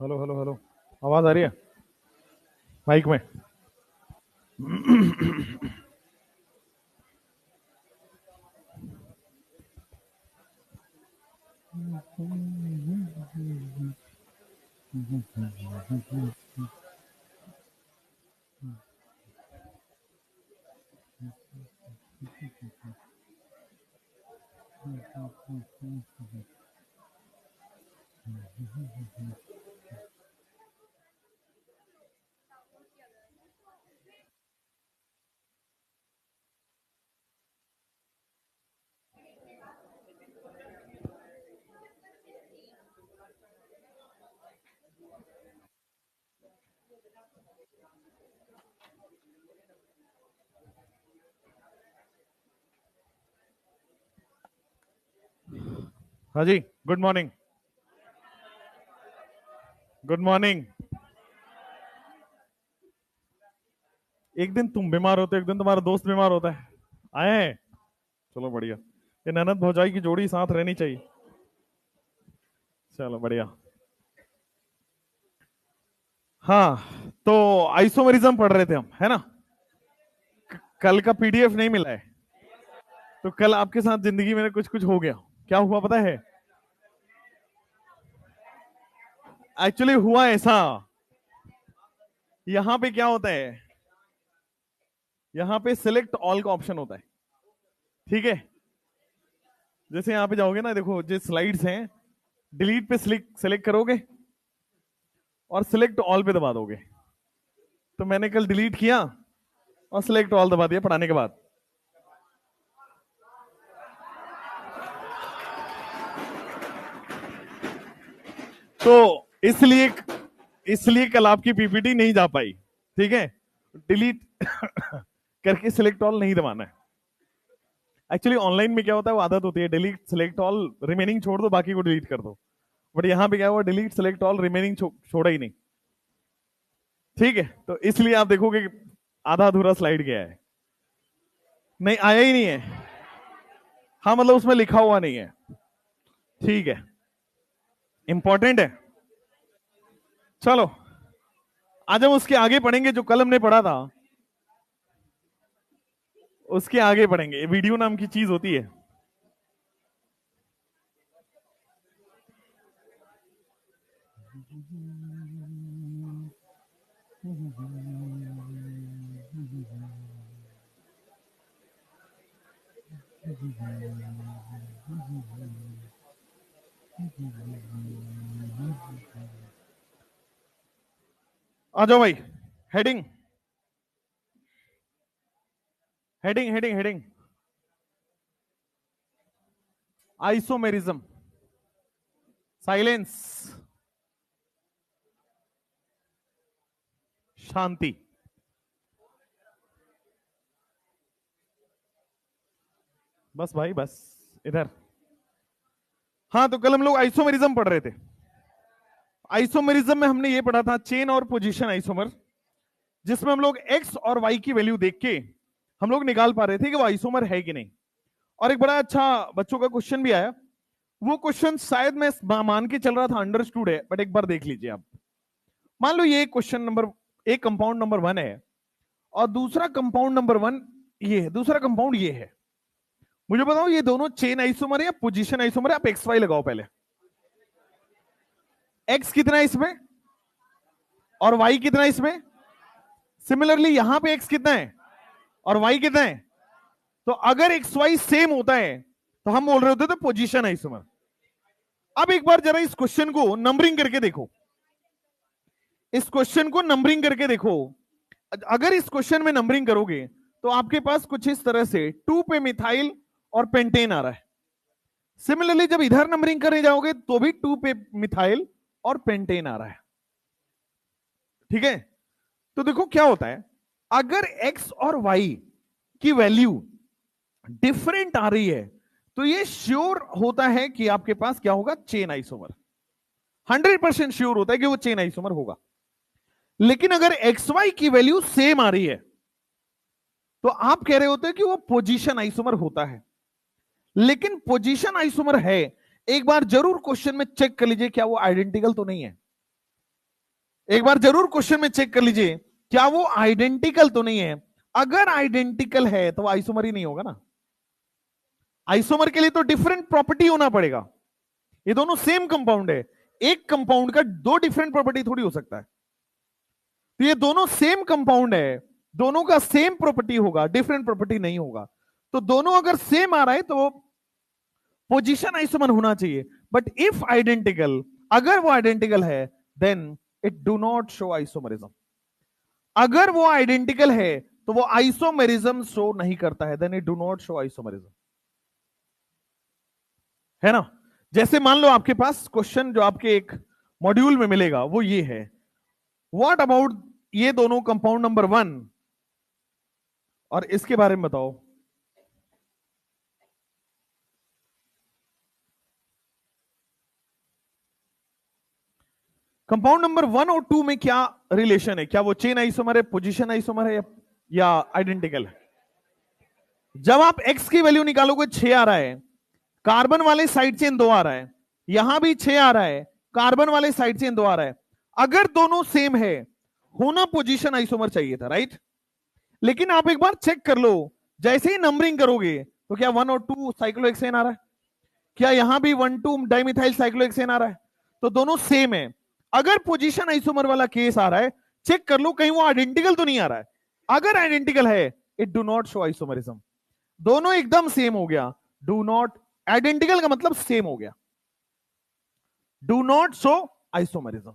Hello hello hello. आवाज आ रही है माइक में? हाँ जी, गुड मॉर्निंग। Good morning. एक दिन तुम बीमार होते, एक दिन तुम्हारा दोस्त बीमार होता है। आए हैं। चलो बढ़िया। ये ननद भौजाई की जोड़ी साथ रहनी चाहिए। चलो बढ़िया। हाँ, तो आइसोमेरिज्म पढ़ रहे थे हम, है ना? कल का पीडीएफ नहीं मिला है। तो कल आपके साथ जिंदगी में कुछ कुछ हो गया। क्या हुआ पता है? एक्चुअली हुआ ऐसा, यहां पे क्या होता है, यहां पे सिलेक्ट ऑल का ऑप्शन होता है। ठीक है, जैसे यहां पे जाओगे ना, देखो जो स्लाइड्स हैं, डिलीट पे सिलेक्ट करोगे और सिलेक्ट ऑल पे दबा दोगे। तो मैंने कल डिलीट किया और सिलेक्ट ऑल दबा दिया पढ़ाने के बाद। तो इसलिए इसलिए कल आपकी पीपीटी नहीं जा पाई। ठीक है, डिलीट करके सिलेक्ट ऑल नहीं दबाना है। एक्चुअली ऑनलाइन में क्या होता है, वो आदत होती है डिलीट सिलेक्ट ऑल रिमेनिंग छोड़ दो, बाकी को डिलीट कर दो। बट यहाँ पे क्या हुआ, डिलीट सिलेक्ट ऑल रिमेनिंग छोड़ा ही नहीं। ठीक है, तो इसलिए आप देखोगे कि आधा अधूरा स्लाइड गया है, नहीं आया ही नहीं है। हाँ मतलब उसमें लिखा हुआ नहीं है। ठीक है, इंपॉर्टेंट है। चलो आज हम उसके आगे पढ़ेंगे जो कल हमने पढ़ा था। उसके आगे पढ़ेंगे, वीडियो नाम की चीज होती है। आ जाओ भाई। Heading heading heading heading isomerism. Silence. शांति। बस भाई बस, इधर। हाँ, तो कल हम लोग आइसोमेरिज्म पढ़ रहे थे। आइसोमेरिज्म में हमने ये पढ़ा था चेन और पोजीशन आइसोमर, जिसमें हम लोग एक्स और वाई की वैल्यू देख के हम लोग निकाल पा रहे थे कि वो आइसोमर है कि नहीं। और एक बड़ा अच्छा बच्चों का क्वेश्चन भी आया। वो क्वेश्चन शायद मैं मान के चल रहा था अंडरस्टूड है, बट एक बार देख लीजिए आप। मान लो ये क्वेश्चन नंबर, एक कंपाउंड नंबर 1 है और दूसरा कंपाउंड नंबर 1 ये है, दूसरा कंपाउंड ये है। मुझे बताओ ये दोनों चेन आइसोमर है या पोजीशन आइसोमर है? आप एक्स वाई लगाओ पहले। एक्स कितना है इसमें और वाई कितना है इसमें? सिमिलरली यहां पे एक्स कितना है और वाई कितना है? तो अगर एक्स वाई सेम होता है तो हम बोल रहे होते थे पोजीशन आइसोमर। अब एक बार जरा इस क्वेश्चन को नंबरिंग करके देखो, इस क्वेश्चन को नंबरिंग करके देखो। अगर इस क्वेश्चन में नंबरिंग करोगे तो आपके पास कुछ इस तरह से 2 पे मिथाइल और पेंटेन आ रहा है। सिमिलरली जब इधर नंबरिंग करने जाओगे तो भी 2 पे मिथाइल और पेंटेन आ रहा है। ठीक है, तो देखो क्या होता है, अगर एक्स और वाई की वैल्यू डिफरेंट आ रही है तो ये श्योर होता है कि आपके पास क्या होगा, चेन आइसोमर। 100% श्योर होता है कि वो चेन आइसोमर होगा। लेकिन अगर एक्स वाई की वैल्यू सेम आ रही है तो आप कह रहे होते हैं कि वो पोजीशन आइसोमर होता है। लेकिन पोजीशन आइसोमर है, एक बार जरूर क्वेश्चन में चेक कर लीजिए क्या वो आइडेंटिकल तो नहीं है। एक बार जरूर क्वेश्चन में चेक कर लीजिए क्या वो आइडेंटिकल तो नहीं है। अगर आइडेंटिकल है तो आइसोमर ही नहीं होगा ना। आइसोमर के लिए तो डिफरेंट प्रॉपर्टी होना पड़ेगा। ये दोनों सेम कंपाउंड है, एक कंपाउंड का दो डिफरेंट प्रॉपर्टी थोड़ी हो सकता है। तो ये दोनों सेम कंपाउंड है, दोनों का सेम प्रॉपर्टी होगा, डिफरेंट प्रॉपर्टी नहीं होगा। तो दोनों अगर सेम आ रहा है तो पोजीशन आइसोमर होना चाहिए। बट इफ आइडेंटिकल, अगर वो आइडेंटिकल है then it do not show isomerism. अगर वो आइडेंटिकल है तो वो आइसोमेरिज्म शो नहीं करता है, then it do not show isomerism, है ना। जैसे मान लो आपके पास क्वेश्चन जो आपके एक मॉड्यूल में मिलेगा वो ये है, व्हाट अबाउट ये दोनों कंपाउंड नंबर 1 और इसके बारे में बताओ। कंपाउंड नंबर 1 और 2 में क्या रिलेशन है, क्या वो चेन आइसोमर है, पोजीशन आइसोमर है या आइडेंटिकल है। जब आप x की वैल्यू निकालोगे 6 आ रहा है, कार्बन वाले साइड चेन 2 आ रहा है, यहां भी 6 आ रहा है, कार्बन वाले साइड चेन 2 आ रहा है। अगर दोनों सेम है होना पोजीशन आइसोमर चाहिए था, राइट। लेकिन आप एक बार चेक कर लो, जैसे ही नंबरिंग करोगे तो क्या 1 और 2 साइक्लोहेक्सेन आ रहा है, क्या यहां भी 1,2 डाइमिथाइल साइक्लोहेक्सेन आ रहा है। तो दोनों सेम है। अगर पोजीशन आइसोमर वाला केस आ रहा है, चेक कर लो कहीं वो आइडेंटिकल तो नहीं आ रहा है। अगर आइडेंटिकल है it do not show isomerism. दोनों एकदम सेम हो गया, डू नॉट, आइडेंटिकल का मतलब सेम हो गया, डू नॉट शो आइसोमरिज्म।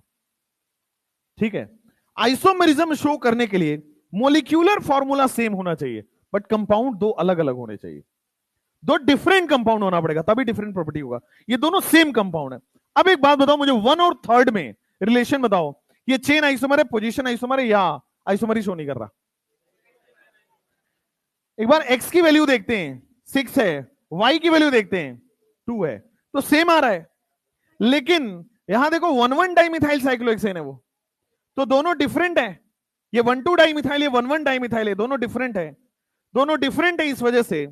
ठीक है। आइसोमरिज्म शो करने के लिए मोलिक्यूलर फॉर्मूला सेम होना चाहिए, बट कंपाउंड दो अलग अलग होने चाहिए, दो डिफरेंट कंपाउंड होना पड़ेगा, तभी डिफरेंट प्रॉपर्टी होगा। ये दोनों सेम कंपाउंड है। अब एक बात बताओ मुझे, 1 और 3 में रिलेशन बताओ, ये चेन आइसोमर है, पोजीशन आइसोमर है या आइसोमर ही शो नहीं कर रहा। एक बार x की वैल्यू देखते हैं 6 है, y की वैल्यू देखते हैं 2 है, तो सेम आ रहा है। लेकिन यहां देखो 1,1 डाइमिथाइल साइक्लोहेक्सेन है वो, तो दोनों डिफरेंट है। ये 1,2 डाइमिथाइल, ये 1,1 डाइमिथाइल है, दोनों डिफरेंट है। दोनों डिफरेंट है, इस वजह से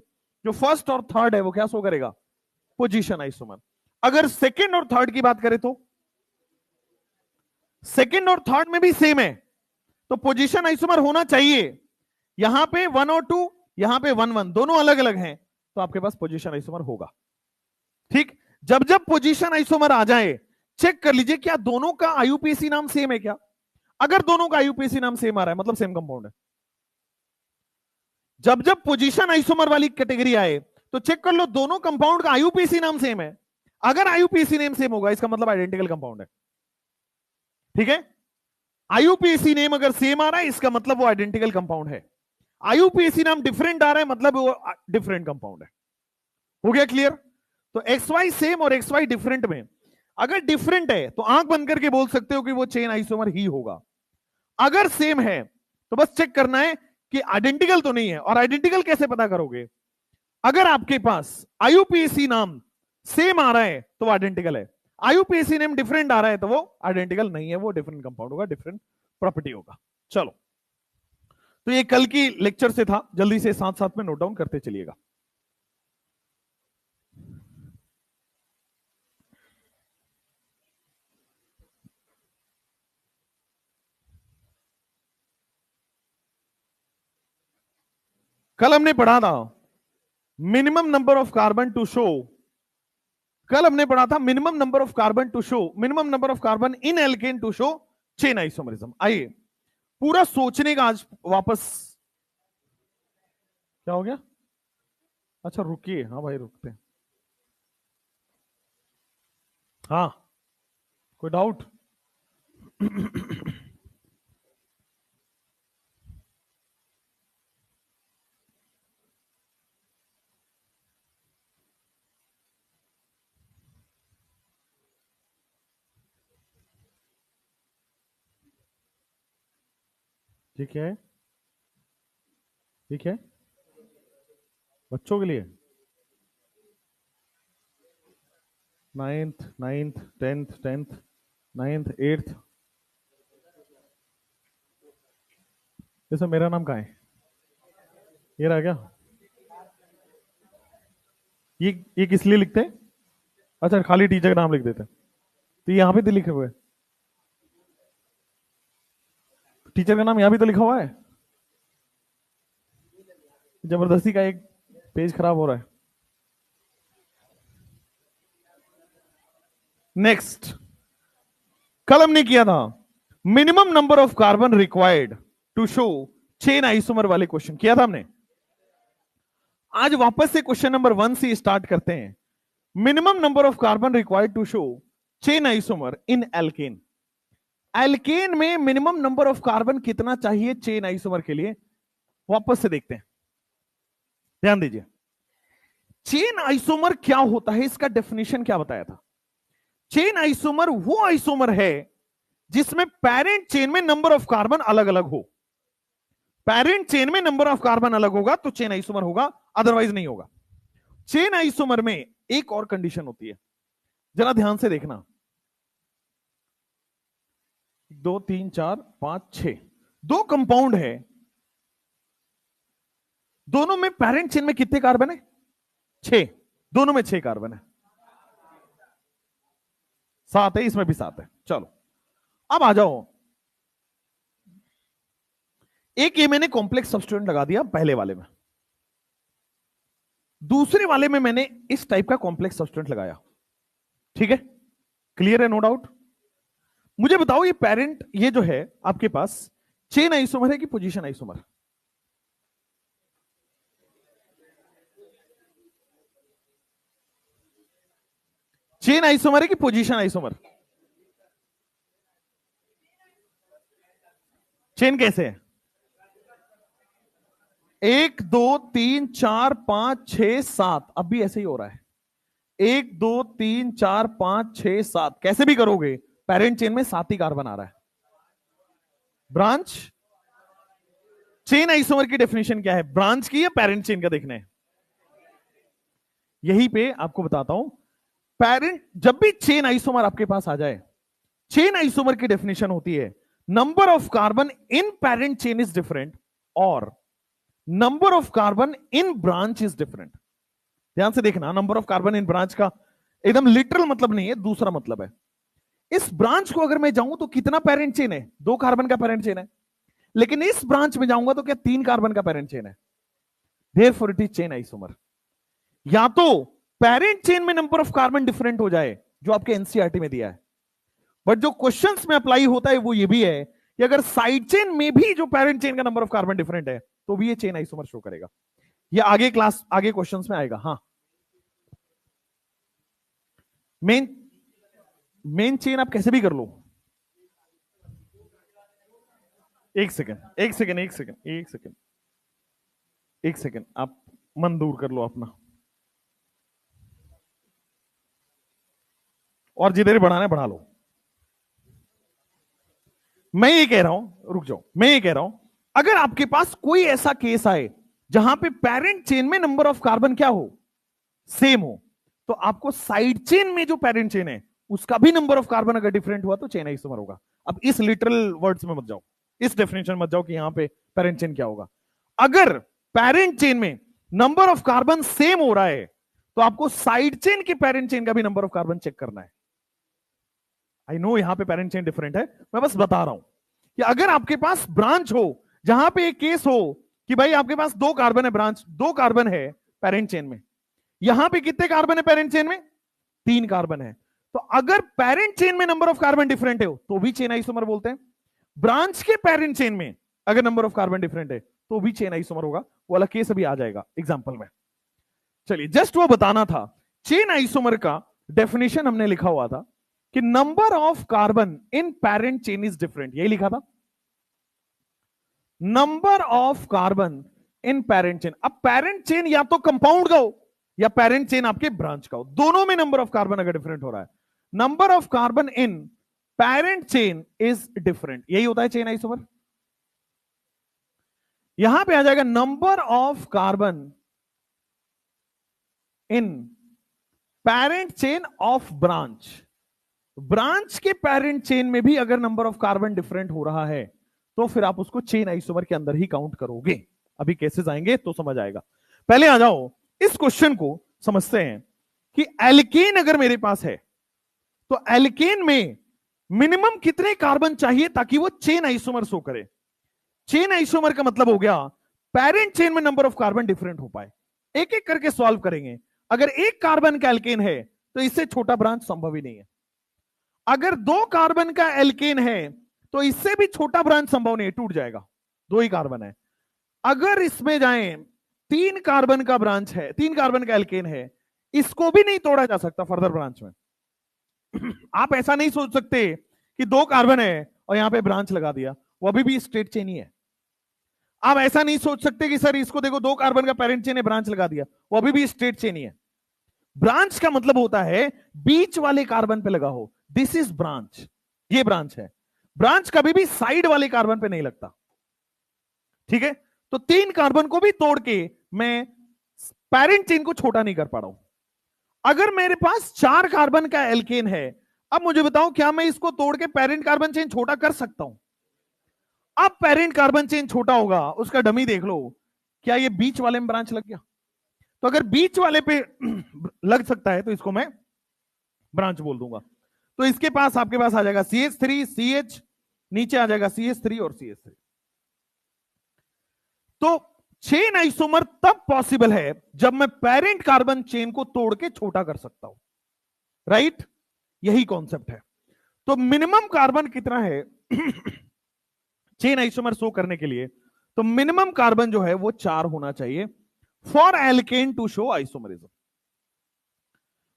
जो फर्स्ट और थर्ड है वो क्या शो करेगा, पोजीशन आइसोमर। अगर सेकंड और थर्ड की बात करें तो सेकंड और थर्ड में भी सेम है, तो पोजीशन आइसोमर होना चाहिए। यहां पे 1 और 2, यहां पे 1,1, दोनों अलग अलग हैं, तो आपके पास पोजीशन आइसोमर होगा। ठीक। जब जब पोजीशन आइसोमर आ जाए चेक कर लीजिए क्या दोनों का आईयूपीएसी नाम सेम है क्या। अगर दोनों का आईयूपीएसी नाम सेम आ रहा है मतलब सेम कंपाउंड है। जब जब पोजीशन आइसोमर वाली कैटेगरी आए तो चेक कर लो दोनों कंपाउंड का आईयूपीएसी नाम सेम है। अगर आईयूपीएसी नेम सेम होगा इसका मतलब आइडेंटिकल कंपाउंड है। ठीक है। आईयूपीएसी नेम अगर सेम आ रहा है इसका मतलब वो आइडेंटिकल कंपाउंड है। आईयूपीएसी नाम डिफरेंट आ रहा है मतलब वो डिफरेंट कंपाउंड है। हो गया क्लियर। तो एक्स वाई सेम और एक्स वाई डिफरेंट में अगर डिफरेंट है तो आंख बंद करके बोल सकते हो कि वो चेन आइसोमर ही होगा। अगर सेम है तो बस चेक करना है कि आइडेंटिकल तो नहीं है। और आइडेंटिकल कैसे पता करोगे, अगर आपके पास आईयूपीएसी नाम सेम आ रहा है तो वो आइडेंटिकल है, आईयूपीएसी नेम डिफरेंट आ रहा है तो वो आइडेंटिकल नहीं है, वो डिफरेंट कंपाउंड होगा, डिफरेंट प्रॉपर्टी होगा। चलो, तो ये कल की लेक्चर से था, जल्दी से साथ साथ में नोट डाउन करते चलिएगा। कल हमने पढ़ा था minimum number of carbon to show, कल हमने पढ़ा था minimum number of carbon to show, minimum number of carbon in alkane to show chain isomerism. आइए पूरा सोचने का आज वापस, क्या हो गया, अच्छा रुकिए, हाँ भाई रुकते हैं। हाँ कोई डाउट। ठीक है, ठीक है, बच्चों के लिए 9th 9th 10th 10th 9th 8th। जैसे मेरा नाम कहाँ है, ये रहा क्या, ये किस लिए लिखते हैं, अच्छा खाली टीचर का नाम लिख देते हैं, तो यहाँ पे तो लिखे हुए टीचर का नाम यहां भी तो लिखा हुआ है, जबरदस्ती का एक पेज खराब हो रहा है। नेक्स्ट, कल हमने किया था minimum number of carbon required to show chain isomer वाले क्वेश्चन किया था हमने। आज वापस से क्वेश्चन नंबर 1 से स्टार्ट करते हैं। Minimum number of carbon required to show chain isomer in alkane. Alkane में मिनिमम नंबर ऑफ कार्बन कितना चाहिए चेन आइसोमर के लिए, वापस से देखते हैं। ध्यान दीजिए, चेन आइसोमर क्या होता है, इसका डेफिनेशन क्या बताया था। चेन आइसोमर वो आइसोमर है जिसमें पेरेंट चेन में नंबर ऑफ कार्बन अलग अलग हो। पेरेंट चेन में नंबर ऑफ कार्बन अलग होगा तो चेन आइसोमर होगा, अदरवाइज नहीं होगा। चेन आइसोमर में एक और कंडीशन होती है, जरा ध्यान से देखना। 2 3 4 5 6 दो कंपाउंड है, दोनों में पेरेंट चेन में कितने कार्बन है? 6। दोनों में 6 कार्बन है। 7 है, इसमें भी 7 है। चलो अब आ जाओ, एक ये मैंने कॉम्प्लेक्स सब्स्टिट्यूएंट लगा दिया पहले वाले में, दूसरे वाले में मैंने इस टाइप का कॉम्प्लेक्स सब्स्टिट्यूएंट लगाया। ठीक है, क्लियर है, नो डाउट। मुझे बताओ ये पेरेंट, ये जो है आपके पास चेन आइसोमर है कि पोजीशन आइसोमर? चेन आइसोमर है कि पोजीशन आइसोमर? चेन कैसे है? 1 2 3 4 5 6 7, अब भी ऐसे ही हो रहा है। 1 2 3 4 5 6 7, कैसे भी करोगे पेरेंट चेन में 7 ही कार्बन आ रहा है। ब्रांच चेन आइसोमर की डेफिनेशन क्या है, ब्रांच की या पेरेंट चेन का देखना है? यहीं पे आपको बताता हूं, पेरेंट जब भी चेन आइसोमर आपके पास आ जाए, चेन आइसोमर की डेफिनेशन होती है number of carbon in parent chain is different और number of carbon in branch is different. ध्यान से देखना, number of carbon in branch का एकदम लिटरल मतलब नहीं है, दूसरा मतलब है। इस ब्रांच को अगर मैं जाऊं तो कितना पेरेंट चेन है? 2 कार्बन का पेरेंट चेन है। लेकिन इस ब्रांच में जाऊंगा तो क्या 3 कार्बन का पेरेंट चेन है? Therefore it is chain isomer. या तो पेरेंट चेन में नंबर ऑफ कार्बन डिफरेंट हो जाए, जो आपके एनसीईआरटी में दिया है, बट जो क्वेश्चंस में अप्लाई होता है वो ये भी है कि अगर साइड चेन में भी जो पेरेंट चेन का नंबर ऑफ कार्बन डिफरेंट है तो भी ये चेन आइसोमर शो करेगा। ये आगे क्लास, आगे क्वेश्चंस में आएगा। हाँ, मेन चेन आप कैसे भी कर लो। एक सेकेंड, आप मन दूर कर लो अपना, और जिधर बढ़ाना है बढ़ा लो। मैं ये कह रहा हूं, रुक जाओ, मैं ये कह रहा हूं अगर आपके पास कोई ऐसा केस आए जहां पे पेरेंट चेन में नंबर ऑफ कार्बन क्या हो, सेम हो, तो आपको साइड चेन में जो पेरेंट चेन है उसका भी नंबर ऑफ कार्बन अगर डिफरेंट हुआ तो चेन आइसोमर होगा। अब इस लिटरल वर्ड्स में मत जाओ, इस डेफिनेशन मत जाओ कि यहां पे पेरेंट चेन क्या होगा। अगर पेरेंट चेन में नंबर ऑफ कार्बन सेम हो रहा है तो आपको साइड चेन के पेरेंट चेन का भी नंबर ऑफ कार्बन चेक करना है। आई नो यहां पे पेरेंट चेन डिफरेंट है, मैं बस बता रहा हूं कि अगर आपके पास ब्रांच हो जहां पे एक केस हो कि भाई आपके पास 2 कार्बन है, ब्रांच 2 कार्बन है पेरेंट चेन में, यहां पे कितने कार्बन है पेरेंट चेन में? 3 कार्बन है। तो अगर पेरेंट चेन में नंबर ऑफ कार्बन डिफरेंट है तो भी चेन आइसोमर बोलते हैं। ब्रांच के पेरेंट चेन में अगर नंबर ऑफ कार्बन डिफरेंट है तो भी चेन आइसोमर होगा। वो वाला केस अभी आ जाएगा एग्जांपल में। चलिए, जस्ट वो बताना था, चेन आइसोमर का डेफिनेशन हमने लिखा हुआ था कि number of carbon in parent chain is different, यही लिखा था, number of carbon in parent chain. अब पेरेंट चेन या तो कंपाउंड का हो या पेरेंट चेन आपके ब्रांच का हो, दोनों में नंबर ऑफ कार्बन अगर डिफरेंट हो रहा है, number of carbon in parent chain is different, यही होता है चेन आइसोमर। यहां पे आ जाएगा number of carbon in parent chain of branch. Branch के पेरेंट चेन में भी अगर नंबर ऑफ कार्बन डिफरेंट हो रहा है तो फिर आप उसको चेन आइसोमर के अंदर ही काउंट करोगे। अभी केसेस आएंगे तो समझ आएगा। पहले आ जाओ इस क्वेश्चन को समझते हैं कि एल्केन अगर मेरे पास है तो एल्केन में मिनिमम कितने कार्बन चाहिए ताकि वो चेन आइसोमर शो करे। चेन आइसोमर का मतलब हो गया पेरेंट चेन में नंबर ऑफ कार्बन डिफरेंट हो पाए। एक एक करके सॉल्व करेंगे। अगर एक कार्बन का एल्केन है तो इससे छोटा ब्रांच संभव ही नहीं है। अगर दो कार्बन का एल्केन है तो इससे भी छोटा ब्रांच संभव नहीं है, टूट जाएगा, दो ही कार्बन है। अगर इसमें जाएं, तीन कार्बन का ब्रांच है, तीन कार्बन का एल्केन है, इसको भी नहीं तोड़ा जा सकता फर्दर ब्रांच में। आप ऐसा नहीं सोच सकते कि दो कार्बन है और यहां पे ब्रांच लगा दिया, वो अभी भी स्ट्रेट चेन ही है। आप ऐसा नहीं सोच सकते कि सर इसको देखो दो कार्बन का पेरेंट चेन है, ब्रांच लगा दिया, वो अभी भी स्ट्रेट चेन ही है। ब्रांच का मतलब होता है बीच वाले कार्बन पे लगा हो, दिस इज ब्रांच, ये ब्रांच है। ब्रांच कभी भी साइड वाले कार्बन पे नहीं लगता, ठीक है। तो तीन कार्बन को भी तोड़ के मैं पेरेंट चेन को छोटा नहीं कर पा रहा हूं। अगर मेरे पास चार कार्बन का एल्केन है, अब मुझे बताओ क्या मैं इसको तोड़ के पेरेंट कार्बन चेन छोटा कर सकता हूं? अब पेरेंट कार्बन चेन छोटा होगा, उसका डमी देख लो, क्या ये बीच वाले में ब्रांच लग गया? तो अगर बीच वाले पे लग सकता है तो इसको मैं ब्रांच बोल दूंगा। तो इसके पास आपके पास आ जाएगा CH3 CH, नीचे आ जाएगा CH3 और CH3। तो चेन आइसोमर तब पॉसिबल है जब मैं पेरेंट कार्बन चेन को तोड़ के छोटा कर सकता हूं, राइट? यही कॉन्सेप्ट है। तो मिनिमम कार्बन कितना है चेन आइसोमर शो करने के लिए? तो मिनिमम कार्बन जो है वो 4 होना चाहिए for alkane to show isomerism.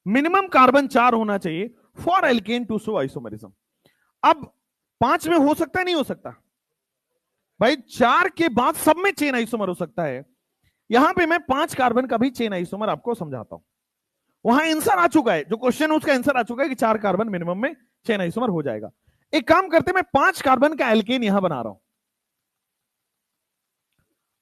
Minimum carbon 4 होना चाहिए for alkane to show isomerism. अब 5 में हो सकता है, नहीं हो सकता भाई? 4 के बाद सब में चेन आइसोमर हो सकता है। यहां पे मैं 5 कार्बन का भी चेन आइसोमर आपको समझाता हूं। वहां आंसर आ चुका है, जो क्वेश्चन है उसका आंसर आ चुका है कि 4 कार्बन मिनिमम में चेन आइसोमर हो जाएगा। एक काम करते, मैं 5 कार्बन का एल्केन यहां बना रहा हूं।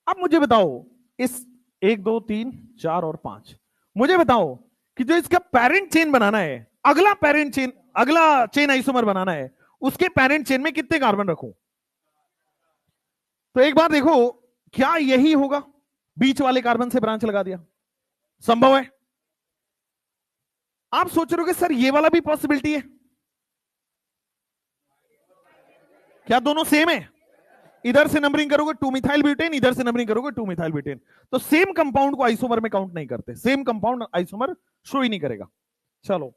अब मुझे बताओ इस 1 2 3 4 और 5, मुझे बताओ कि जो इसका पेरेंट चेन बनाना है, अगला पेरेंट चेन, अगला चेन आइसोमर बनाना है, उसके पेरेंट चेन में कितने कार्बन रखूं? तो एक बार देखो, क्या यही होगा? बीच वाले कार्बन से ब्रांच लगा दिया, संभव है? आप सोच रहे हो कि सर ये वाला भी पॉसिबिलिटी है? क्या दोनों सेम है? इधर से नंबरिंग करोगे 2 मिथाइल ब्यूटेन, इधर से नंबरिंग करोगे 2 मिथाइल ब्यूटेन। तो सेम कंपाउंड को आइसोमर में काउंट नहीं करते, सेम कंपाउंड आइसोमर शो ही नहीं करेगा। चलो,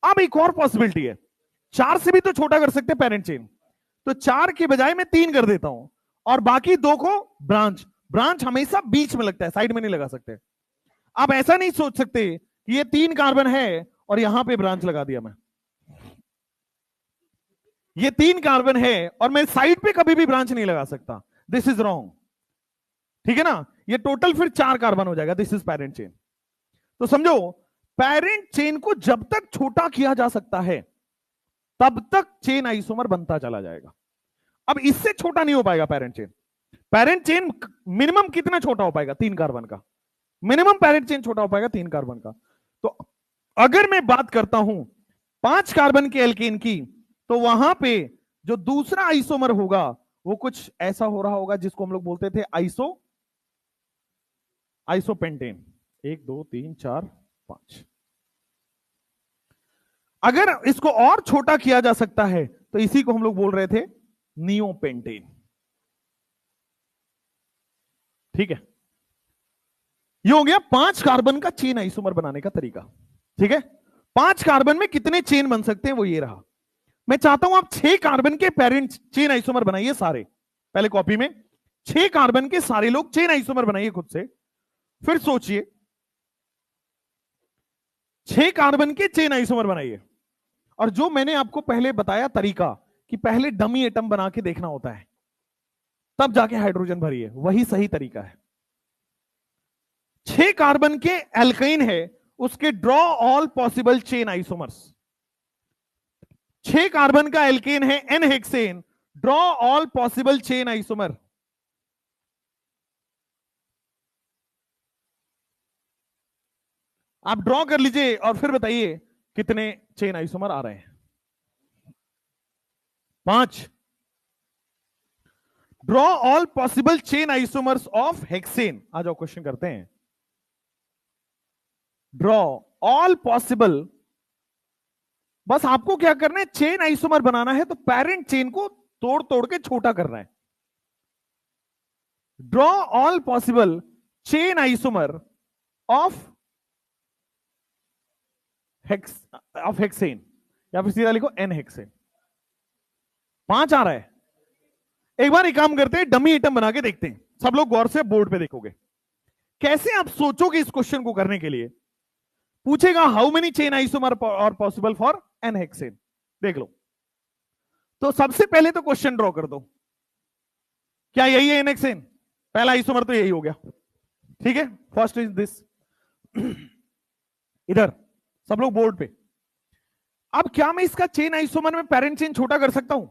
अब एक और पॉसिबिलिटी है, 4 से भी तो छोटा कर सकते पेरेंट चेन। तो 4 के बजाय मैं 3 कर देता हूं और बाकी 2 को ब्रांच। ब्रांच हमेशा बीच में लगता है, साइड में नहीं लगा सकते। आप ऐसा नहीं सोच सकते कि ये 3 कार्बन है और यहां पे ब्रांच लगा दिया मैं। ये 3 कार्बन है और मैं साइड पे कभी भी ब्रांच नहीं लगा सकता, दिस इज रॉन्ग, ठीक है ना? ये टोटल फिर 4 कार्बन हो जाएगा, दिस इज पेरेंट चेन। तो समझो, पेरेंट चेन को जब तक छोटा किया जा सकता है तब तक चेन आइसोमर बनता चला जाएगा। अब इससे छोटा नहीं हो पाएगा parent chain. Parent chain minimum कितना छोटा हो पाएगा? 3 कार्बन का मिनिमम पेरेंट चेन छोटा हो पाएगा 3 कार्बन का। तो अगर मैं बात करता हूं 5 कार्बन के एल्केन की, तो वहां पे जो दूसरा आइसोमर होगा वो कुछ ऐसा हो रहा होगा जिसको हम लोग बोलते थे आइसोपेंटेन। 1 2 3 4 5। अगर इसको और छोटा किया जा सकता है तो इसी को हम लोग बोल रहे थे नियोपेंटेन, ठीक है? ये हो गया 5 कार्बन का चेन आइसोमर बनाने का तरीका, ठीक है? 5 कार्बन में कितने चेन बन सकते हैं वो ये रहा। मैं चाहता हूं आप 6 कार्बन के पेरेंट चेन आइसोमर बनाइए सारे, पहले कॉपी में 6 कार्बन के सारे लोग चेन आइसोमर बनाइए खुद से। फिर सोचिए 6 कार्बन के चेन आइसोमर बनाइए। और जो मैंने आपको पहले बताया तरीका कि पहले डमी एटम बना के देखना होता है तब जाके हाइड्रोजन भरिए, वही सही तरीका है। 6 कार्बन के एल्काइन है, उसके draw all possible chain isomers. 6 carbon का एल्केन है n hexane, draw all possible chain isomer. आप ड्रॉ कर लीजिए और फिर बताइए कितने चेन आइसोमर आ रहे हैं। 5। Draw all possible chain isomers of hexane. आ जाओ क्वेश्चन करते हैं। ड्रॉ ऑल पॉसिबल, बस आपको क्या करना है, चेन आइसोमर बनाना है तो पेरेंट चेन को तोड़ तोड़ के छोटा करना है। Draw all possible chain isomer of hexane, या फिर सीधा लिखो एन हेक्सेन। 5 आ रहा है। एक बार एक काम करते हैं, डमी आइटम बना के देखते हैं, सब लोग गौर से बोर्ड पे देखोगे। कैसे आप सोचोगे इस क्वेश्चन को करने के लिए? पूछेगा हाउ मेनी चेन आइसोमर और पॉसिबल फॉर एन हेक्सेन। देख लो, तो सबसे पहले तो क्वेश्चन ड्रॉ कर दो, क्या यही है एन हेक्सेन? पहला आइसोमर तो यही हो गया, ठीक है। First is this. इधर सब लोग बोर्ड पे। अब क्या मैं इसका चेन आइसोमर में पेरेंट चेन छोटा कर सकता हूं?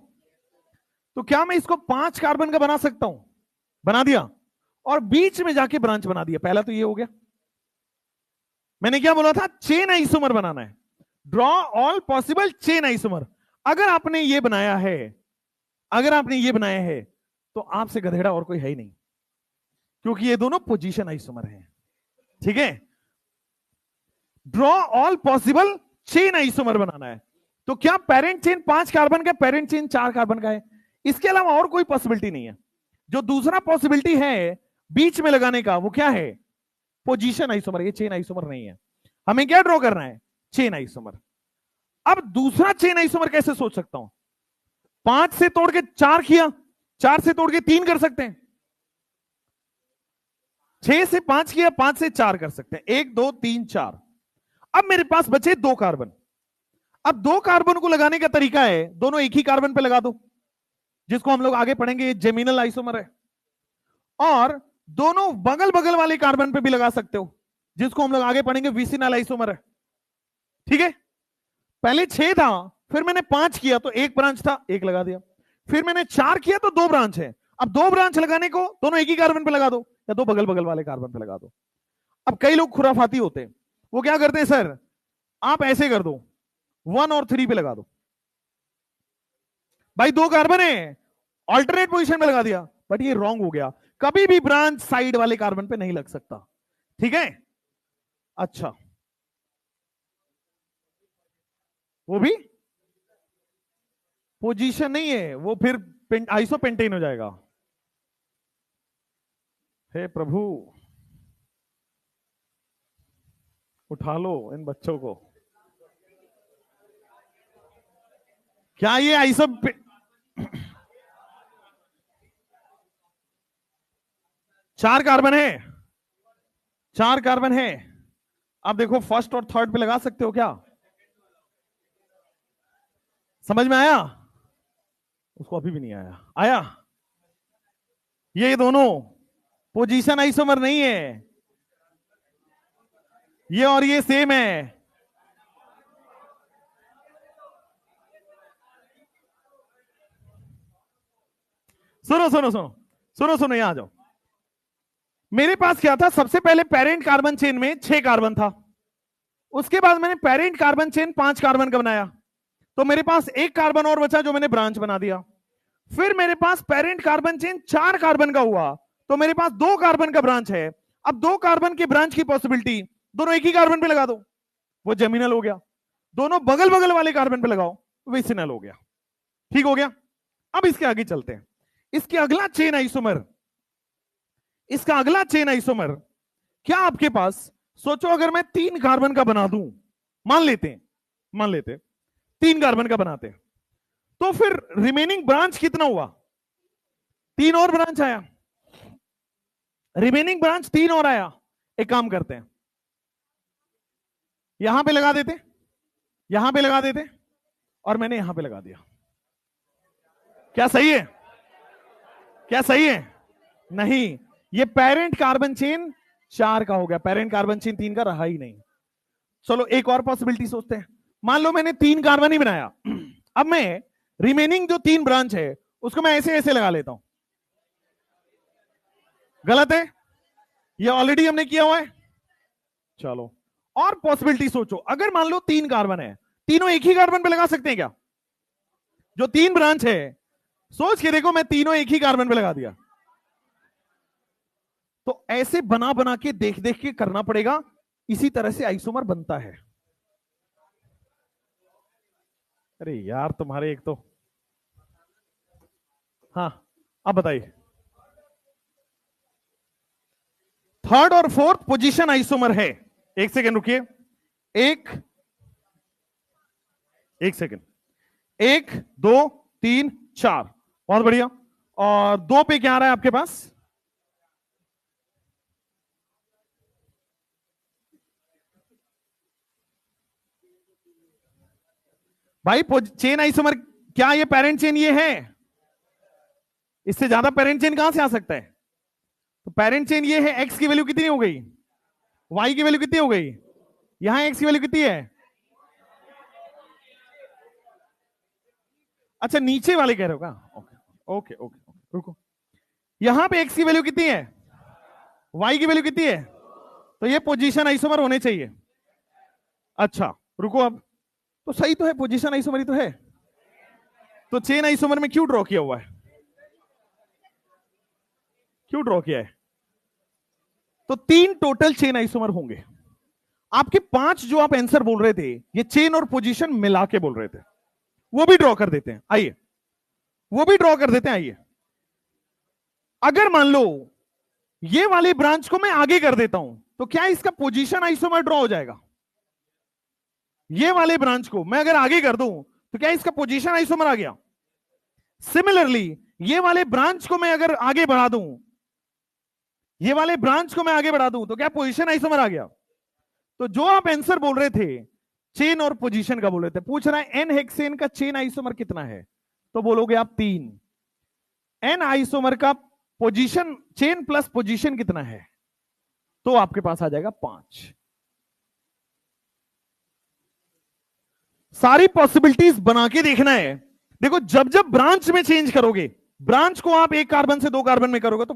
तो क्या मैं इसको 5 कार्बन का बना सकता हूं? बना दिया, और बीच में जाके ब्रांच बना दिया। पहला तो ये हो गया। मैंने क्या बोला था? चेन आइसोमर बनाना है। Draw all possible chain isomer. अगर आपने ये बनाया है, अगर आपने ये बनाया है, तो आपसे गधेड़ा और कोई है ही नहीं, क्योंकि ये दोनों पोजीशन आइसोमर हैं, ठीक है। Draw all possible chain isomer बनाना है। तो क्या पेरेंट चेन 5 कार्बन का, पेरेंट चेन 4 कार्बन का है? इसके अलावा और कोई पॉसिबिलिटी नहीं है। जो दूसरा पॉसिबिलिटी है बीच में लगाने का, वो क्या है? Position isomer. ये चेन आइसोमर नहीं है। हमें क्या ड्रॉ करना है? Chain isomer. अब दूसरा चेन आइसोमर कैसे सोच सकता हूं? 5 से तोड़ के 4 किया, 4 से तोड़ के 3 कर सकते हैं, 6 से 5 किया, 5 से 4 कर सकते हैं, 1 2 3 4। अब मेरे पास बचे 2 कार्बन। अब 2 कार्बन को लगाने का तरीका है, दोनों एक ही कार्बन पे लगा दो, जिसको हम लोग आगे पढ़ेंगे जेमिनल आइसोमर है। और दोनों बगल बगल वाले कार्बन पे भी लगा सकते हो, जिसको हम लोग आगे पढ़ेंगे विसिनल आइसोमर है, ठीक है। पहले 6 था, फिर मैंने 5 किया तो 1 ब्रांच था, 1 लगा दिया। फिर मैंने 4 किया तो 2 ब्रांच है। अब 2 ब्रांच लगाने को दोनों एक ही कार्बन पे लगा दो, या 2 बगल बगल वाले कार्बन पे लगा दो। अब कई लोग खुराफाती होते हैं, वो क्या करते हैं? सर आप ऐसे कर दो, 1 और 3 पे लगा दो। भाई 2 कार्बन है, ऑल्टरनेट पोजीशन में लगा दिया, बट ये रॉन्ग हो गया। कभी भी ब्रांच साइड वाले कार्बन पे नहीं लग सकता, ठीक है। अच्छा, वो भी पोजीशन नहीं है, वो फिर आइसोपेंटेन हो जाएगा। हे प्रभु, उठा लो इन बच्चों को। क्या ये आइसो 4 कार्बन है, 4 कार्बन है। अब देखो फर्स्ट और थर्ड पे लगा सकते हो क्या? समझ में आया? उसको अभी भी नहीं आया। आया? ये दोनों पोजीशन आइसोमर नहीं है, ये और ये सेम है। सुनो सुनो सुनो सुनो सुनो, यहां आ जाओ। मेरे पास क्या था? सबसे पहले पेरेंट कार्बन चेन में 6 कार्बन था, उसके बाद मैंने पेरेंट कार्बन चेन 5 कार्बन का बनाया, तो मेरे पास 1 कार्बन और बचा, जो मैंने ब्रांच बना दिया। फिर मेरे पास पेरेंट कार्बन चेन 4 कार्बन का हुआ, तो मेरे पास 2 कार्बन का ब्रांच है। अब 2 कार्बन की ब्रांच की पॉसिबिलिटी, दोनों एक ही कार्बन पे लगा दो, वो जेमिनल हो गया। दोनों बगल बगल वाले कार्बन पे लगाओ, विसिनल हो गया। ठीक हो गया। अब इसके आगे चलते हैं। इसके अगला चेन आइसोमर, इसका अगला चेन आइसोमर क्या आपके पास? सोचो अगर मैं 3 कार्बन का बना दूं, मान लेते 3 कार्बन का बनाते हैं, तो फिर रिमेनिंग ब्रांच कितना हुआ? 3 और ब्रांच आया, रिमेनिंग ब्रांच 3 और आया। एक काम करते हैं, यहां पे लगा देते, यहां पे लगा देते, और मैंने यहां पे लगा दिया। क्या सही है? क्या सही है? नहीं, ये पेरेंट कार्बन चेन 4 का हो गया, पेरेंट कार्बन चेन 3 का रहा ही नहीं। चलो एक और पॉसिबिलिटी सोचते हैं। मान लो मैंने 3 कार्बन ही बनाया, अब मैं रिमेनिंग जो 3 ब्रांच है उसको मैं ऐसे ऐसे लगा लेता हूं। गलत है, ये ऑलरेडी हमने किया हुआ है। चलो और पॉसिबिलिटी सोचो, अगर मान लो 3 कार्बन है, तीनों एक ही कार्बन पे लगा सकते हैं क्या? जो 3 ब्रांच है, सोच के देखो, मैं तीनों एक ही कार्बन पे लगा दिया। तो ऐसे बना बना के देख देख के करना पड़ेगा, इसी तरह से आइसोमर बनता है। अरे यार तुम्हारे एक तो, हाँ अब बताइए। थर्ड और फोर्थ पोजीशन आइसोमर है। एक सेकेंड रुकिए, एक सेकेंड, 1 2 3 4, बहुत बढ़िया। और 2 पे क्या आ रहा है आपके पास? भाई चेन आइसोमर, क्या ये पेरेंट चेन ये है? इससे ज्यादा पेरेंट चेन कहां से आ सकता है? तो पेरेंट चेन ये है। एक्स की वैल्यू कितनी हो गई? वाई की वैल्यू कितनी हो गई? यहां एक्स की वैल्यू कितनी है? अच्छा, नीचे वाले कह रहे हो क्या? ओके ओके ओके, रुको। यहां पे एक्स की वैल्यू कितनी है? वाई की वैल्यू कितनी है? तो ये पोजीशन आइसोमर होने चाहिए। अच्छा रुको, अब तो सही तो है, पोजीशन आइसोमर ही तो है। तो चेन आइसोमर में क्यों ड्रॉ किया हुआ है? क्यों ड्रॉ किया है? तो 3 टोटल चेन आइसोमर होंगे। आपके 5 जो आप आंसर बोल रहे थे, ये चेन और पोजीशन मिला के बोल रहे थे, वो भी ड्रॉ कर देते हैं। आइए, वो भी ड्रॉ कर देते हैं। आइए, अगर मान लो ये वाले ब्रांच को मैं आगे कर देता हूं, तो क्या इसका पोजीशन आइसोमर ड्रॉ हो जाएगा? ये वाले ब्रांच को मैं अगर आगे कर दूं, तो क्या इसका पोजीशन आइसोमर आ गया? सिमिलरली ये वाले ब्रांच को मैं अगर आगे बढ़ा दूं, ये वाले ब्रांच को मैं आगे बढ़ा दूं, तो क्या पोजीशन आइसोमर आ गया? तो जो आप आंसर बोल रहे थे चेन और पोजीशन का बोल रहे थे, पूछ रहा है एन हेक्सेन का चेन आइसोमर कितना है, तो बोलोगे आप 3। एन आइसोमर का पोजीशन, चेन प्लस पोजीशन कितना है, तो आपके पास आ जाएगा 5। सारी पॉसिबिलिटीज बना के देखना है। देखो, जब जब ब्रांच में चेंज करोगे, ब्रांच को आप 1 कार्बन से 2 कार्बन में करोगे, तो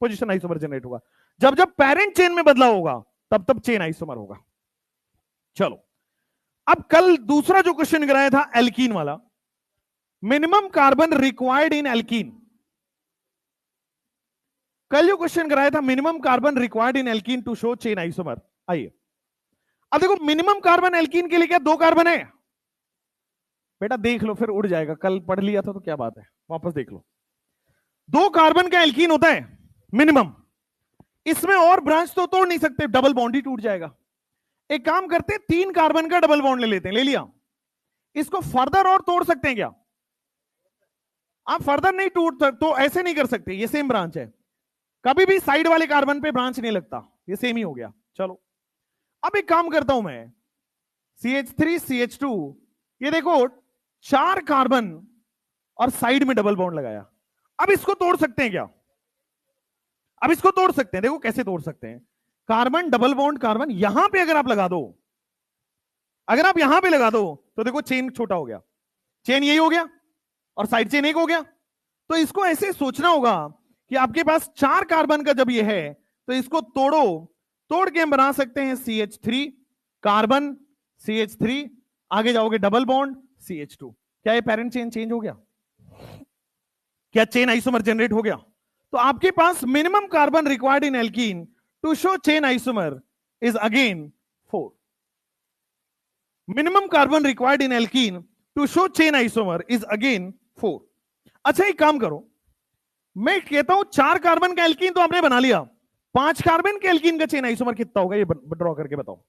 पोजीशन आइसोमर जनरेट होगा। जब जब पेरेंट चेन में बदलाव होगा, तब तब चेन आइसोमर होगा। चलो, अब कल दूसरा जो क्वेश्चन कराया था एल्कीन वाला, minimum carbon required in alkene. कल जो क्वेश्चन कराया था minimum carbon required in alkene to show chain isomer. आइए, अब देखो, मिनिमम कार्बन एल्कीन के लिए क्या 2 कार्बन है? बेटा देख लो, फिर उड़ जाएगा। कल पढ़ लिया था तो क्या बात है, वापस देख लो। 2 कार्बन का एल्कीन होता है मिनिमम। इसमें और ब्रांच तो तोड़ नहीं सकते, डबल बॉन्ड ही टूट जाएगा। एक काम करते, 3 कार्बन का डबल बॉन्ड ले लेते हैं। ले लिया, इसको फर्दर और तोड़ सकते हैं क्या? आप फर्दर नहीं टूट, तो ऐसे नहीं कर सकते, ये सेम ब्रांच है, कभी भी साइड वाले कार्बन पे ब्रांच नहीं लगता, ये सेम ही हो गया। चलो, अब एक काम करता हूं मैं, CH3 CH2, ये देखो 4 कार्बन और साइड में डबल बॉन्ड लगाया। अब इसको तोड़ सकते हैं क्या? अब इसको तोड़ सकते हैं। देखो कैसे तोड़ सकते हैं। कार्बन डबल बॉन्ड कार्बन, यहां पे अगर आप लगा दो, अगर आप यहां पे लगा दो, तो देखो चेन छोटा हो गया, चेन यही हो गया और साइड चेन एक हो गया। तो इसको ऐसे सोचना होगा कि आपके पास 4 कार्बन का जब ये है, तो इसको तोड़ो, तोड़ के हम बना सकते हैं CH3 कार्बन, CH3, आगे जाओगे डबल बॉन्ड CH2। क्या ये पेरेंट चेन चेंज हो गया? क्या चेन आइसोमर जनरेट हो गया? तो आपके पास minimum carbon required in alkene to show chain isomer is again 4। Minimum carbon required in alkene to show chain isomer is again 4। अच्छा, एक काम करो, मैं कहता हूं 4 कार्बन का एल्कीन तो आपने बना लिया, 5 कार्बन के एल्कीन का चेन आइसोमर कितना होगा, ये ड्रॉ करके बताओ।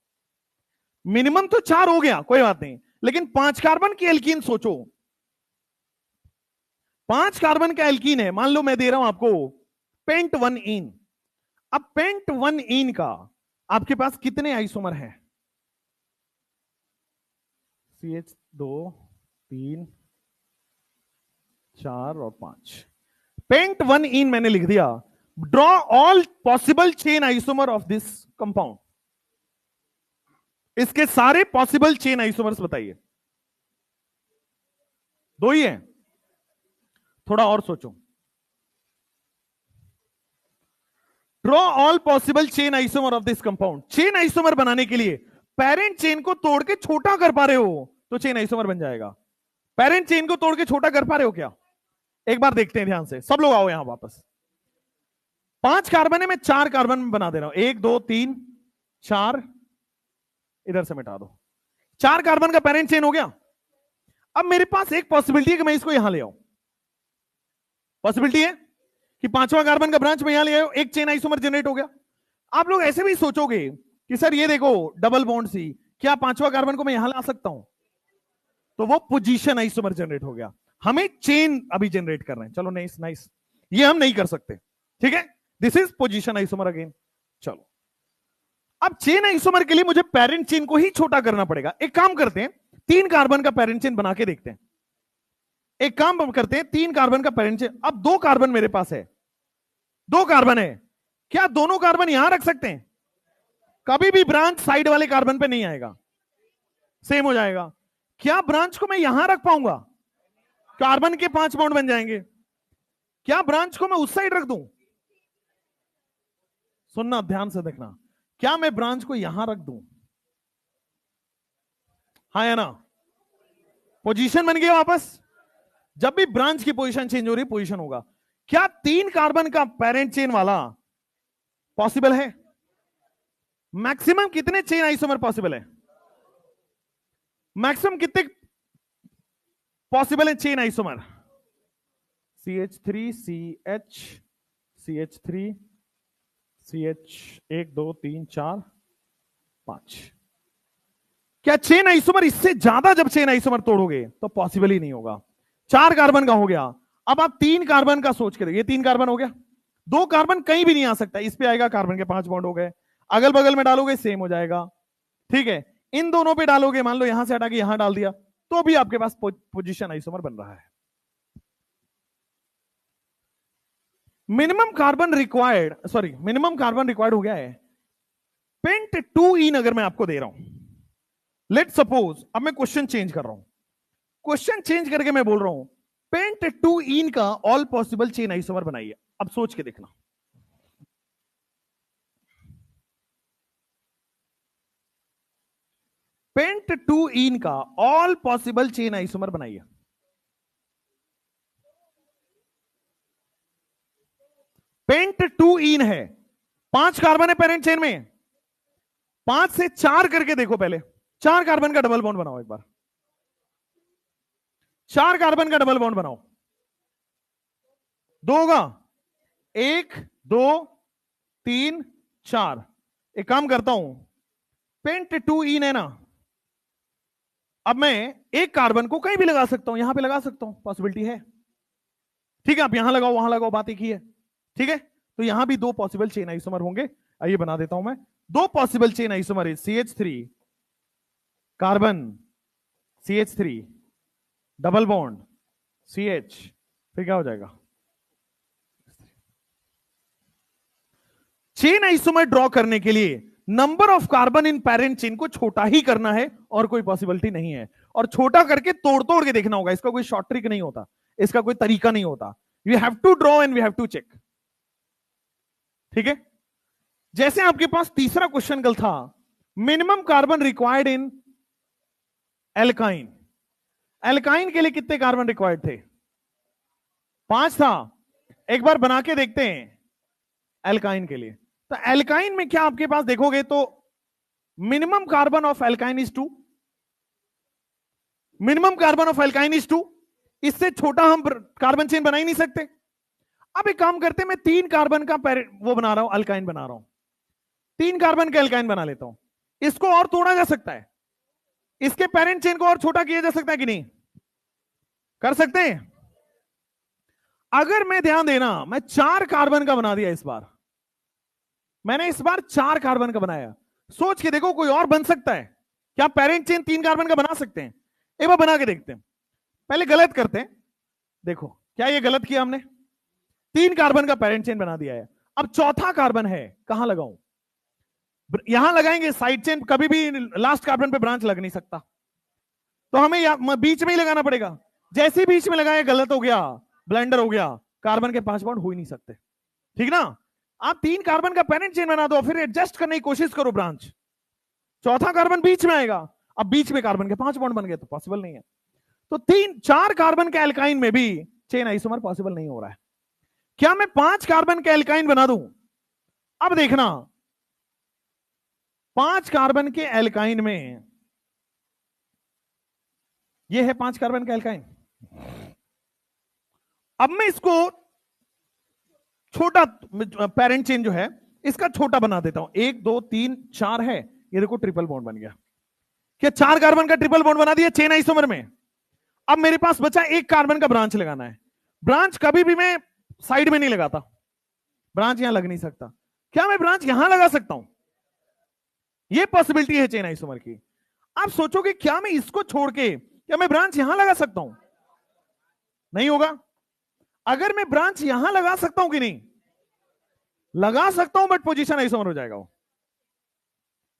मिनिमम तो 4 हो गया, कोई बात नहीं, लेकिन 5 कार्बन की एल्कीन सोचो। 5 कार्बन का एल्कीन है, मान लो मैं दे रहा हूं आपको पेंट 1 इन। अब पेंट 1 इन का आपके पास कितने आइसोमर हैं? CH2 3 4 और 5। पेंट 1 इन मैंने लिख दिया। Draw all possible chain isomer of this compound. इसके सारे पॉसिबल चेन आइसोमर्स बताइए। 2 ही हैं, थोड़ा और सोचो। Draw all possible chain isomer of this compound. Chain isomer बनाने के लिए पेरेंट चेन को तोड़ के छोटा कर पा रहे हो, तो चेन आइसोमर बन जाएगा। पेरेंट चेन को तोड़ के छोटा कर पा रहे हो क्या? एक बार देखते हैं ध्यान से, सब लोग आओ यहां वापस। 5 कार्बन है, मैं 4 कार्बन बना दे रहा हूं। 1 2 3 4, इधर से मिटा दो। 4 कार्बन का पेरेंट चेन हो गया। अब मेरे पास एक पॉसिबिलिटी है कि मैं इसको यहां ले आऊं। पॉसिबिलिटी है कि 5वां कार्बन का ब्रांच में यहां ले आऊं, एक चेन आइसोमर जनरेट हो गया। आप लोग ऐसे भी सोचोगे कि सर ये देखो डबल बॉन्ड सी, क्या पांचवा कार्बन को मैं यहां ला सकता हूं? तो वो पोजीशन आइसोमर जनरेट हो गया। हमें चेन अभी जनरेट कर रहे हैं। चलो नाइस नाइस, ये हम नहीं कर सकते, ठीक है। This is position isomer again. चलो अब चेन आइसोमर के लिए मुझे पेरेंट चेन को ही छोटा करना पड़ेगा। एक काम करते हैं, 3 कार्बन का पेरेंट चेन बना के देखते हैं। एक काम करते हैं, 3 कार्बन का पेरेंट चेन। अब 2 कार्बन मेरे पास है, 2 कार्बन है, क्या दोनों कार्बन यहां रख सकते हैं? कभी भी ब्रांच साइड वाले कार्बन पे नहीं आएगा, सेम हो जाएगा। क्या ब्रांच को मैं यहां रख पाऊंगा? कार्बन के 5 बॉन्ड बन जाएंगे। क्या ब्रांच को मैं उस साइड रख दूं? सुनना, ध्यान से देखना, क्या मैं ब्रांच को यहां रख दूं? हाँ या ना? पोजीशन बन गया वापस। जब भी ब्रांच की पोजीशन चेंज हो रही, पोजीशन होगा। क्या 3 कार्बन का पेरेंट चेन वाला पॉसिबल है? मैक्सिमम कितने चेन आइसोमर पॉसिबल है? मैक्सिमम कितने पॉसिबल है chain isomer? CH3 CH CH3 CH 1 2 3 4 5। क्या चेन आइसोमर इससे ज्यादा जब चेन आइसोमर तोड़ोगे तो पॉसिबल ही नहीं होगा। 4 कार्बन का हो गया। अब आप 3 कार्बन का सोच के देखिए, ये 3 कार्बन हो गया, 2 कार्बन कहीं भी नहीं आ सकता, इस पे आएगा, कार्बन के 5 बॉन्ड हो गए। अगल बगल में डालोगे सेम हो जाएगा, ठीक है। इन दोनों पे डालोगे, मान लो यहां से हटा के यहां डाल दिया, तो भी आपके पास पोजीशन आइसोमर बन रहा है। मिनिमम कार्बन रिक्वायर्ड हो गया है। पेंट 2 इन अगर मैं आपको दे रहा हूं, लेट सपोज, अब मैं क्वेश्चन चेंज कर रहा हूं, क्वेश्चन चेंज करके मैं बोल रहा हूं पेंट 2 इन का ऑल पॉसिबल चेन आइसोमर बनाइए। अब सोच के देखना, पेंट 2 इन का ऑल पॉसिबल चेन आइसोमर बनाइए। पेंट 2 इन है, 5 कार्बन है पेरेंट चेन में, 5 से 4 करके देखो पहले। 4 कार्बन का डबल बॉन्ड बनाओ एक बार, 4 कार्बन का डबल बॉन्ड बनाओ। 2 होगा, 1 2 3 4। एक काम करता हूं, पेंट 2 इन है ना, अब मैं एक कार्बन को कहीं भी लगा सकता हूं, यहां पे लगा सकता हूं, पॉसिबिलिटी है, ठीक है। आप यहां लगाओ वहां लगाओ, बात एक ही है, ठीक है। तो यहां भी 2 पॉसिबल चेन आइसोमर होंगे। आइए बना देता हूं मैं, 2 पॉसिबल चेन आइसोमर है, CH3 carbon, CH3 double bond CH, फिर क्या हो जाएगा? चेन आइसोमर ड्रॉ करने के लिए number of carbon in parent chain को छोटा ही करना है, और कोई पॉसिबिलिटी नहीं है। और छोटा करके तोड़ तोड़ के देखना होगा, इसका कोई शॉर्ट ट्रिक नहीं होता, इसका कोई तरीका नहीं होता। You have to draw and we have to check, ठीक है। जैसे आपके पास तीसरा क्वेश्चन कल था, minimum carbon required in alkyne. Alkyne के लिए कितने कार्बन रिक्वायर्ड थे? 5 था। एक बार बना के देखते हैं एल्काइन के लिए। तो एल्काइन में क्या आपके पास देखोगे तो minimum carbon of alkyne is 2, minimum carbon of alkyne is 2। इससे छोटा हम कार्बन चेन बना ही नहीं सकते। अब एक काम करते हैं, मैं 3 कार्बन का वो बना रहा हूं, अल्काइन बना रहा हूं, 3 कार्बन का अल्काइन बना लेता हूं। इसको और तोड़ा जा सकता है, इसके पेरेंट चेन को और छोटा किया जा सकता है कि नहीं? कर सकते हैं। अगर मैं, ध्यान देना, मैं 4 कार्बन का बना दिया, इस बार मैंने 4 कार्बन का बनाया। सोच के देखो कोई और बन सकता है क्या? पेरेंट चेन 3 कार्बन का बना सकते हैं? एक बार बना के देखते हैं, पहले गलत करते हैं। देखो क्या ये गलत किया हमने, 3 कार्बन का पेरेंट चेन बना दिया है। अब चौथा कार्बन है, कहां लगाऊं? यहां लगाएंगे, साइड चेन कभी भी लास्ट कार्बन पे ब्रांच लग नहीं सकता, तो हमें बीच में ही लगाना पड़ेगा। जैसे ही बीच में लगाया गलत हो गया, ब्लेंडर हो गया, कार्बन के 5 बॉन्ड हो ही नहीं सकते, ठीक ना। आप 3 कार्बन का पेरेंट चेन बना दो, फिर एडजस्ट करने की कोशिश करो ब्रांच, चौथा कार्बन बीच में आएगा। अब बीच में कार्बन के 5 बॉन्ड बन गए, तो पॉसिबल नहीं है। तो 4 कार्बन के एल्काइन में भी चेन आइसोमर पॉसिबल नहीं हो रहा है। क्या मैं 5 कार्बन के एल्काइन बना दूं? अब देखना, 5 कार्बन के एल्काइन में, यह है 5 कार्बन का एल्काइन। अब मैं इसको छोटा पेरेंट चेन जो है, इसका छोटा बना देता हूं, 1 2 3 4 है, ये देखो ट्रिपल बॉन्ड बन गया। क्या 4 कार्बन का ट्रिपल बॉन्ड बना दिया चेन आइसोमर में। अब मेरे पास बचा 1 कार्बन का ब्रांच लगाना है। ब्रांच कभी भी मैं साइड में नहीं लगाता, ब्रांच यहां लग नहीं सकता। क्या मैं ब्रांच यहां लगा सकता हूं? यह पॉसिबिलिटी है चेन आइसोमर की। आप सोचोगे क्या मैं इसको छोड़ के क्या मैं ब्रांच यहां लगा सकता हूं? नहीं होगा। अगर मैं ब्रांच यहां लगा सकता हूं कि नहीं? लगा सकता हूं, बट पोजीशन आइसोमर हो जाएगा। वो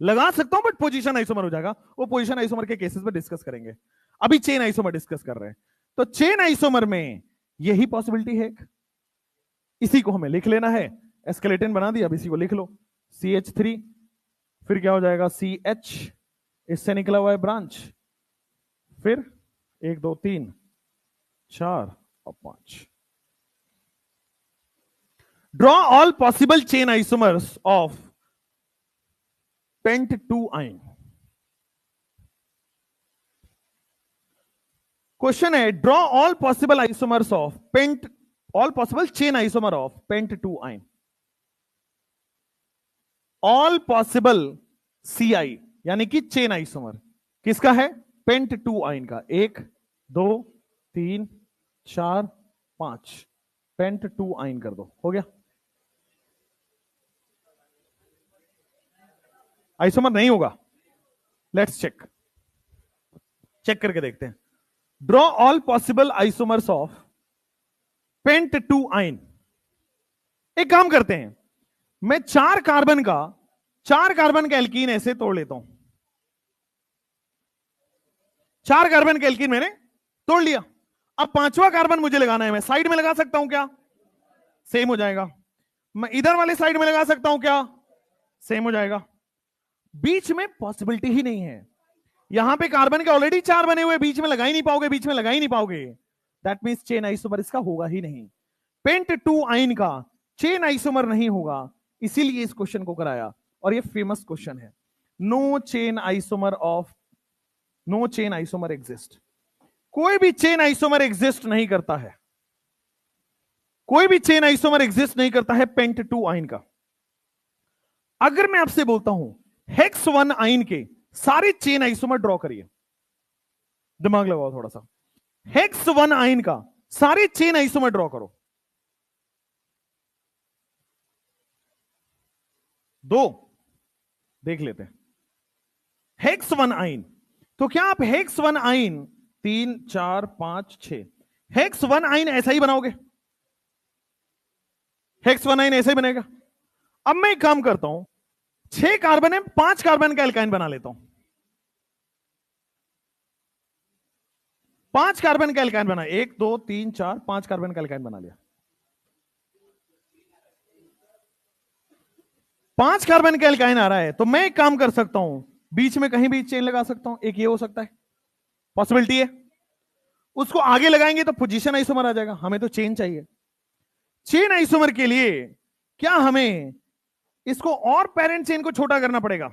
लगा सकता हूं बट पोजीशन आइसोमर हो जाएगा। वो पोजीशन आइसोमर के केसेस में डिस्कस करेंगे, अभी चेन आइसोमर डिस्कस कर रहे हैं। तो चेन आइसोमर में यही पॉसिबिलिटी है। इसी को हमें लिख लेना है। एस्केलेटन बना दिया, अब इसी को लिख लो, CH3, फिर क्या हो जाएगा CH, इससे निकला हुआ है ब्रांच, फिर 1 2 3 4 और 5। Draw all possible chain isomers of pent2-ine। Question है draw all possible isomers of all possible chain isomer of pent2-ine। All possible CI यानी कि चेन आइसोमर किसका है? pent2-ine का। 1 2 3 4 5 pent2-ine कर दो, हो गया। आइसोमर नहीं होगा, लेट्स चेक करके देखते हैं। Draw all possible isomers of pent2-ine। एक काम करते हैं, मैं 4 कार्बन का एल्कीन ऐसे तोड़ लेता हूं। 4 कार्बन का एल्कीन मैंने तोड़ लिया। अब 5वां कार्बन मुझे लगाना है। मैं साइड में लगा सकता हूं क्या? सेम हो जाएगा। मैं इधर वाले साइड में लगा सकता हूं क्या? सेम हो जाएगा। बीच में पॉसिबिलिटी ही नहीं है। यहां पे कार्बन के ऑलरेडी 4 बने हुए, बीच में लगा ही नहीं पाओगे, दैट मींस चेन आइसोमर इसका होगा ही नहीं। pent2-ine का चेन आइसोमर नहीं होगा, इसीलिए इस क्वेश्चन को कराया। और ये फेमस क्वेश्चन है। No chain isomer exist. कोई भी चेन आइसोमर एग्जिस्ट नहीं करता है, pent2-ine का। अगर मैं आपसे बोलता हूं hex1-ine के सारे चेन आइसोमर ड्रॉ करिए, दिमाग लगाओ थोड़ा सा। hex1-ine का सारे चेन आइसोमर ड्रॉ करो। 2 देख लेते हैं। hex1-ine, तो क्या आप hex1-ine 3 4 5 6 hex1-ine ऐसा ही बनाओगे? hex1-ine ऐसा ही बनेगा। अब मैं एक काम करता हूं, 6 कार्बन है, 5 कार्बन का एल्काइन बना लेता हूं। 5 कार्बन का एल्काइन बना, 1 2 3 4 5 कार्बन का एल्काइन बना लिया। 5 कार्बन का एल्काइन आ रहा है, तो मैं एक काम कर सकता हूं, बीच में कहीं भी चेन लगा सकता हूं। एक ये हो सकता है, पॉसिबिलिटी है। उसको आगे लगाएंगे तो पोजीशन आइसोमर आ जाएगा। हमें तो चेन चाहिए। चेन आइसोमर के लिए क्या हमें इसको और पेरेंट चेन को छोटा करना पड़ेगा?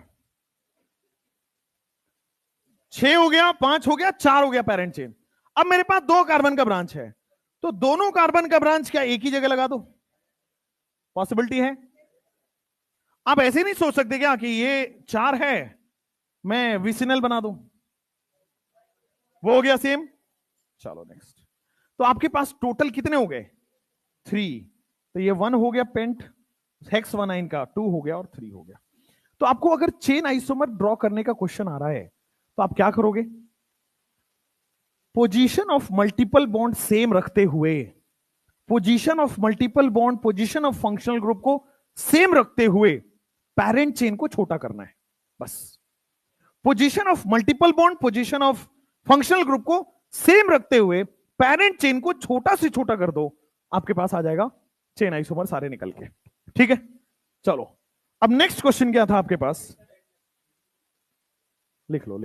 6 हो गया, 5 हो गया, 4 हो गया पेरेंट चेन। अब मेरे पास 2 कार्बन का ब्रांच है, तो दोनों कार्बन का ब्रांच क्या एक ही जगह लगा दो? पॉसिबिलिटी है। आप ऐसे नहीं सोच सकते क्या कि ये 4 है, मैं विसिनल बना दूं, वो हो गया सेम। चलो नेक्स्ट। तो आपके पास टोटल कितने हो गए? 3। तो ये 1 हो गया पेंट hex1-ine का, 2 हो गया और 3 हो गया। तो आपको अगर चेन आइसोमर ड्रॉ करने का क्वेश्चन आ रहा है तो आप क्या करोगे? Position of multiple bond same रखते हुए, पोजीशन ऑफ फंक्शनल ग्रुप को सेम रखते हुए पेरेंट चेन को छोटा करना है, बस। Position of multiple bond, position of functional group को सेम रखते हुए पेरेंट चेन को छोटा से छोटा कर दो, आपके पास आ जाएगा चेन आइसोमर सारे निकल के। ठीक है, चलो अब नेक्स्ट क्वेश्चन क्या था आपके पास? लिख लो।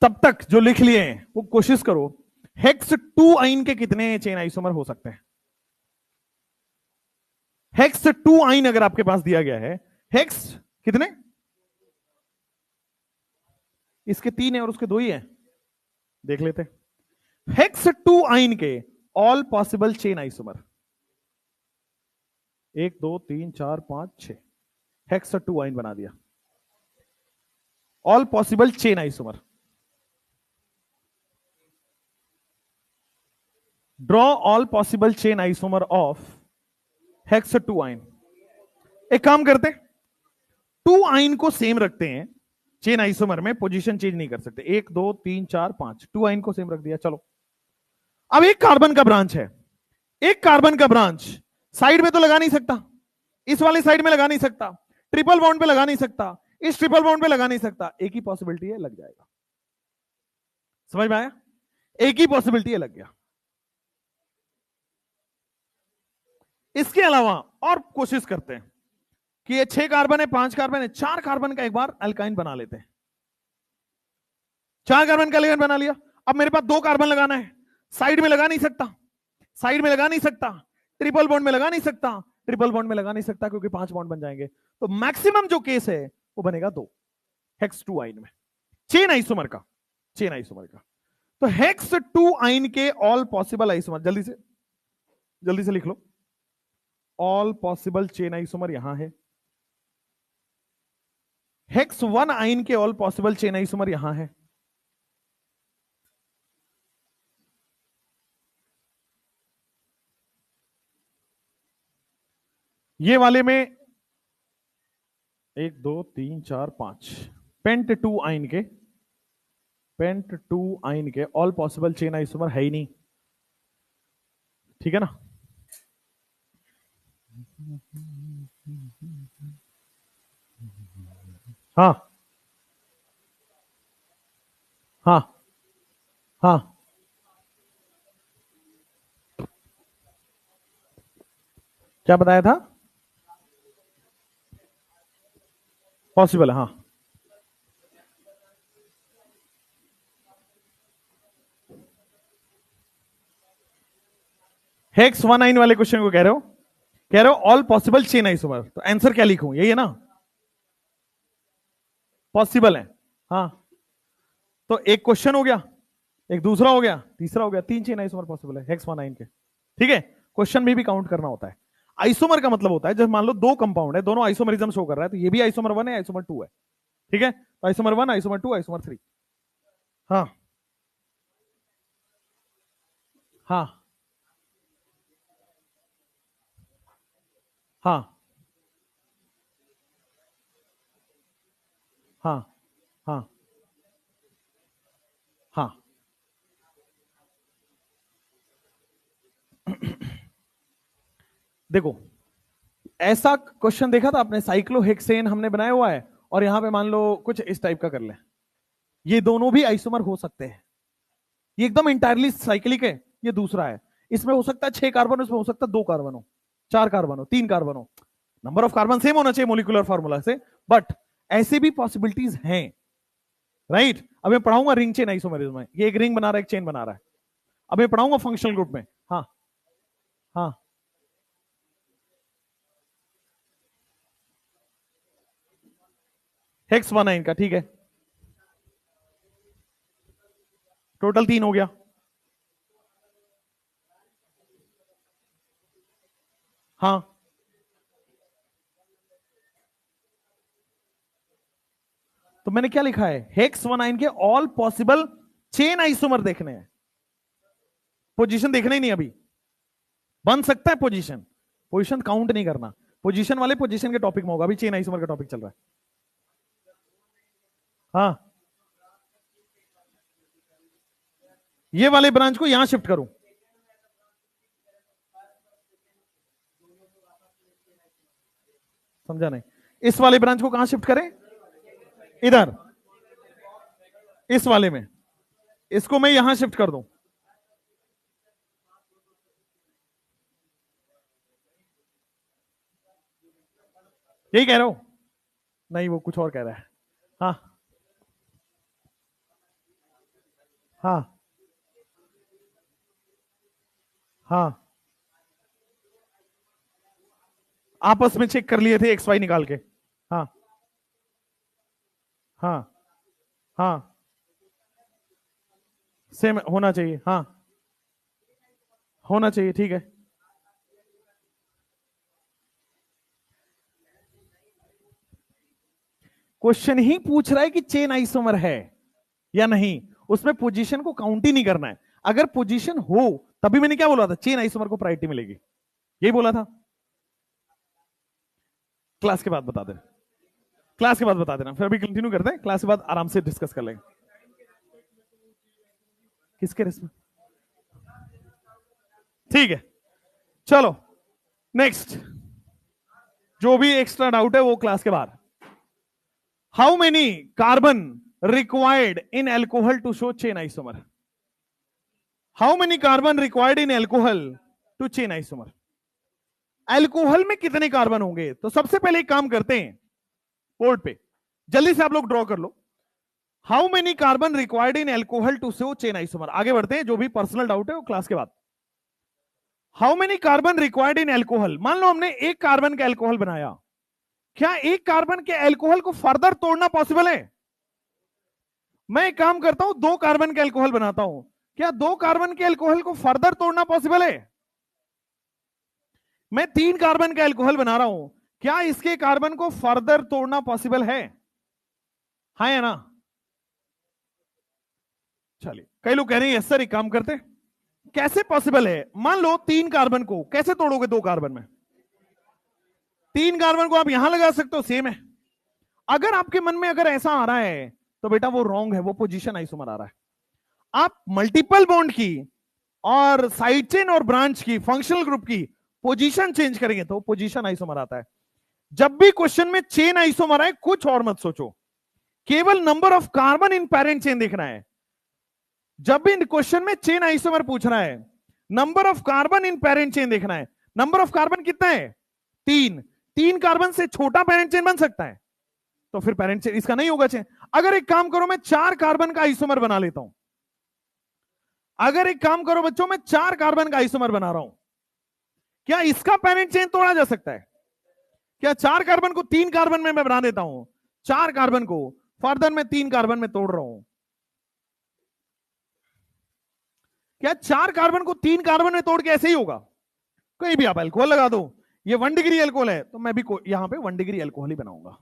तब तक जो लिख लिए हैं वो कोशिश करो। hex2-ine के कितने चेन आइसोमर हो सकते हैं? hex2-ine अगर आपके पास दिया गया है, हेक्स कितने? इसके 3 है और उसके 2 ही है, देख लेते हैं। hex2-ine के all possible chain isomer 1 2 3 4 5 6 hex 2 आइन बना दिया। All possible chain isomer, draw all possible chain isomer of hex 2 आइन। एक काम करते, 2 आइन को सेम रखते हैं, चेन आइसोमर में पोजीशन चेंज नहीं कर सकते। 1 2 3 4 5 2 आइन को सेम रख दिया। चलो अब एक कार्बन का ब्रांच है, एक कार्बन का ब्रांच साइड में तो लगा नहीं सकता, इस वाली साइड में लगा नहीं सकता, ट्रिपल बॉन्ड पे लगा नहीं सकता, इस ट्रिपल बॉन्ड पे लगा नहीं सकता। एक ही पॉसिबिलिटी है, लग जाएगा। समझ में आया? एक ही पॉसिबिलिटी है, लग गया। इसके अलावा और कोशिश करते हैं कि ये 6 कार्बन है, 5 कार्बन है, 4 कार्बन का एक बार अल्काइन बना लेते हैं। 4 कार्बन का अल्काइन बना लिया। अब मेरे पास 2 कार्बन लगाना है, साइड में लगा नहीं सकता, साइड में लगा नहीं सकता, ट्रिपल बॉन्ड में लगा नहीं सकता, ट्रिपल बॉन्ड में लगा नहीं सकता क्योंकि 5 बॉन्ड बन जाएंगे। तो मैक्सिमम जो केस है वो बनेगा 2 हेक्स 2 आइन में, चेन आइसोमर का, चेन आइसोमर का। तो हेक्स 2 आइन के ऑल पॉसिबल आइसोमर, जल्दी से लिख लो। ऑल पॉसिबल चेन आइसोमर यहां है, हेक्स 1 आइन के ऑल पॉसिबल चेन आइसोमर यहां है। ये वाले में 1 2 3 4 5 पेंट 2 आइन के, पेंट 2 आइन के ऑल पॉसिबल चेन आइसोमर है ही नहीं, ठीक है ना? हाँ हाँ हाँ, क्या बताया था? पॉसिबल है, हाँ। हेक्स 1 आइन वाले क्वेश्चन को कह रहे हो, कह रहे हो ऑल पॉसिबल चेन आइसोमर, तो आंसर क्या लिखूं? यही है ना, पॉसिबल है। हाँ, तो एक क्वेश्चन हो गया, एक दूसरा हो गया, तीसरा हो गया, 3 चेन आइसोमर पॉसिबल है हेक्स 1 आइन के। ठीक है, क्वेश्चन में भी काउंट करना होता है। आइसोमर का मतलब होता है जब मान लो 2 कंपाउंड है, दोनों आइसोमरिज्म शो कर रहा है, तो ये भी आइसोमर 1 है, आइसोमर 2 है। ठीक है, तो आइसोमर 1, आइसोमर 2, आइसोमर 3। हाँ हाँ हाँ हाँ हाँ हाँ। देखो, ऐसा क्वेश्चन देखा था आपने, साइक्लोहेक्सेन हमने बनाया हुआ है, और यहां पे मान लो कुछ इस टाइप का कर ले, ये दोनों भी आइसोमर हो सकते हैं। ये एकदम इंटायरली साइक्लिक है, ये दूसरा है। इसमें हो सकता है 6 कार्बन, इसमें हो सकता है 2 कार्बन हो, 4 कार्बन हो, 3 कार्बन हो। नंबर ऑफ कार्बन सेम होना चाहिए मोलिकुलर फार्मूला से, बट ऐसे भी पॉसिबिलिटीज हैं, राइट? अब मैं पढ़ाऊंगा रिंग चेन आइसोमरिज्म में, ये एक रिंग बना रहा है, एक चेन बना रहा है। अब मैं पढ़ाऊंगा फंक्शनल ग्रुप में। हाँ हाँ, हेक्स 1 आइन का, ठीक है, टोटल 3 हो गया। हाँ, तो मैंने क्या लिखा है, हेक्स 1 आइन के ऑल पॉसिबल चेन आइसोमर देखने हैं, पोजीशन देखना ही नहीं अभी। बन सकता है पोजीशन, पोजीशन काउंट नहीं करना, पोजीशन वाले पोजीशन के टॉपिक में होगा, अभी चेन आइसोमर का टॉपिक चल रहा है। हाँ, ये वाले ब्रांच को यहां शिफ्ट करूं, समझा नहीं? इस वाले ब्रांच को कहां शिफ्ट करें? इधर, इस वाले में, इसको मैं यहां शिफ्ट कर दूं। यही कह रहा हूं? नहीं, वो कुछ और कह रहा है। हाँ हाँ हाँ, आपस में चेक कर लिए थे एक्स वाई निकाल के। हाँ हाँ हाँ, सेम होना चाहिए, हाँ, होना चाहिए, ठीक है। क्वेश्चन ही पूछ रहा है कि चेन आइसोमर है या नहीं, उसमें पोजीशन को काउंट ही नहीं करना है। अगर पोजीशन हो तभी मैंने क्या बोला था, चेन आइसोमर को प्रायोरिटी मिलेगी, यही बोला था। क्लास के बाद बता देना, क्लास के बाद बता देना, फिर अभी कंटिन्यू करते हैं, क्लास के बाद आराम से डिस्कस कर लेंगे। किसके रिस्क? ठीक है, चलो नेक्स्ट, जो भी एक्स्ट्रा डाउट है वो क्लास के बाद। How many carbon required in alcohol to show chain isomer? How many carbon required in alcohol to chain isomer? Alcohol में कितने कार्बन होंगे? तो सबसे पहले एक काम करते हैं, बोर्ड पे जल्दी से आप लोग ड्रॉ कर लो। How many carbon required in alcohol to show chain isomer? आगे बढ़ते हैं, जो भी पर्सनल डाउट है वो क्लास के बाद। How many carbon required in alcohol? मान लो हमने एक कार्बन का एल्कोहल बनाया, क्या एक कार्बन के एल्कोहल को फर्दर तोड़ना पॉसिबल है? मैं एक काम करता हूं, दो कार्बन का एल्कोहल बनाता हूं, क्या दो कार्बन के एल्कोहल को फर्दर तोड़ना पॉसिबल है? मैं तीन कार्बन का एल्कोहल बना रहा हूं, क्या इसके कार्बन को फर्दर तोड़ना पॉसिबल है? हाँ या ना? चलिए, कई लोग कह रहे हैं यस सर, एक काम करते, कैसे पॉसिबल है? मान लो तीन कार्बन को कैसे तोड़ोगे? दो कार्बन में तीन कार्बन को आप यहां लगा सकते हो, सेम है। अगर आपके मन में अगर ऐसा आ रहा है तो बेटा वो रॉन्ग है, वो पोजीशन आइसोमर आ रहा है। आप मल्टीपल बॉन्ड की और साइड चेन और ब्रांच की, फंक्शनल ग्रुप की पोजीशन चेंज करेंगे तो पोजीशन आइसोमर आता है। जब भी क्वेश्चन में चेन आइसोमर आए, कुछ और मत सोचो, केवल number of carbon in parent chain देखना है। जब भी क्वेश्चन में चेन आइसोमर पूछ रहा है, number of carbon in parent chain देखना है। नंबर ऑफ कार्बन कितना है? तीन। तीन कार्बन से छोटा पैरेंट चेन बन सकता है, तो फिर पैरेंट चेन इसका नहीं होगा चेन। अगर एक काम करो, मैं चार कार्बन का आइसोमर बना लेता हूं, अगर एक काम करो बच्चों, मैं चार कार्बन का आइसोमर बना रहा हूं, क्या इसका पैरेंट चेन तोड़ा जा सकता है? क्या चार कार्बन को तीन कार्बन में मैं बना देता हूं, चार कार्बन को फर्दर मैं तीन कार्बन में तोड़ रहा हूं, क्या चार कार्बन को तीन कार्बन में तोड़ के ऐसे ही होगा? कहीं भी आप अल्कोहल लगा दो, ये 1 डिग्री अल्कोहल है तो मैं भी यहां पे 1 डिग्री अल्कोहल ही बनाऊंगा,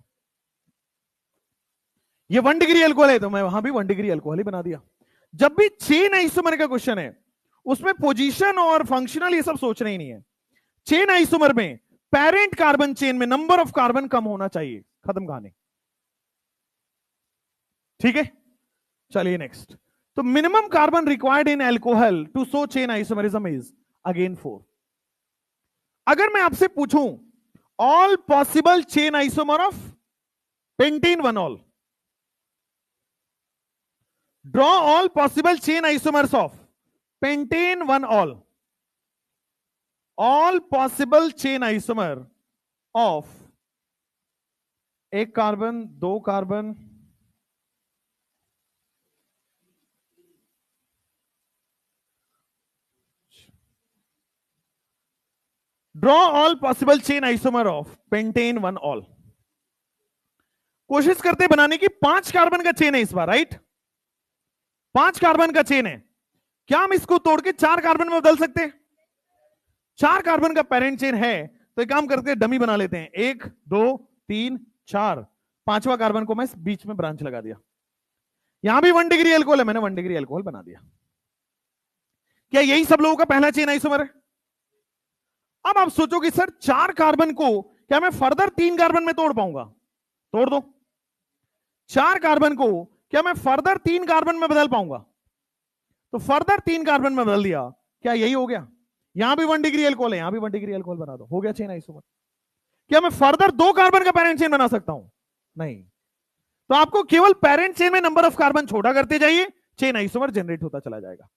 ये 1 डिग्री अल्कोहल है तो मैं वहां भी 1 डिग्री अल्कोहल ही बना दिया। जब भी चेन आइसोमर का क्वेश्चन है, उसमें पोजीशन और फंक्शनल ये सब सोचना ही नहीं है। चेन आइसोमर में पेरेंट कार्बन चेन में नंबर ऑफ कार्बन कम होना चाहिए, खत्म कहानी। ठीक है, चलिए नेक्स्ट। तो minimum carbon required in alcohol to show chain isomerism is again 4। अगर मैं आपसे पूछूं all possible chain isomer of pentene 1-ऑल, draw all possible chain isomers of pentane 1-ऑल, all possible chain isomer of एक कार्बन, दो carbon, draw all possible chain isomer of pentane 1-ऑल। कोशिश करते बनाने की, 5 कार्बन का चेन है इस बार, राइट? 5 कार्बन का चेन है, क्या हम इसको तोड़ के 4 कार्बन में बदल सकते हैं? 4 कार्बन का पेरेंट चेन है तो एक काम करके डमी बना लेते हैं, 1 2 3 4, पांचवा कार्बन को मैं बीच में ब्रांच लगा दिया। यहां भी 1 डिग्री अल्कोहल है, मैंने 1 डिग्री अल्कोहल बना दिया। क्या यही सब लोगों का पहला चेन आइसोमर है? अब आप सोचो कि सर 4 कार्बन को क्या मैं फर्दर 3 कार्बन में तोड़ पाऊंगा? तोड़ दो। 4 कार्बन को क्या मैं फर्दर 3 कार्बन में बदल पाऊंगा? तो फर्दर 3 कार्बन में बदल दिया, क्या यही हो गया? यहां भी 1 डिग्री अल्कोहल है, यहां भी 1 डिग्री अल्कोहल बना दो, हो गया चेन आइसोमर। क्या मैं फर्दर 2 कार्बन का पेरेंट चेन बना सकता हूं? नहीं। तो आपको केवल पेरेंट चेन में नंबर ऑफ कार्बन छोटा करते जाइए, चेन आइसोमर जनरेट होता चला जाएगा।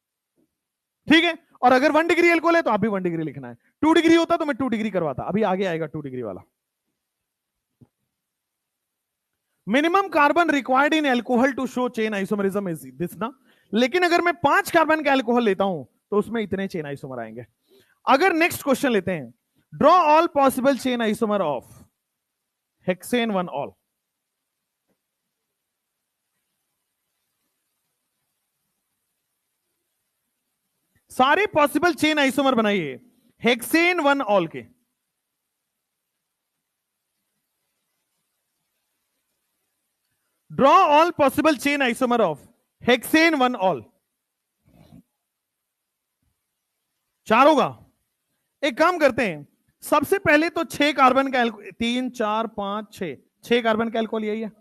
ठीक है, और अगर 1 डिग्री अल्कोहल है तो आप भी 1 डिग्री लिखना है। 2 डिग्री होता तो मैं 2 डिग्री करवाता, अभी आगे आएगा 2 डिग्री वाला। Minimum carbon required in alcohol to show chain isomerism is this ना। लेकिन अगर मैं 5 कार्बन का एल्कोहल लेता हूं तो उसमें इतने चेन आइसोमर आएंगे। अगर नेक्स्ट क्वेश्चन लेते हैं, draw all possible chain isomer of hexane 1-ऑल। सारे पॉसिबल चेन आइसोमर बनाइए हेक्सेन 1-ऑल के। Draw all possible chain isomer of hexane 1 ol. 4 होगा। एक काम करते हैं, सबसे पहले तो 6 कार्बन का 3 4 5 6, 6 कार्बन का एल्कोहल यही है।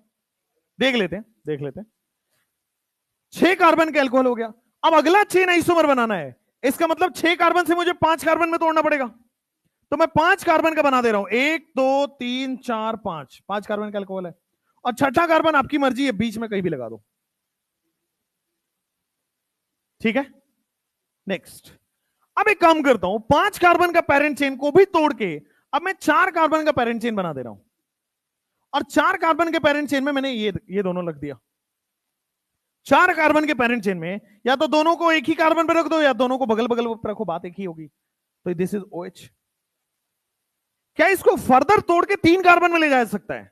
देख लेते हैं 6 कार्बन का एल्कोहल हो गया। अब अगला चेन आइसोमर बनाना है, इसका मतलब 6 कार्बन से मुझे 5 कार्बन में तोड़ना पड़ेगा। तो मैं 5 कार्बन का बना दे रहा हूं, 1 2 3 4 5, 5 कार्बन का अल्कोहल है। और छठा कार्बन आपकी मर्जी है, बीच में कहीं भी लगा दो, ठीक है। नेक्स्ट, अब एक काम करता हूं, 5 कार्बन का पेरेंट चेन को भी तोड़ के अब मैं 4 कार्बन का पेरेंट चेन बना दे रहा हूं। और 4 कार्बन के पेरेंट चेन में मैंने ये दोनों रख दिया। 4 कार्बन के पेरेंट चेन में या तो दोनों को एक ही कार्बन पर रख दो या दोनों को बगल बगल पर रखो, बात एक ही होगी। तो दिस इज OH। क्या इसको फर्दर तोड़ के 3 कार्बन में ले जा सकता है?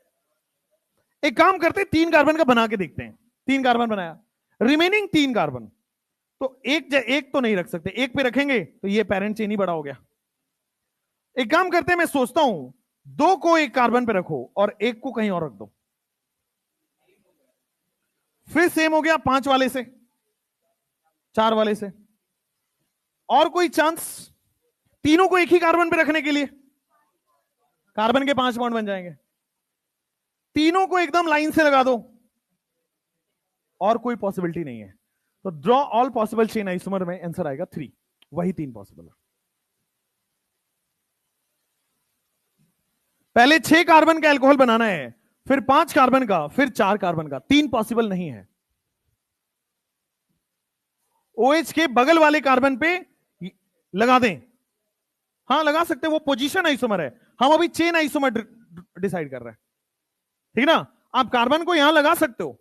एक काम करते हैं, 3 कार्बन का बना के देखते हैं। 3 कार्बन बनाया, रिमेनिंग 3 कार्बन तो एक तो नहीं रख सकते, एक पे रखेंगे तो ये पेरेंट चेन ही बड़ा हो गया। एक काम करते हैं, मैं सोचता हूं 2 को एक कार्बन पे रखो और 1 को कहीं और रख दो, फिर सेम हो गया 5 वाले से 4 वाले से। और कोई चांस तीनों को एक ही कार्बन पे रखने के लिए? कार्बन के 5 बॉन्ड बन जाएंगे। तीनों को एकदम लाइन से लगा दो, और कोई पॉसिबिलिटी नहीं है। तो draw all possible chain isomer में आंसर आएगा 3, वही 3 पॉसिबल है। पहले 6 कार्बन का अल्कोहल बनाना है, फिर 5 कार्बन का, फिर 4 कार्बन का, 3 पॉसिबल नहीं है। OH के बगल वाले कार्बन पे लगा दें, हाँ लगा सकते हैं, वो पोजीशन आइसोमर है। हम अभी चेन आइसोमर डिसाइड कर रहे हैं, ठीक ना। आप कार्बन को यहां लगा सकते हो,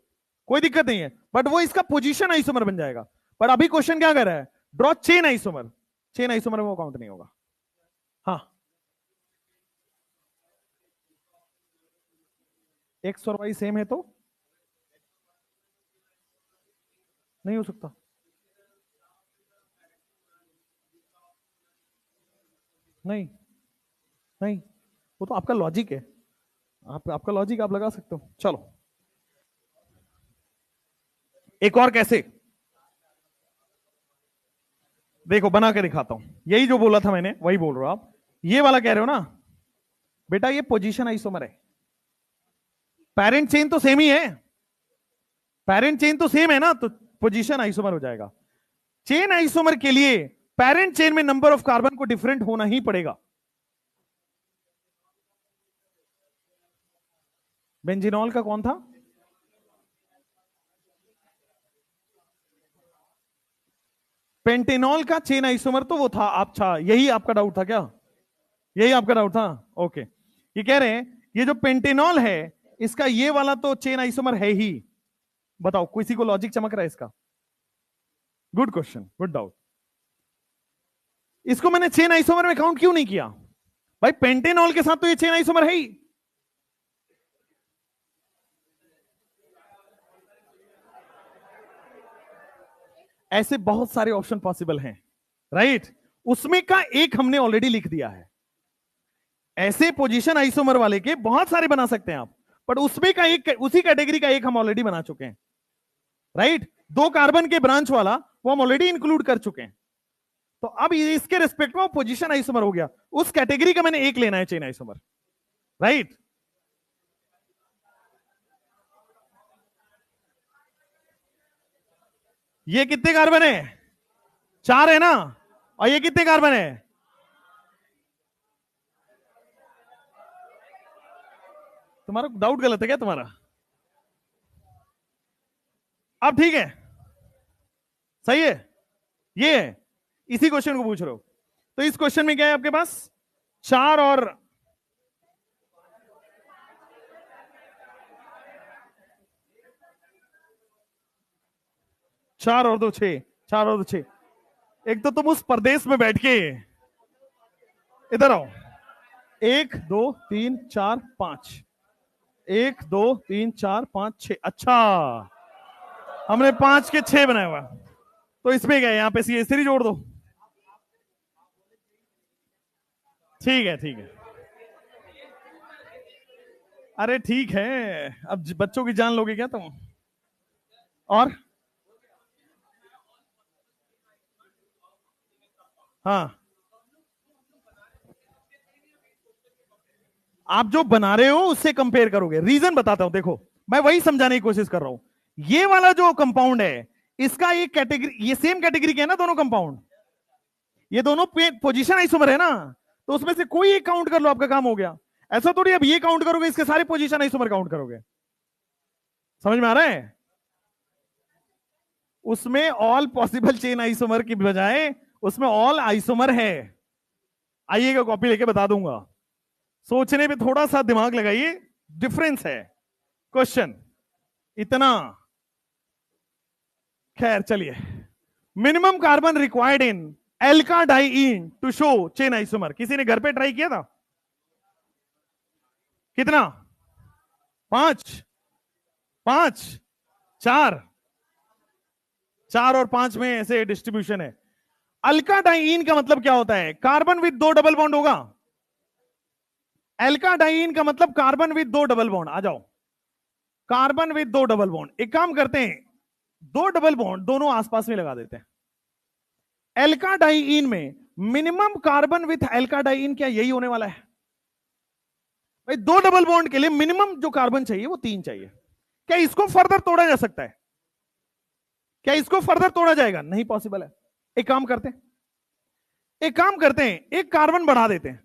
कोई दिक्कत नहीं है, बट वो इसका पोजीशन आइसोमर बन जाएगा। पर अभी क्वेश्चन क्या कर रहा है? Draw chain isomer. Chain isomer में वो काउंट नहीं होगा। हाँ, एक्स और वाई सेम है तो नहीं हो सकता। नहीं नहीं, वो तो आपका लॉजिक है, आपका लॉजिक आप लगा सकते हो। चलो एक और कैसे, देखो बना के दिखाता हूं। यही जो बोला था मैंने वही बोल रहा हूं आप। ये वाला कह रहे हो ना बेटा, ये पोजीशन आइसोमर है। पेरेंट चेन तो सेम ही है, पेरेंट चेन तो सेम है ना, तो पोजीशन आइसोमर हो जाएगा। चेन आइसोमर के लिए पेरेंट चेन में नंबर ऑफ कार्बन को डिफरेंट होना ही पड़ेगा। बेंजीनॉल का कौन था? पेंटेनॉल का चेन आइसोमर तो वो था। अच्छा, यही आपका डाउट था क्या? यही आपका डाउट था, ओके। ये कह रहे हैं ये जो पेंटेनॉल है इसका ये वाला तो चेन आइसोमर है ही। बताओ किसी को लॉजिक चमक रहा है इसका? Good question, good doubt. इसको मैंने चेन आइसोमर में काउंट क्यों नहीं किया? भाई पेंटेनॉल के साथ तो ये चेन आइसोमर है ही। ऐसे बहुत सारे ऑप्शन पॉसिबल हैं, राइट? उसमें का एक हमने ऑलरेडी लिख दिया है। ऐसे पोजीशन आइसोमर वाले के बहुत सारे बना सकते हैं आप, बट उसमें का एक, उसी कैटेगरी का एक हम ऑलरेडी बना चुके हैं, राइट? 2 कार्बन के ब्रांच वाला वो हम ऑलरेडी इंक्लूड कर चुके हैं। तो अब इसके रिस्पेक्ट में पोजीशन आइसोमर हो गया, उस कैटेगरी का मैंने एक लेना है चेन आइसोमर, राइट? ये कितने कार्बन है? 4 है ना, और ये कितने कार्बन है? तुम्हारा डाउट गलत है क्या तुम्हारा? अब ठीक है, सही है, ये है, इसी क्वेश्चन को पूछ रहे हो। तो इस क्वेश्चन में क्या है आपके पास? 4 और 2 6, 4 और 2 6। एक तो तुम उस प्रदेश में बैठ के, इधर आओ, 1 2 3 4 5, 1 2 3 4 5 6। अच्छा, हमने 5 के 6 बनाया हुआ, तो इसमें क्या है, यहां पे CH3 जोड़ दो। ठीक है, ठीक है, अरे ठीक है, अब बच्चों की जान लोगे क्या तुम? और हाँ, आप जो बना रहे हो उससे कंपेयर करोगे। रीजन बताता हूं, देखो मैं वही समझाने की कोशिश कर रहा हूं। ये वाला जो कंपाउंड है, इसका ये कैटेगरी, ये सेम कैटेगरी के है ना दोनों कंपाउंड, ये दोनों पोजीशन आइसोमर है ना, तो उसमें से कोई एक काउंट कर लो, आपका काम हो गया। ऐसा थोड़ी अब ये काउंट करोगे, इसके सारे पोजीशन आइसोमर काउंट करोगे। समझ में आ रहा है? उसमें ऑल पॉसिबल चेन आइसोमर की बजाय उसमें ऑल आइसोमर है। आइएगा, कॉपी लेके बता दूंगा। सोचने पे थोड़ा सा दिमाग लगाइए, डिफरेंस है। क्वेश्चन इतना, खैर चलिए। Minimum carbon required in alkadiene to show chain isomer. किसी ने घर पे ट्राई किया था? कितना? 5, 5, 4, 4 और 5 में ऐसे डिस्ट्रीब्यूशन है। अल्काडाइन का मतलब क्या होता है? कार्बन विद 2 डबल बॉन्ड होगा। एल्काडाइन का मतलब कार्बन विद 2 डबल बॉन्ड। आ जाओ, कार्बन विद 2 डबल बॉन्ड। एक काम करते हैं, 2 डबल बॉन्ड दोनों आसपास में लगा देते हैं। एल्काडाइन में मिनिमम कार्बन विथ एल्काडाइन क्या यही होने वाला है? भाई 2 डबल बॉन्ड के लिए मिनिमम जो कार्बन चाहिए वो 3 चाहिए। क्या इसको फर्दर तोड़ा जा सकता है? क्या इसको फर्दर तोड़ा जाएगा? नहीं पॉसिबल है। एक काम करते हैं, एक काम करते हैं, एक कार्बन बढ़ा देते हैं,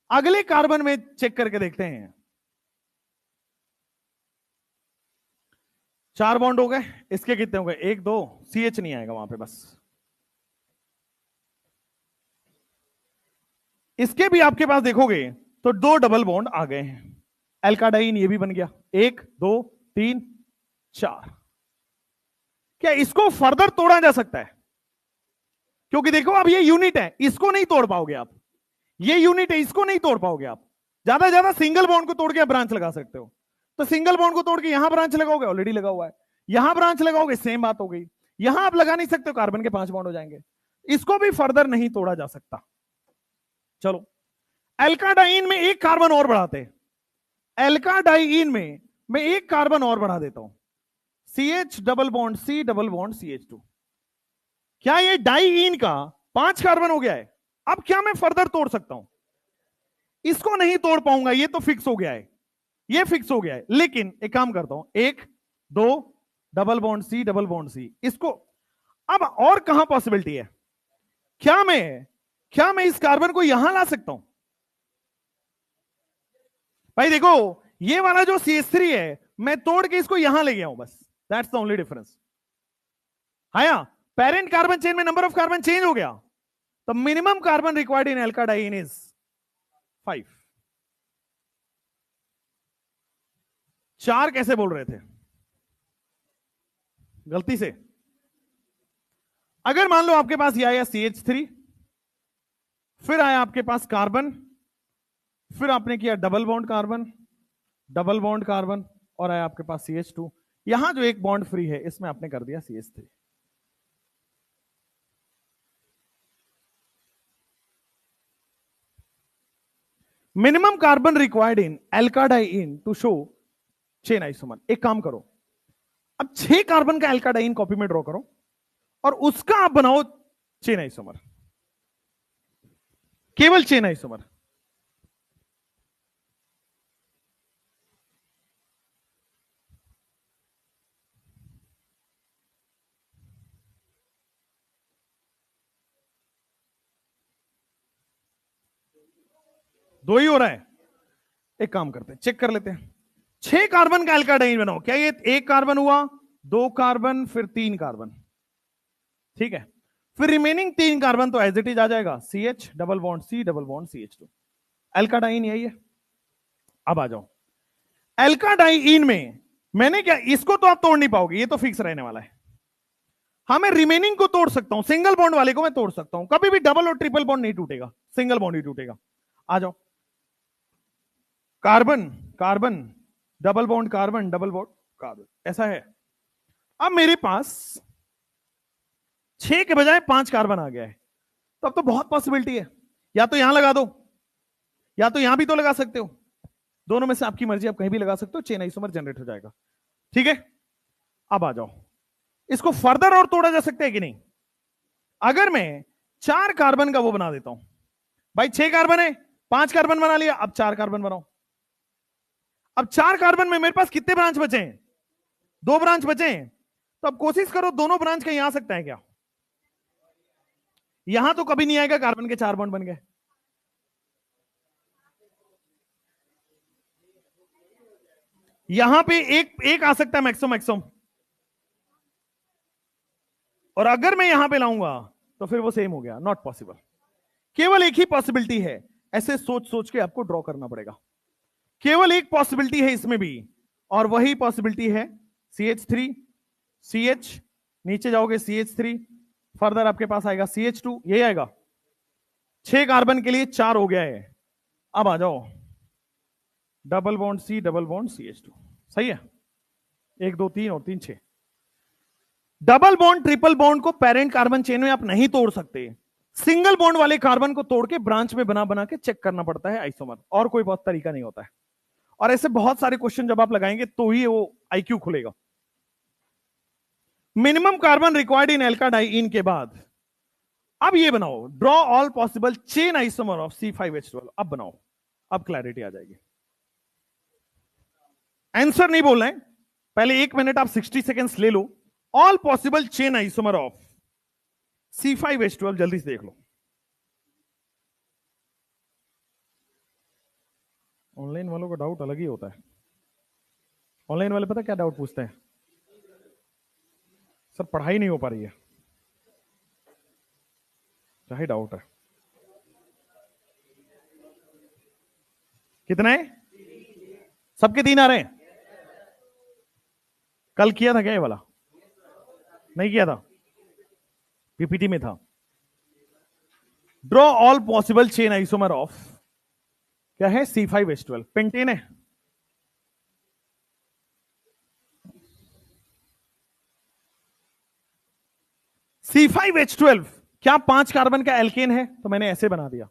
अगले कार्बन में चेक करके देखते हैं। 4 बॉन्ड हो गए, इसके कितने हो गए? 1 2, CH नहीं आएगा वहां पे, बस इसके भी आपके पास देखोगे तो 2 डबल बॉन्ड आ गए हैं। एल्काडाइन ये भी बन गया, 1 2 3 4। क्या इसको फर्दर तोड़ा जा सकता है? क्योंकि देखो अब ये यूनिट है, इसको नहीं तोड़ पाओगे आप। ये यूनिट है, इसको नहीं तोड़ पाओगे आप। ज्यादा ज्यादा सिंगल बॉन्ड को तोड़ के आप ब्रांच लगा सकते हो। तो सिंगल बॉन्ड को तोड़ के यहां ब्रांच लगाओगे, ऑलरेडी लगा हुआ है। यहां ब्रांच लगाओगे, सेम बात हो गई। यहां आप लगा नहीं सकते, कार्बन के 5 बॉन्ड हो जाएंगे। इसको भी फर्दर नहीं तोड़ा जा सकता। चलो, एल्काडाइन में एक कार्बन और बढ़ाते हैं। एल्काडाइन में मैं एक कार्बन और बढ़ा देता हूं, CH double bond C double bond CH2। क्या ये डाइइन का 5 कार्बन हो गया है? अब क्या मैं फर्दर तोड़ सकता हूं? इसको नहीं तोड़ पाऊंगा, ये तो फिक्स हो गया है, ये फिक्स हो गया है। लेकिन एक काम करता हूं, 1 2 double bond C double bond C, इसको अब और कहां पॉसिबिलिटी है? क्या मैं इस कार्बन को यहां ला सकता हूं? भाई देखो, ये वाला जो CH3 है, मैं तोड़ के इसको यहां ले गया हूं, बस दैट्स द ओनली डिफरेंस। आया? पेरेंट कार्बन चेन में नंबर ऑफ कार्बन चेंज हो गया, तो minimum carbon required in alkadiene is 5। 4 कैसे बोल रहे थे गलती से? अगर मान लो आपके पास ये आया CH3, फिर आया आपके पास कार्बन, फिर आपने किया double bond carbon, double bond carbon, और आया आपके पास CH2। यहां जो एक बॉन्ड फ्री है, इसमें आपने कर दिया CH3। Minimum carbon required in alkadiene to show chain isomer. एक काम करो, अब 6 कार्बन का एल्काडाइन कॉपी में ड्रॉ करो और उसका आप बनाओ चेन आइसोमर, केवल चेन आइसोमर। दो ही हो रहा है। एक काम करते हैं, चेक कर लेते हैं। 6 कार्बन का एल्काडाइन बनाओ। क्या ये 1 कार्बन हुआ, 2 कार्बन, फिर 3 कार्बन, ठीक है। फिर रिमेनिंग 3 कार्बन तो एज इट इज आ जाएगा, CH double bond C double bond CH2। एल्काडाइन यही है। अब आ जाओ, एल्काडाइन में मैंने क्या, इसको तो आप तोड़ नहीं पाओगे, ये तो फिक्स रहने वाला है। हाँ, मैं रिमेनिंग को तोड़ सकता हूं, सिंगल बॉन्ड वाले को मैं तोड़ सकता हूं। कभी भी डबल और ट्रिपल बॉन्ड नहीं टूटेगा, सिंगल बॉन्ड ही टूटेगा। आ जाओ, carbon carbon double bond carbon double bond carbon, ऐसा है। अब मेरे पास 6 के बजाय 5 कार्बन आ गया है, तो अब तो बहुत पॉसिबिलिटी है। या तो यहां लगा दो, या तो यहां भी तो लगा सकते हो। दोनों में से आपकी मर्जी, आप कहीं भी लगा सकते हो, चेन आइसोमर जनरेट हो जाएगा। ठीक है, अब आ जाओ, इसको फर्दर और तोड़ा जा सकता है कि नहीं? अगर मैं 4 कार्बन का वो बना देता हूं, भाई 6 कार्बन है, 5 कार्बन बना लिया, अब 4 कार्बन बनाओ। अब 4 कार्बन में मेरे पास कितने ब्रांच बचे हैं? 2 ब्रांच बचे हैं। तो अब कोशिश करो दोनों ब्रांच कहीं आ सकता है क्या? यहां तो कभी नहीं आएगा, कार्बन के 4 बॉन्ड बन गए। यहां पे एक आ सकता है मैक्सिमम, और अगर मैं यहां पे लाऊंगा तो फिर वो सेम हो गया, नॉट पॉसिबल। केवल एक ही पॉसिबिलिटी है, ऐसे सोच सोच के आपको ड्रॉ करना पड़ेगा। केवल एक पॉसिबिलिटी है इसमें भी, और वही पॉसिबिलिटी है CH3 CH, नीचे जाओगे CH3, फर्दर आपके पास आएगा CH2, यही आएगा। 6 कार्बन के लिए 4 हो गया है। अब आ जाओ, double bond C double bond CH2, सही है, 1 2 3 और 3 6। डबल बॉन्ड ट्रिपल बॉन्ड को पेरेंट कार्बन चेन में आप नहीं तोड़ सकते, सिंगल बॉन्ड वाले कार्बन को तोड़ के ब्रांच में बना बना के चेक करना पड़ता है आइसोमर, और कोई बहुत तरीका नहीं होता है। और ऐसे बहुत सारे क्वेश्चन जब आप लगाएंगे तो ही वो IQ खुलेगा। मिनिमम कार्बन रिक्वायर्ड इन एल्काडाइन के बाद अब ये बनाओ, draw all possible chain isomer of C5H12। अब बनाओ, अब क्लैरिटी आ जाएगी। आंसर नहीं बोलना है, पहले 1 मिनट आप 60 सेकेंड्स ले लो। All possible chain isomer of C5H12 जल्दी से देख लो। ऑनलाइन वालों का डाउट अलग ही होता है। ऑनलाइन वाले पता क्या डाउट पूछते हैं? सर पढ़ाई नहीं हो पा रही है, क्या ही डाउट है? कितना है? सबके 3 आ रहे हैं? कल किया था क्या ये वाला? नहीं किया था, PPT में था। Draw all possible chain isomer of, क्या है? C5H12, पेंटेन है। C5H12 क्या 5 कार्बन का एल्केन है? तो मैंने ऐसे बना दिया।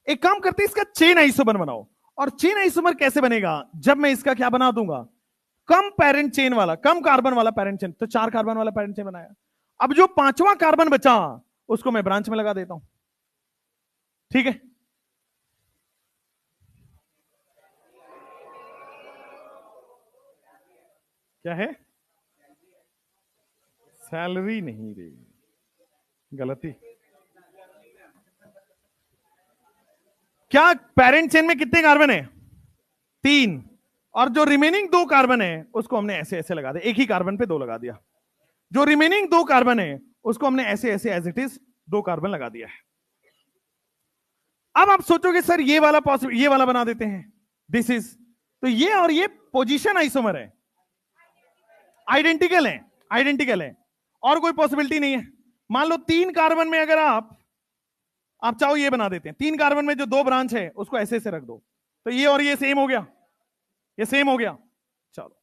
एक काम करते हैं, इसका चेन आइसोमर बनाओ। और चेन आइसोमर कैसे बनेगा? जब मैं इसका क्या बना दूंगा, कम पेरेंट चेन वाला, कम कार्बन वाला पेरेंट चेन। तो 4 कार्बन वाला पेरेंट चेन बनाया। अब जो 5वां कार्बन बचा उसको मैं ब्रांच में लगा देता हूं। ठीक है, क्या है? सैलरी नहीं रे, गलती। क्या पेरेंट चेन में कितने कार्बन है? 3, और जो रिमेनिंग 2 कार्बन है उसको हमने ऐसे ऐसे लगा दिया, एक ही कार्बन पे 2 लगा दिया। जो रिमेनिंग 2 कार्बन है उसको हमने ऐसे ऐसे एज इट इज 2 कार्बन लगा दिया है। अब आप सोचोगे सर ये वाला पॉसिबल, ये वाला बना देते हैं, दिस इज, तो ये और ये पोजीशन आइसोमर है, आइडेंटिकल है, आइडेंटिकल है, और कोई पॉसिबिलिटी नहीं है। मान लो 3 कार्बन में अगर आप चाहो ये बना देते हैं, 3 कार्बन में जो 2 ब्रांच है उसको ऐसे ऐसे रख दो, तो ये और ये सेम हो गया, ये सेम हो गया। चलो,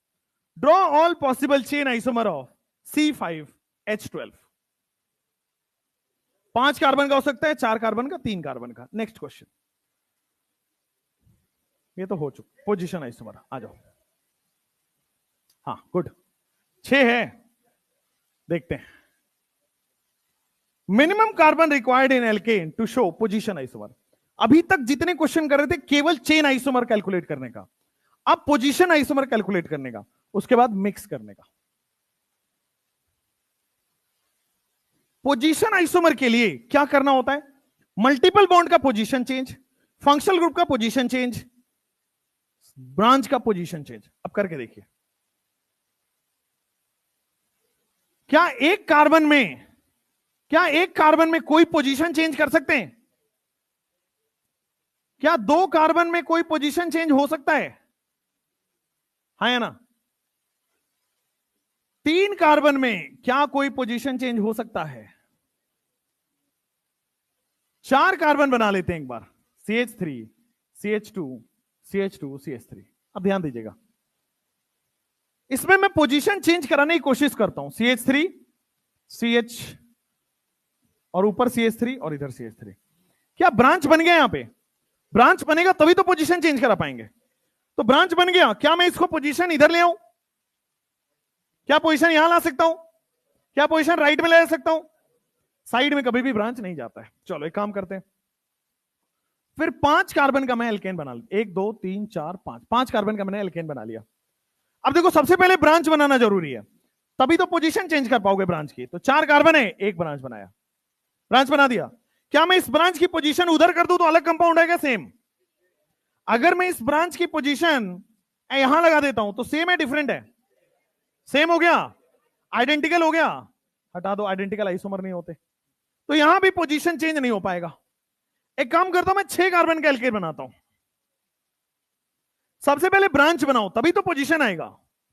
draw all possible chain isomer of C5H12। 5 carbon का हो सकता है, 4 कार्बन का, 3 कार्बन का। नेक्स्ट क्वेश्चन, ये तो हो चुका, पोजीशन आइसोमर। आ जाओ, हाँ गुड, 6 है, देखते हैं। Minimum carbon required in alkane to show position isomer. अभी तक जितने क्वेश्चन कर रहे थे केवल चेन आइसोमर कैलकुलेट करने का, अब पोजीशन आइसोमर कैलकुलेट करने का, उसके बाद मिक्स करने का। पोजीशन आइसोमर के लिए क्या करना होता है? मल्टीपल बॉन्ड का पोजीशन चेंज, फंक्शनल ग्रुप का पोजीशन चेंज, ब्रांच का पोजीशन चेंज। अब करके देखिए, क्या एक कार्बन में कोई पोजीशन चेंज कर सकते हैं? क्या 2 कार्बन में कोई पोजीशन चेंज हो सकता है? हाँ या ना? 3 कार्बन में क्या कोई पोजीशन चेंज हो सकता है? 4 कार्बन बना लेते हैं एक बार, CH3 CH2 CH2 CH3। अब ध्यान दीजिएगा, इसमें मैं पोजीशन चेंज कराने की कोशिश करता हूं, CH3 CH और ऊपर CH3 और इधर CH3। क्या ब्रांच बन गया? यहां पे ब्रांच बनेगा तभी तो पोजीशन चेंज करा पाएंगे। तो ब्रांच बन गया। क्या मैं इसको पोजीशन इधर ले आऊं? क्या पोजीशन यहां ला सकता हूं? क्या पोजीशन राइट में ले सकता हूं? साइड में कभी भी ब्रांच नहीं जाता है। चलो एक काम करते हैं, फिर 5 कार्बन का मैं एल्केन बना लिया। 1 2 3 4 5, 5 कार्बन का मैंने एल्केन बना लिया। अब देखो सबसे पहले ब्रांच बनाना जरूरी है, तभी तो पोजीशन चेंज कर पाओगे ब्रांच की। तो 4 कार्बन है, एक ब्रांच बनाया, ब्रांच बना दिया। क्या मैं इस ब्रांच की पोजीशन उधर कर दूं तो अलग कंपाउंड आएगा सेम? अगर मैं इस ब्रांच की पोजीशन यहां लगा देता हूं तो सेम है डिफरेंट है? सेम हो गया, आइडेंटिकल हो गया। हटा दो, आइडेंटिकल आइसोमर नहीं होते, तो यहां भी पोजीशन चेंज नहीं हो पाएगा। एक काम करता हूं, मैं 6 कार्बन का एल्केन बनाता हूं। सबसे पहले ब्रांच बनाओ, तभी तो पोजीशन आएगा।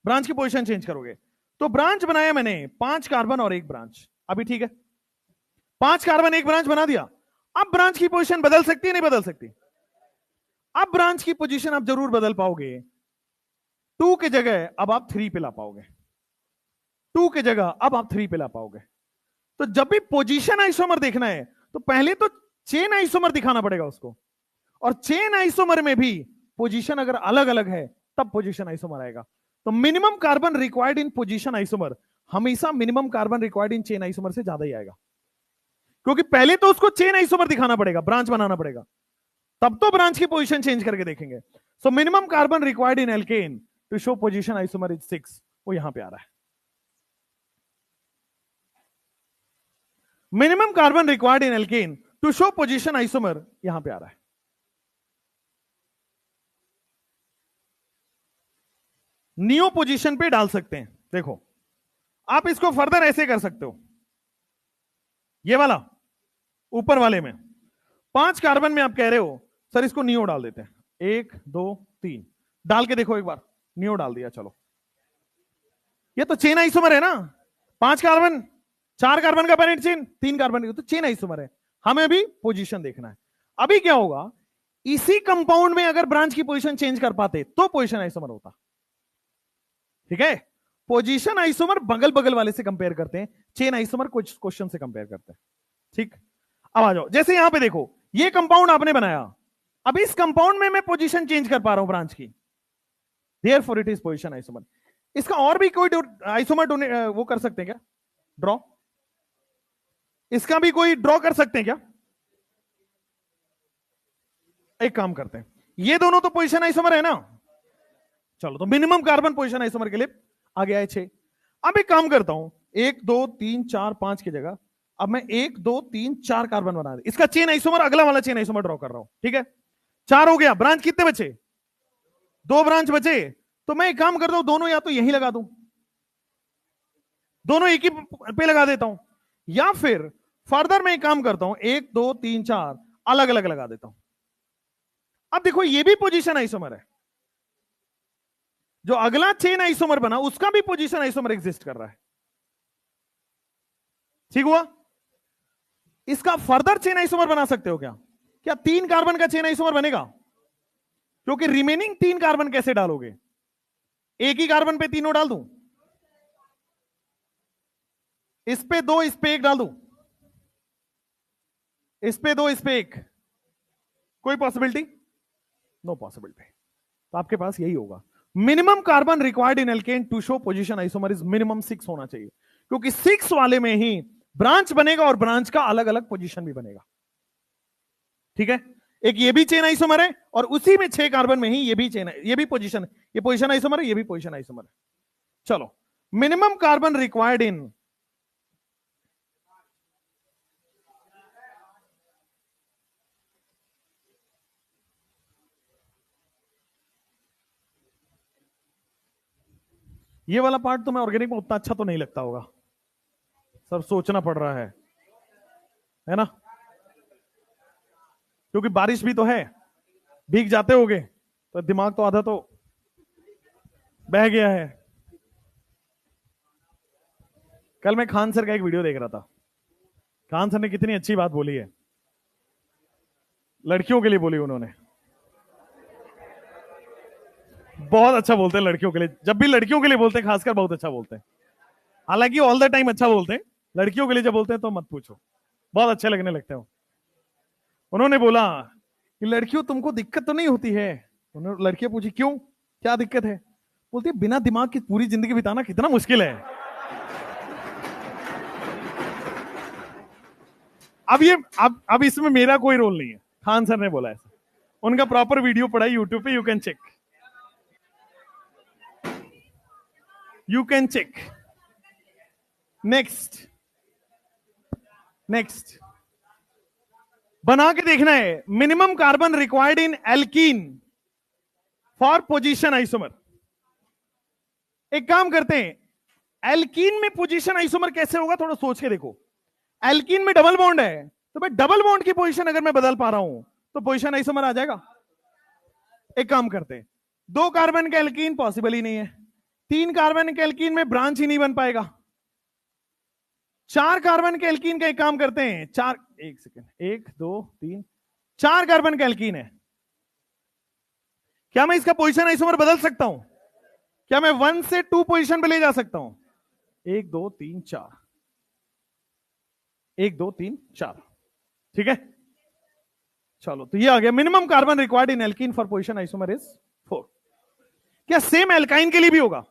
ब्रांच की पोजीशन चेंज करोगे। तो ब्रांच बनाया मैंने 5 कार्बन और 1 ब्रांच। अभी ठीक है, 5 कार्बन 1 ब्रांच बना दिया। अब ब्रांच की पोजीशन बदल सकती है नहीं बदल सकती? अब ब्रांच की पोजीशन आप जरूर बदल पाओगे। 2 की जगह अब आप 3 पे ला पाओगे। 2 की जगह अब आप 3 पे ला पाओगे। तो जब भी पोजीशन आइसोमर देखना है तो पहले तो चेन आइसोमर दिखाना पड़ेगा उसको, और चेन आइसोमर में भी पोजीशन अगर अलग अलग है तब पोजीशन आइसोमर आएगा। तो minimum carbon required in position isomer हमेशा minimum carbon required in chain isomer से ज्यादा ही आएगा, क्योंकि पहले तो उसको चेन आइसोमर दिखाना पड़ेगा, ब्रांच बनाना पड़ेगा, तब तो ब्रांच की पोजीशन चेंज करके देखेंगे। So minimum carbon required in alkane to show position isomer is 6, वो यहां पे आ रहा है। Minimum carbon required in alkane to show position isomer यहां पे आ रहा है। नियो पोजीशन पे डाल सकते हैं। देखो आप इसको फर्दर ऐसे कर सकते हो, ये वाला ऊपर वाले में 5 कार्बन में आप कह रहे हो सर इसको नियो डाल देते हैं। 1 2 3 डाल के देखो एक बार, नियो डाल दिया। चलो ये तो चेन आइसोमर है ना, 5 कार्बन 4 कार्बन का पेरेंट चेन, 3 कार्बन, तो चेन आइसोमर है। हमें भी पोजीशन देखना है। अभी क्या होगा, इसी कंपाउंड में अगर ब्रांच की पोजीशन चेंज कर पाते तो पोजीशन आइसोमर होता। ठीक है, पोजीशन आइसोमर बगल बगल वाले से कंपेयर करते हैं, चेन आइसोमर कुछ क्वेश्चन से कंपेयर करते हैं। ठीक, अब आ जाओ, जैसे यहां पे देखो ये कंपाउंड आपने बनाया, अब इस कंपाउंड में मैं पोजीशन चेंज कर पा रहा हूं ब्रांच की, therefore it is position isomer. इसका और भी कोई आइसोमर वो कर सकते हैं क्या, ड्रॉ? इसका भी कोई ड्रॉ कर सकते हैं क्या? एक काम करते हैं, ये दोनों तो पोजीशन आइसोमर है ना, चलो तो मिनिमम कार्बन पोजीशन आइसोमर के लिए आ गया है 6। अब एक काम करता हूं, 1 2 3 4 5 की जगह अब मैं 1 2 3 4 कार्बन बना दे, इसका चेन आइसोमर अगला वाला चेन आइसोमर ड्रॉ कर रहा हूं। ठीक है, 4 हो गया। ब्रांच कितने बचे? 2 ब्रांच बचे। तो मैं एक काम करता हूं, दोनों या तो यहीं लगा दूं, दोनों एक ही पे लगा देता हूं, या फिर फर्दर मैं एक काम करता हूं 1 2 3 4 अलग अलग लगा देता हूं। अब देखो ये भी पोजीशन आइसोमर है, जो अगला चेन आइसोमर बना उसका भी पोजीशन आइसोमर एग्जिस्ट कर रहा है। ठीक हुआ? इसका फर्दर चेन आइसोमर बना सकते हो क्या? क्या 3 कार्बन का चेन आइसोमर बनेगा? क्योंकि रिमेनिंग 3 कार्बन कैसे डालोगे? एक ही कार्बन पे तीनों डाल दूं, इस पे 2 इस पे 1 डाल दूं, इस पे 2 इस पे 1, कोई पॉसिबिलिटी? No possibility. तो आपके पास यही होगा, minimum carbon required in alkane to show position isomer is minimum 6 होना चाहिए, क्योंकि 6 वाले में ही ब्रांच बनेगा और ब्रांच का अलग अलग पोजीशन भी बनेगा। ठीक है, एक ये भी चेन आइसोमर है और उसी में 6 कार्बन में ही ये भी चेन है, ये भी पोजीशन, ये पोजीशन आइसोमर है, ये भी पोजीशन आइसोमर है। चलो, मिनिमम कार्बन रिक्वायर्ड इन ये वाला पार्ट तो मैं ऑर्गेनिक में उतना अच्छा तो नहीं लगता होगा सर, सोचना पड़ रहा है ना, क्योंकि बारिश भी तो है, भीग जाते होगे तो दिमाग तो आधा तो बह गया है। कल मैं खान सर का एक वीडियो देख रहा था, खान सर ने कितनी अच्छी बात बोली है, लड़कियों के लिए बोली उन्होंने, बहुत अच्छा बोलते हैं लड़कियों के लिए, जब भी लड़कियों के लिए बोलते हैं खासकर बहुत अच्छा बोलते हैं, हालांकि ऑल द टाइम अच्छा बोलते हैं, लड़कियों के लिए जब बोलते हैं तो मत पूछो, बहुत अच्छे लगने लगते हो। उन्होंने बोला कि लड़कियों तुमको दिक्कत तो नहीं होती है? लड़कियां पूछी क्यों? क्या दिक्कत है? बोलती है बिना दिमाग की पूरी जिंदगी बिताना कितना मुश्किल है। अब ये अब इसमें मेरा कोई रोल नहीं है, खान सर ने बोला ऐसा, उनका प्रॉपर वीडियो पड़ा है यूट्यूब पे, you can check, you can check. Next, next बना के देखना है, minimum carbon required in alkene for position isomer. एक काम करते हैं, एल्कीन में पोजीशन आइसोमर कैसे होगा थोड़ा सोच के देखो। एल्कीन में डबल बॉन्ड है, तो भाई डबल बॉन्ड की पोजीशन अगर मैं बदल पा रहा हूं तो पोजीशन आइसोमर आ जाएगा। एक काम करते हैं, 2 कार्बन का एल्कीन पॉसिबल ही नहीं है, 3 कार्बन के एल्कीन में ब्रांच ही नहीं बन पाएगा, 4 कार्बन के एल्कीन का एक काम करते हैं, 4, 1 सेकेंड, 1 2 3 4 कार्बन का एल्कीन है, क्या मैं इसका पोजीशन आइसोमर बदल सकता हूं? क्या मैं 1 से 2 पोजीशन पे ले जा सकता हूं? 1 2 3 4, 1 2 3 4, ठीक है। चलो, तो ये आ गया, minimum carbon required in alkene for position isomer is 4। क्या सेम एल्काइन के लिए भी होगा?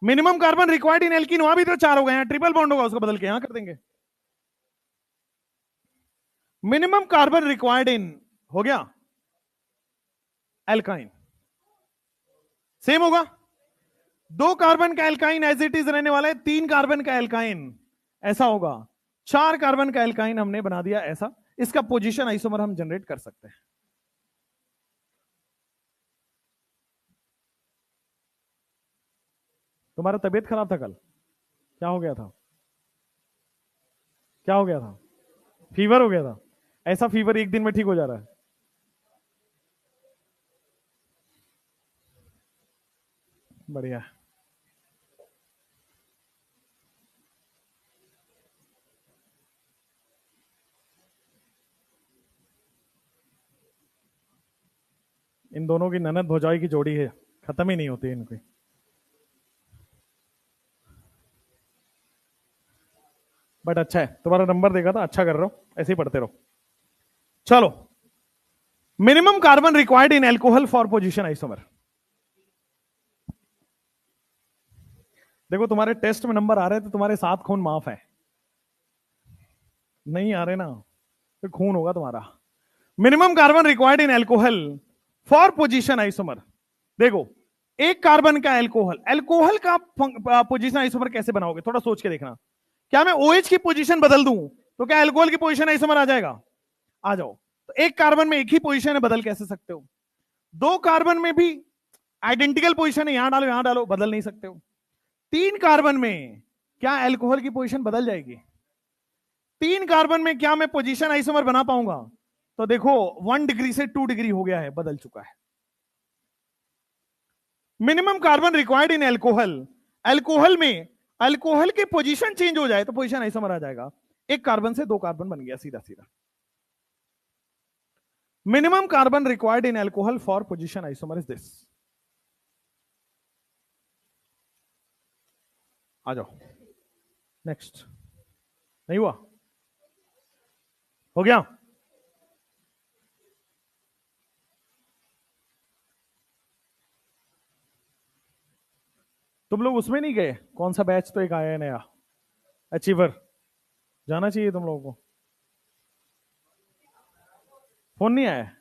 Minimum carbon required in alkene, वहां भी तो 4 हो गए, यहां ट्रिपल बॉन्ड होगा, उसको बदल के यहां कर देंगे। मिनिमम कार्बन रिक्वायर्ड इन हो गया एल्काइन, सेम होगा, 2 कार्बन का एल्काइन एज इट इज रहने वाला है, 3 कार्बन का एल्काइन ऐसा होगा, 4 कार्बन का एल्काइन हमने बना दिया ऐसा। इसका पोजीशन आइसोमर हम जनरेट कर सकते हैं। तुम्हारा तबीयत खराब था कल, क्या हो गया था? क्या हो गया था? फीवर हो गया था? ऐसा फीवर एक दिन में ठीक हो जा रहा है? बढ़िया। इन दोनों की ननद भौजाई की जोड़ी है, खत्म ही नहीं होती इनकी। बट अच्छा है, तुम्हारा नंबर देखा था, अच्छा कर रहे हो, ऐसे ही पढ़ते रहो। चलो, minimum carbon required in alcohol for position isomer. देखो तुम्हारे टेस्ट में नंबर आ रहे तो तुम्हारे 7 खून माफ है, नहीं आ रहे ना तो खून होगा तुम्हारा। Minimum carbon required in alcohol for position isomer. देखो, 1 कार्बन का एल्कोहल, एल्कोहल का पोजीशन आइसोमर कैसे बनाओगे थोड़ा सोच के देखना। क्या मैं OH की पोजीशन बदल दूं तो क्या एल्कोहल की पोजीशन आइसोमर आ जाएगा? आ जाओ। तो 1 कार्बन में एक ही पोजीशन है, बदल कैसे सकते हो? 2 कार्बन में भी आइडेंटिकल पोजीशन है, यहां डालो यहां डालो, बदल नहीं सकते हो। 3 कार्बन में क्या एल्कोहल की पोजीशन बदल जाएगी? 3 कार्बन में क्या मैं पोजीशन आइसोमर बना पाऊंगा? तो देखो 1 डिग्री से 2 डिग्री हो गया है, बदल चुका है। Minimum carbon required in alcohol, alcohol में अल्कोहल की पोजीशन चेंज हो जाए तो पोजीशन आइसोमर आ जाएगा। 1 कार्बन से 2 कार्बन बन गया सीधा सीधा। Minimum carbon required in alcohol for position isomer is this. आ जाओ नेक्स्ट। नहीं हुआ? हो गया? तुम लोग उसमें नहीं गए? कौन सा बैच तो एक आया है नया, अचीवर, जाना चाहिए तुम लोगों को। फोन नहीं आया?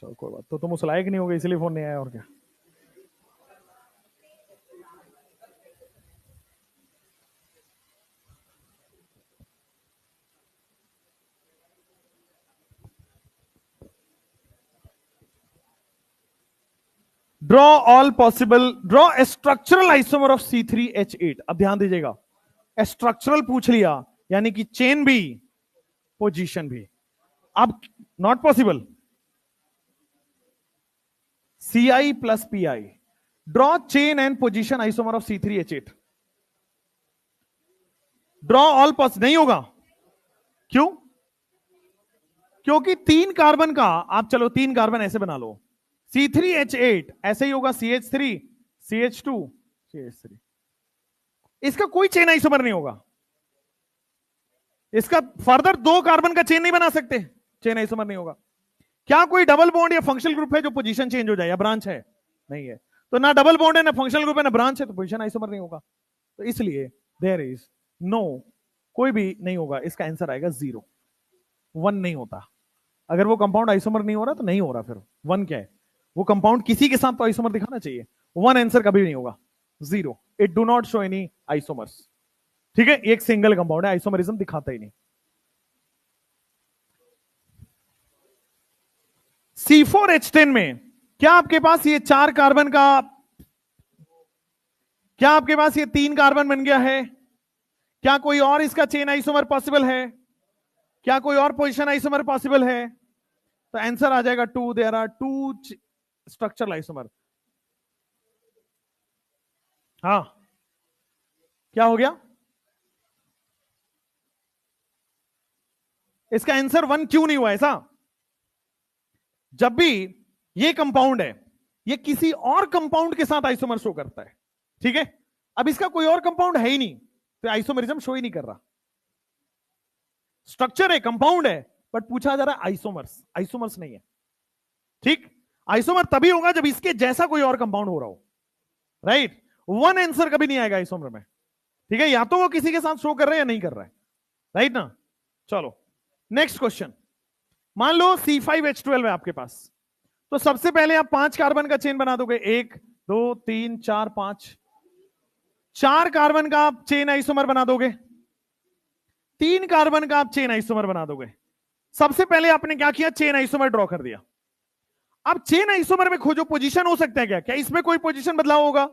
चलो कोई बात, तो तुम उस लायक नहीं होगे इसलिए फोन नहीं आया, और क्या। Draw all possible, draw a structural isomer of C3H8। अब ध्यान दीजिएगा, स्ट्रक्चरल पूछ लिया यानी कि चेन भी पोजीशन भी। अब not possible, Ci plus Pi, draw chain and position isomer of C3H8। Draw all possible नहीं होगा, क्यों? क्योंकि 3 कार्बन का, आप चलो 3 कार्बन ऐसे बना लो, C3H8 ऐसे ही होगा, CH3 CH2 CH3, इसका कोई चेन आइसोमर नहीं होगा। इसका फर्दर 2 कार्बन का चेन नहीं बना सकते, चेन आइसोमर नहीं होगा। क्या कोई डबल बॉन्ड या फंक्शनल ग्रुप है जो पोजीशन चेंज हो जाए या ब्रांच है? नहीं है। तो ना डबल बॉन्ड है, ना फंक्शनल ग्रुप है, ना ब्रांच है, तो पोजीशन आइसोमर नहीं होगा। तो इसलिए देयर इज नो, कोई भी नहीं होगा। इसका आंसर आएगा 0, 1 नहीं होता। अगर वो कंपाउंड आइसोमर नहीं हो रहा तो नहीं हो रहा, फिर 1 क्या है? वो कंपाउंड किसी के साथ तो आइसोमर दिखाना चाहिए। 1 आंसर कभी नहीं होगा। 0, it do not show any isomers. ठीक है, एक सिंगल कंपाउंड है, आइसोमरिज्म दिखाता ही नहीं। C4H10 में क्या आपके पास ये 4 कार्बन का, क्या आपके पास ये 3 कार्बन बन गया है? क्या कोई और इसका चेन आइसोमर पॉसिबल है? क्या कोई और पोजीशन आइसोमर पॉसिबल है? तो आंसर आ जाएगा 2, देयर आर 2 स्ट्रक्चरल आइसोमर। हाँ, क्या हो गया? इसका आंसर 1 क्यों नहीं हुआ ऐसा? जब भी ये कंपाउंड है, ये किसी और कंपाउंड के साथ आइसोमर शो करता है। ठीक है, अब इसका कोई और कंपाउंड है ही नहीं, तो आइसोमरिज्म शो ही नहीं कर रहा। स्ट्रक्चर है, कंपाउंड है, बट पूछा जा रहा है आइसोमर्स, आइसोमर्स नहीं है। ठीक, आइसोमर तभी होगा जब इसके जैसा कोई और कंपाउंड हो रहा हो। राइट, 1 आंसर कभी नहीं आएगा आइसोमर में। ठीक है, या तो वो किसी के साथ शो कर रहा है या नहीं कर रहा है। राइट ना? चलो नेक्स्ट क्वेश्चन। मान लो C5H12 है आपके पास, तो सबसे पहले आप 5 कार्बन का चेन बना दोगे। 1 2 3 4 5, 4 कार्बन का आप चेन आइसोमर बना दोगे। 3 कार्बन का आप चेन आइसोमर बना दोगे। सबसे पहले आपने क्या किया? चेन आइसोमर ड्रॉ कर दिया। अब चेन आइसोमर में खोजो पोजीशन हो सकता है क्या? क्या इसमें कोई पोजीशन बदलाव होगा?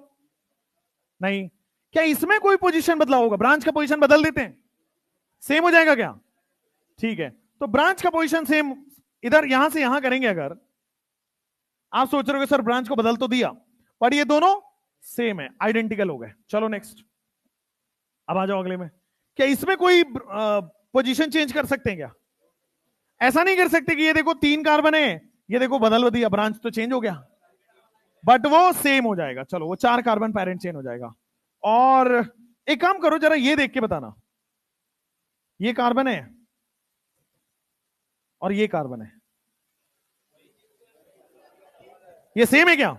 नहीं। क्या इसमें कोई पोजीशन बदलाव होगा? ब्रांच का पोजीशन बदल देते हैं, सेम हो जाएगा क्या? ठीक है, तो ब्रांच का पोजीशन सेम, इधर यहां से यहां करेंगे। अगर आप सोच रहे हो सर ब्रांच को बदल तो दिया, पर ये दोनों सेम है, आइडेंटिकल हो गए। चलो नेक्स्ट, अब आ जाओ अगले में। क्या इसमें कोई पोजीशन चेंज कर सकते हैं क्या? ऐसा नहीं कर सकते कि ये देखो 3 कार्बन है, ये देखो बदल दिया, ब्रांच तो चेंज हो गया, बट वो सेम हो जाएगा। चलो, वो 4 कार्बन पेरेंट चेन हो जाएगा। और एक काम करो, जरा ये देख के बताना, ये कार्बन है और ये कार्बन है, ये सेम है क्या?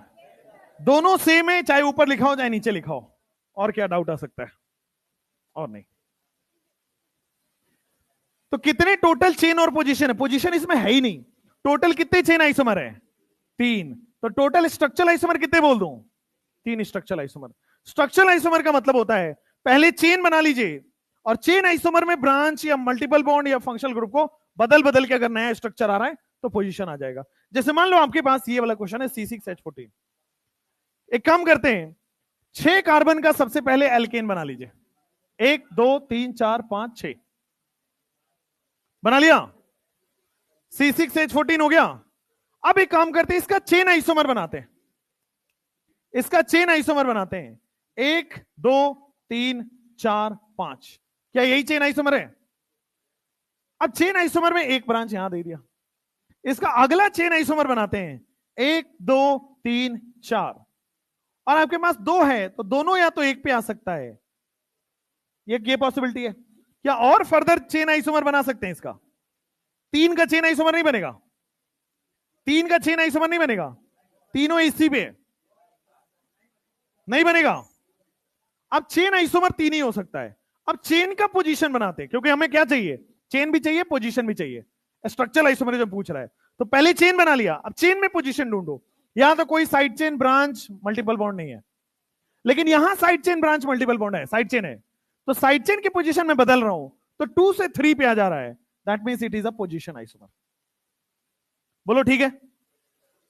दोनों सेम है, चाहे ऊपर लिखा हो चाहे नीचे लिखा हो। और क्या डाउट आ सकता है? और नहीं। तो कितने टोटल चेन और पोजीशन है? पोजीशन इसमें है ही नहीं। टोटल कितने चेन आइसोमर है? 3। तो टोटल स्ट्रक्चरल आइसोमर कितने बोल दूं? 3 स्ट्रक्चरल आइसोमर। स्ट्रक्चरल आइसोमर का मतलब होता है पहले चेन बना लीजिए, और चेन आइसोमर में ब्रांच या मल्टीपल बॉन्ड या फंक्शनल ग्रुप को बदल बदल के अगर नया स्ट्रक्चर आ रहा है तो पोजीशन आ जाएगा। जैसे मान लो आपके पास ये वाला क्वेश्चन है C6H14। एक काम करते हैं, 6 कार्बन का सबसे पहले एल्केन बना लीजिए। 1 2 3 4 5 6 बना लिया, C6H14 हो गया। अब एक काम करते हैं, इसका चेन आइसोमर बनाते हैं। इसका चेन आइसोमर बनाते हैं। 1 2 3 4 5, क्या यही चेन आइसोमर है? अब चेन आइसोमर में एक ब्रांच यहां दे दिया। इसका अगला चेन आइसोमर बनाते हैं। 1 2 3 4, और आपके पास 2 है तो दोनों या तो एक पे आ सकता है, ये पॉसिबिलिटी है। क्या और फर्दर चेन आइसोमर बना सकते हैं इसका? 3 का चेन आइसोमर नहीं बनेगा, 3 का चेन आइसोमर नहीं बनेगा, तीनों इसी पे नहीं बनेगा। अब चेन आइसोमर 3 ही हो सकता है। अब चेन का पोजीशन बनाते हैं, क्योंकि हमें क्या चाहिए? चेन भी चाहिए, पोजीशन भी चाहिए। स्ट्रक्चरल आइसोमरिज्म पूछ रहा है, तो पहले चेन बना लिया, अब चेन में पोजीशन ढूंढो। यहां तो कोई side chain branch multiple bond नहीं है, लेकिन यहां side chain branch multiple bond है, साइड चेन है। तो साइड चेन की पोजीशन में बदल रहा हूं, तो 2 से 3 पे आ जा रहा है, that means it is a position isomer. बोलो ठीक है,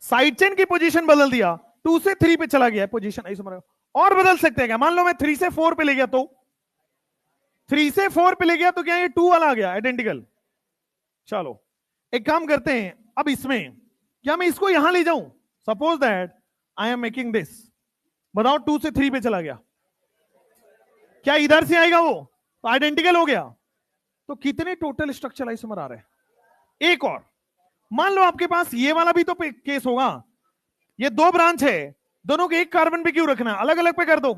साइड चेन की पोजीशन बदल दिया, 2 से 3 पे चला गया, पोजीशन आइसोमर। और बदल सकते हैं क्या? मान लो मैं 3 से 4 पे ले गया, तो 3 से 4 पे ले गया तो क्या ये 2 वाला आ गया, आइडेंटिकल। चलो एक काम करते हैं, अब इसमें क्या मैं इसको यहां ले जाऊं? Suppose that I am making this, बताओ 2 से 3 पे चला गया, क्या इधर से आएगा वो? तो आइडेंटिकल हो गया। तो कितने टोटल स्ट्रक्चरल आइसोमर आ रहे हैं? एक और मान लो आपके पास ये वाला भी तो केस होगा, ये 2 ब्रांच है, दोनों को एक कार्बन पे क्यों रखना? अलग अलग पे कर दो,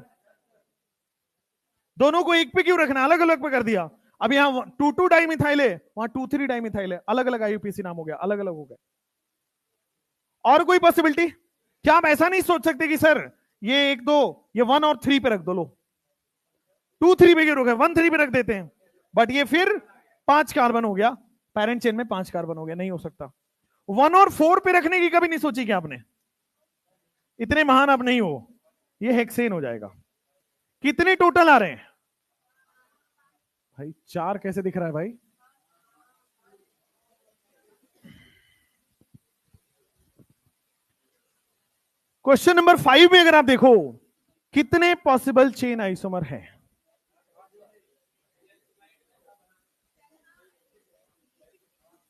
दोनों को एक पे क्यों रखना? अलग अलग पे कर दिया। अब यहां 2 2 डाइमिथाइल है, वहां 2 3 डाइमिथाइल है, अलग अलग आईयूपीएसी नाम हो गया, अलग अलग हो गया। और कोई पॉसिबिलिटी? क्या आप ऐसा नहीं सोच सकते कि सर ये एक दो, ये 1 और 3 पे रख दो, लो 2 3 पे क्यों रुके, 1 3 पे रख देते हैं, बट ये फिर 5 कार्बन हो गया, पैरेंट चेन में 5 कार्बन हो गया, नहीं हो सकता। 1 और 4 पे रखने की कभी नहीं सोची क्या आपने? इतने महान आप नहीं हो, ये हेक्सेन हो जाएगा। कितने टोटल आ रहे हैं भाई? 4 कैसे दिख रहा है भाई? क्वेश्चन नंबर 5 में अगर आप देखो, कितने पॉसिबल चेन आइसोमर है?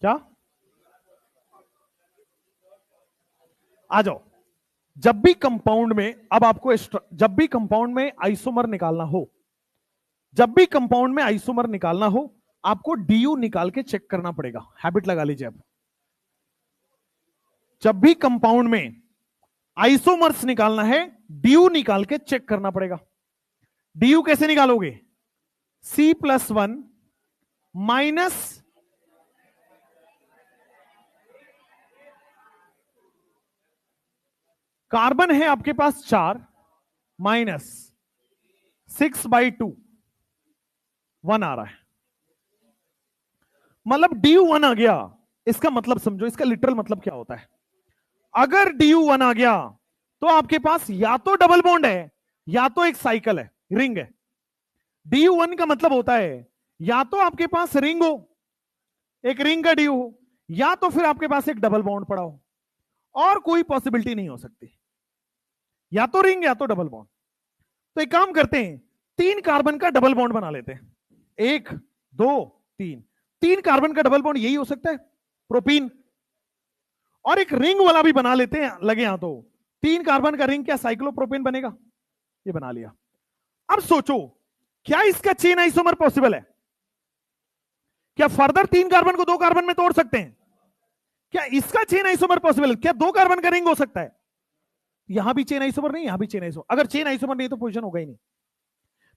क्या? आ जाओ। जब भी कंपाउंड में, अब आपको जब भी कंपाउंड में आइसोमर निकालना हो, जब भी कंपाउंड में आइसोमर निकालना हो, आपको डीयू निकाल के चेक करना पड़ेगा। हैबिट लगा लीजिए अब। जब भी कंपाउंड में आइसोमर्स निकालना है, डीयू निकाल के चेक करना पड़ेगा। डीयू कैसे निकालोगे? C+1 माइनस कार्बन है आपके पास 4 माइनस 6/2 1 आ रहा है, मतलब DU1 आ गया। इसका मतलब समझो, इसका लिटरल मतलब क्या होता है? अगर DU1 आ गया तो आपके पास या तो डबल बॉन्ड है या तो एक साइकिल है, रिंग है। DU1 का मतलब होता है या तो आपके पास रिंग हो, एक रिंग का DU हो, या तो फिर आपके पास एक डबल बॉन्ड पड़ा हो, और कोई पॉसिबिलिटी नहीं हो सकती, या तो रिंग या तो डबल बॉन्ड। तो एक काम करते हैं, 3 कार्बन का डबल बॉन्ड बना लेते हैं। 1 2 3, 3 कार्बन का डबल बॉन्ड यही हो सकता है, प्रोपीन। और एक रिंग वाला भी बना लेते हैं, लगे यहां तो 3 कार्बन का रिंग, क्या साइक्लोप्रोपेन बनेगा? ये बना लिया। अब सोचो, क्या इसका चेन आइसोमर पॉसिबल है? क्या फर्दर 3 कार्बन को 2 कार्बन में तोड़ सकते हैं? क्या इसका चेन आइसोमर पॉसिबल है? क्या 2 कार्बन का रिंग हो सकता है? यहां भी चेन आइसोमर नहीं, यहां भी चेन आइसोमर। अगर चेन आइसोमर नहीं तो पोजीशन होगा ही नहीं,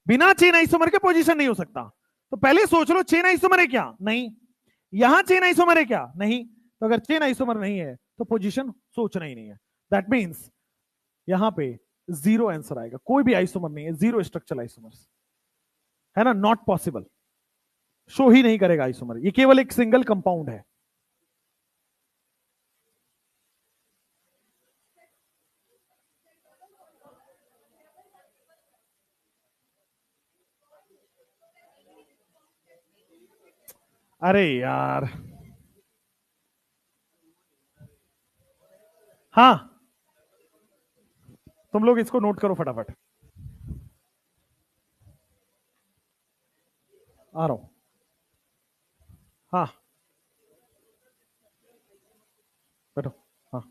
बिना चेन आइसोमर के पोजीशन नहीं हो सकता। तो पहले सोच लो, चेन आइसोमर है क्या? नहीं। यहां चेन आइसोमर है क्या? नहीं। तो अगर चेन आइसोमर नहीं है तो पोजीशन सोचना ही नहीं है। दैट मींस यहां पे 0 आंसर आएगा, कोई भी आइसोमर नहीं है, 0 स्ट्रक्चरल आइसोमर्स है ना, नॉट पॉसिबल, शो ही नहीं करेगा आइसोमर, ये केवल एक सिंगल कंपाउंड है। अरे यार, हाँ, तुम लोग इसको नोट करो फटाफट, आ रहा हूं। हाँ, बैठो। हाँ,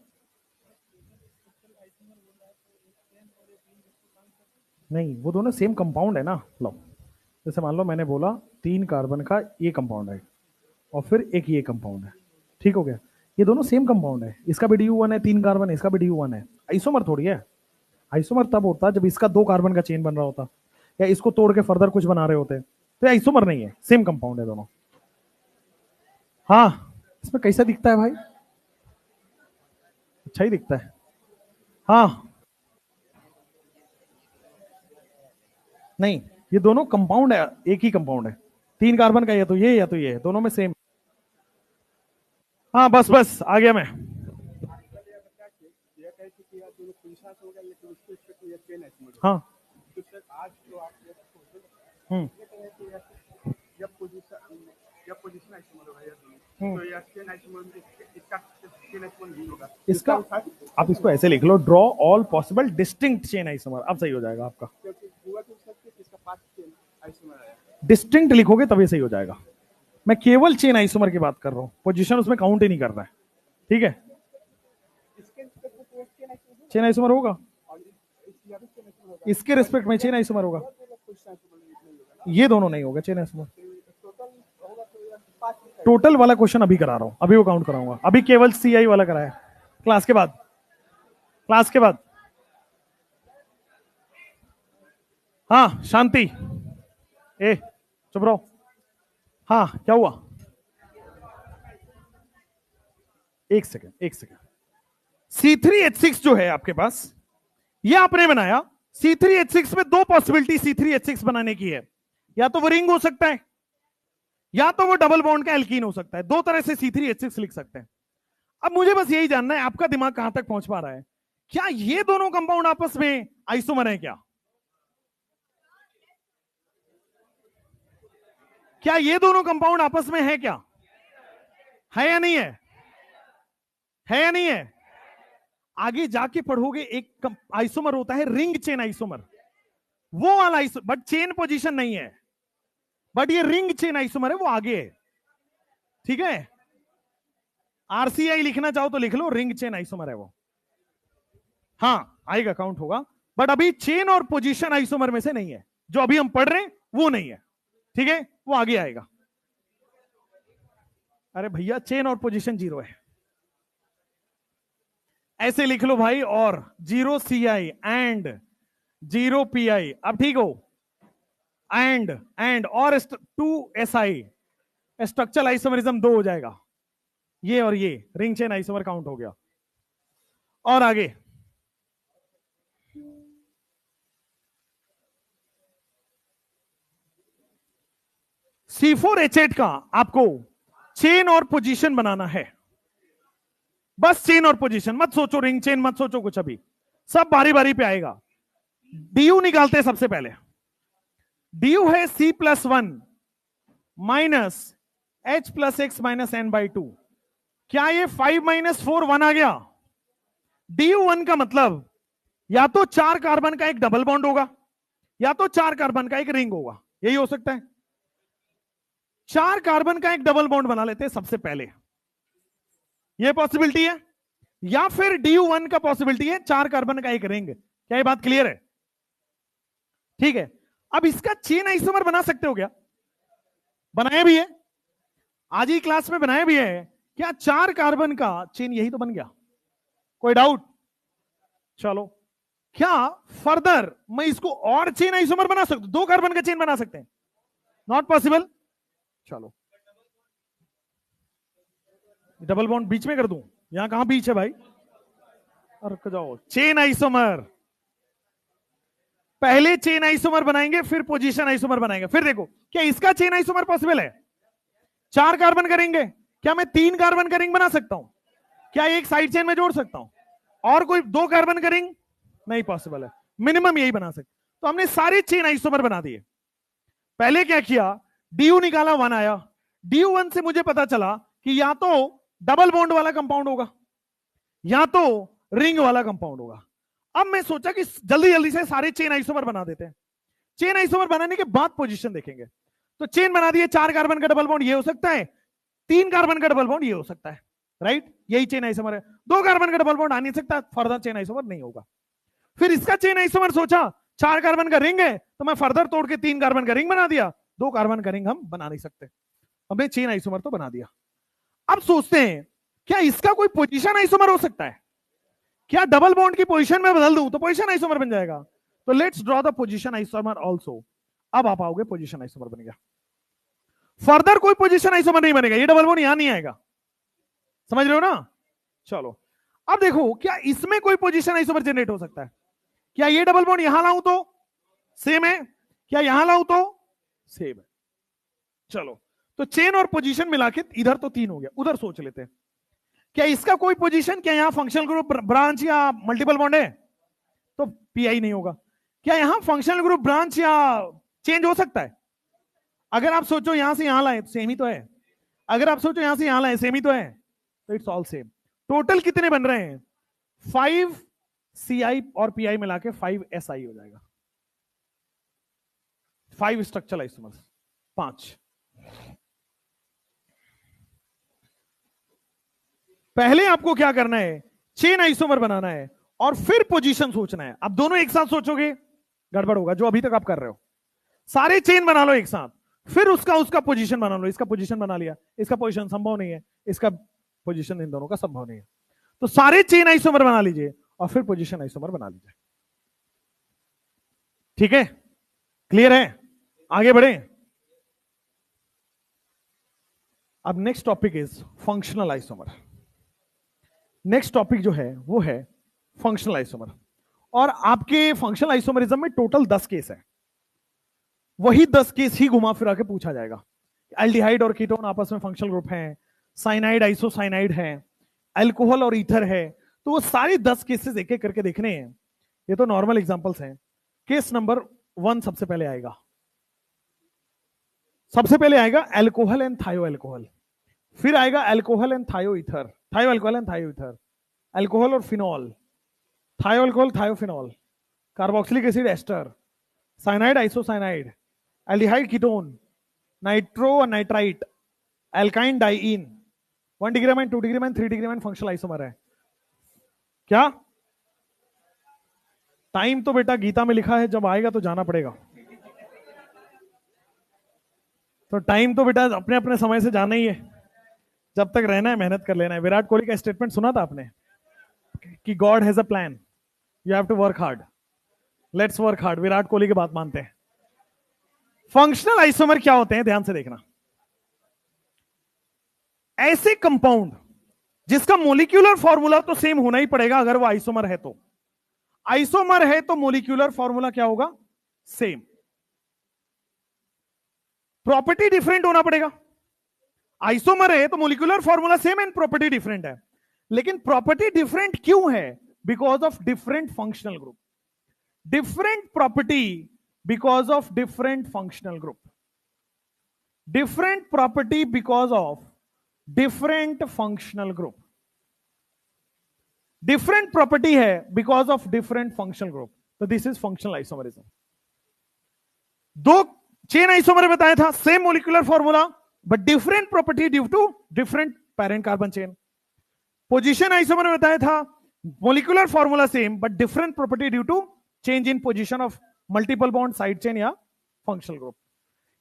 नहीं, वो दोनों सेम कंपाउंड है ना। लो, जैसे मान लो मैंने बोला 3 कार्बन का ये कंपाउंड है और फिर एक ये कंपाउंड है, ठीक हो गया। ये दोनों सेम कंपाउंड है, इसका भी DU1 है, 3 कार्बन, इसका भी DU1 है। आइसोमर थोड़ी है। आइसोमर तब होता जब इसका 2 कार्बन का चेन बन रहा होता, या इसको तोड़ के फर्दर कुछ बना रहे होते, तो आइसोमर नहीं है, सेम कंपाउंड है दोनों। हाँ, इसमें कैसा दिखता है भाई? अच्छा ही दिखता है। हाँ, नहीं, ये दोनों कंपाउंड है, एक ही कंपाउंड है। 3 कार्बन का, या तो ये या तो ये, दोनों में सेम। हाँ, बस बस आ गया मैं। हाँ। हम्म। इसका आप इसको ऐसे लिख लो, draw all possible distinct chain isomer, अब सही हो जाएगा आपका। डिस्टिंक्ट लिखोगे तभी सही हो जाएगा। मैं केवल चेन आइसोमर की बात कर रहा हूं, पोजीशन उसमें काउंट ही नहीं कर रहा है, ठीक है। चेन आइसोमर होगा, इसके रिस्पेक्ट में चेन आइसोमर होगा, ये दोनों नहीं होगा चेन आइसोमर। टोटल वाला क्वेश्चन अभी करा रहा हूं, अभी वो काउंट कराऊंगा, अभी केवल CI वाला कराया, क्लास के बाद, क्लास के बाद। हाँ, शांति, ए चुप रहो। हाँ, क्या हुआ? एक सेकेंड, एक सेकेंड। C3H6 जो है आपके पास, ये आपने बनाया। C3H6 में दो पॉसिबिलिटी C3H6 बनाने की है, या तो वो रिंग हो सकता है या तो वो डबल बॉन्ड का एल्कीन हो सकता है। दो तरह से C3H6 लिख सकते हैं। अब मुझे बस यही जानना है आपका दिमाग कहां तक पहुंच पा रहा है, क्या ये दोनों कंपाउंड आपस में आइसोमर है? क्या ये दोनों कंपाउंड आपस में है? क्या है या नहीं है? है या नहीं है? आगे जाके पढ़ोगे एक आइसोमर होता है रिंग चेन आइसोमर, वो वाला आइसोमर, बट चेन पोजीशन नहीं है, बट ये रिंग चेन आइसोमर है, वो आगे है। ठीक है, आरसीआई लिखना चाहो तो लिख लो, रिंग चेन आइसोमर है वो। हाँ आएगा, काउंट होगा, बट अभी चेन और पोजीशन आइसोमर में से नहीं है। जो अभी हम पढ़ रहे हैं वो नहीं है, ठीक है, वो आगे आएगा। अरे भैया चेन और पोजीशन जीरो है, ऐसे लिख लो भाई। और 0 CI एंड 0 PI, अब ठीक हो, एंड और 2SI, स्ट्रक्चरल आइसोमरिज्म 2 हो जाएगा। ये और ये रिंग चेन आइसोमर काउंट हो गया। और आगे C4H8 का आपको चेन और पोजीशन बनाना है, बस चेन और पोजीशन, मत सोचो रिंग चेन, मत सोचो कुछ, अभी सब बारी बारी पे आएगा। DU निकालते हैं सबसे पहले। DU है C+1 माइनस H+X-N/2। क्या ये 5 - 4 1 आ गया? DU1 का मतलब या तो 4 कार्बन का एक डबल बॉन्ड होगा, या तो 4 कार्बन का एक रिंग होगा, यही हो सकता है। 4 कार्बन का एक डबल बॉन्ड बना लेते हैं सबसे पहले, यह पॉसिबिलिटी है, या फिर DU1 का पॉसिबिलिटी है 4 कार्बन का एक रिंग। क्या ये बात क्लियर है? ठीक है, अब इसका चेन आइसोमर बना सकते हो क्या? बनाया भी है, आज ही क्लास में बनाया भी है। क्या 4 कार्बन का चेन यही तो बन गया? कोई डाउट? चलो, क्या फर्दर मैं इसको और चेन आइसोमर बना सकता हूं? 2 कार्बन का चेन बना सकते हैं? Not possible. चलो, डबल बॉन्ड बीच में कर दूं? यहां कहां बीच है भाई? रुक जाओ, चेन आइसोमर, पहले चेन आइसोमर बनाएंगे, फिर पोजीशन आइसोमर बनाएंगे। फिर देखो, क्या इसका चेन आइसोमर पॉसिबल है? 4 कार्बन का रिंग है, क्या मैं 3 कार्बन का रिंग बना सकता हूं? क्या एक साइड चेन में जोड़ सकता हूं? और कोई 2 कार्बन का रिंग? नहीं पॉसिबल है, मिनिमम यही बना सकते। तो हमने सारे चेन आइसोमर बना दिए। पहले क्या किया, DU निकाला, 1 आया। DU1 से मुझे पता चला कि या तो डबल बॉन्ड वाला कंपाउंड होगा या तो रिंग वाला कंपाउंड होगा। अब मैं सोचा कि जल्दी जल्दी से सारे चेन आइसोमर बना देते हैं। चेन आइसोमर बनाने के बाद पोजीशन देखेंगे। तो चेन बना दिए, 4 कार्बन का डबल बॉन्ड ये हो सकता है, 3 कार्बन का डबल बॉन्ड ये हो सकता है, राइट? यही चेन आइसोमर है। 2 कार्बन का डबल बॉन्ड आ नहीं सकता, फर्दर चेन आइसोमर नहीं होगा। फिर इसका चेन आइसोमर सोचा, 4 कार्बन का रिंग है, तो मैं फर्दर तोड़ के 3 कार्बन का रिंग बना दिया। 2 कार्बन का रिंग हम बना नहीं सकते, हमने चेन आइसोमर तो बना दिया। अब सोचते हैं, क्या इसका कोई पोजीशन आइसोमर हो सकता है? क्या डबल बॉन्ड की पोजीशन में बदल दूं तो पोजीशन आइसोमर बन जाएगा? तो let's draw the position isomer also. अब आप आओगे, पोजीशन आइसोमर बन गया। फर्दर कोई पोजीशन आइसोमर नहीं बनेगा, ये डबल बॉन्ड यहां नहीं आएगा, समझ रहे हो ना? चलो, अब देखो, क्या इसमें कोई पोजीशन आइसोमर जनरेट हो सकता है? क्या ये डबल बॉन्ड यहां लाऊं तो सेम है, क्या यहां लाऊं तो सेम है। चलो, तो चेन और पोजीशन मिला के इधर तो 3 हो गया, उधर सोच लेते हैं। क्या इसका कोई पोजीशन, क्या यहां फंक्शनल ग्रुप ब्रांच या मल्टीपल बॉन्ड है? तो PI नहीं होगा। क्या यहां फंक्शनल ग्रुप ब्रांच या चेंज हो सकता है? अगर आप सोचो यहां से यहां लाए तो सेम ही तो है, अगर आप सोचो यहां से यहां लाए सेम ही तो है, तो इट्स ऑल सेम। टोटल कितने बन रहे हैं? 5 CI और PI मिला के 5 SI हो जाएगा। 5 स्ट्रक्चरल आइसोमर्स, 5। पहले आपको क्या करना है, चेन आइसोमर बनाना है और फिर पोजीशन सोचना है। अब दोनों एक साथ सोचोगे गड़बड़ होगा, जो अभी तक आप कर रहे हो। सारे चेन बना लो एक साथ, फिर उसका पोजीशन बना लो। इसका पोजीशन बना लिया, इसका पोजीशन संभव नहीं है, इसका पोजीशन इन दोनों का संभव नहीं है। तो सारे चेन आइसोमर बना लीजिए और फिर पोजीशन आइसोमर बना लीजिए। ठीक है, क्लियर है? आगे बढ़े। अब next topic is functional isomer. Next topic जो है वो है फंक्शनल आइसोमर। और आपके फंक्शनल आइसोमरिज्म में टोटल 10 केस है, वही 10 केस ही घुमा फिरा के पूछा जाएगा। एल्डिहाइड और कीटोन आपस में फंक्शनल ग्रुप हैं, साइनाइड आइसोसाइनाइड है, अल्कोहल और ईथर है, तो वो सारे 10 केसेस एक एक करके देखने हैं। ये तो नॉर्मल एग्जांपल्स हैं। केस नंबर 1 सबसे पहले आएगा, अल्कोहल एंड थायो अल्कोहल, फिर आएगा alcohol and thio ether, thio alcohol and thio ether, alcohol और phenol, thio alcohol thio phenol, carboxylic acid ester, cyanide isocyanide, aldehyde ketone, nitro और nitrite, alkyne diene, 1 degree amine, 2 degree amine, 3 degree amine functional isomer है। क्या time तो बेटा गीता में लिखा है, जब आएगा तो जाना पड़ेगा। तो टाइम तो बेटा अपने अपने समय से जाना ही है, जब तक रहना है मेहनत कर लेना है। विराट कोहली का स्टेटमेंट सुना था आपने कि God has a plan, you have to work hard, let's work hard. Virat Kohli की बात मानते हैं। फंक्शनल आइसोमर क्या होते हैं, ध्यान से देखना। ऐसे कंपाउंड जिसका मोलिक्यूलर फॉर्मूला तो सेम होना ही पड़ेगा, अगर वो आइसोमर है तो। आइसोमर है तो मोलिक्यूलर फॉर्मूला क्या होगा, सेम। प्रॉपर्टी डिफरेंट होना पड़ेगा। आइसोमर है तो molecular formula same and property different है। लेकिन प्रॉपर्टी डिफरेंट क्यों है, because of different functional group. Different property because of different functional group. Different property because of different functional group. Different property है because of different functional group, तो this is functional isomerism. दो chain isomer बताया था, same molecular formula but different property due to different parent carbon chain. Position isomer बताया था, molecular formula same but different property due to change in position of multiple bond, side chain या functional group.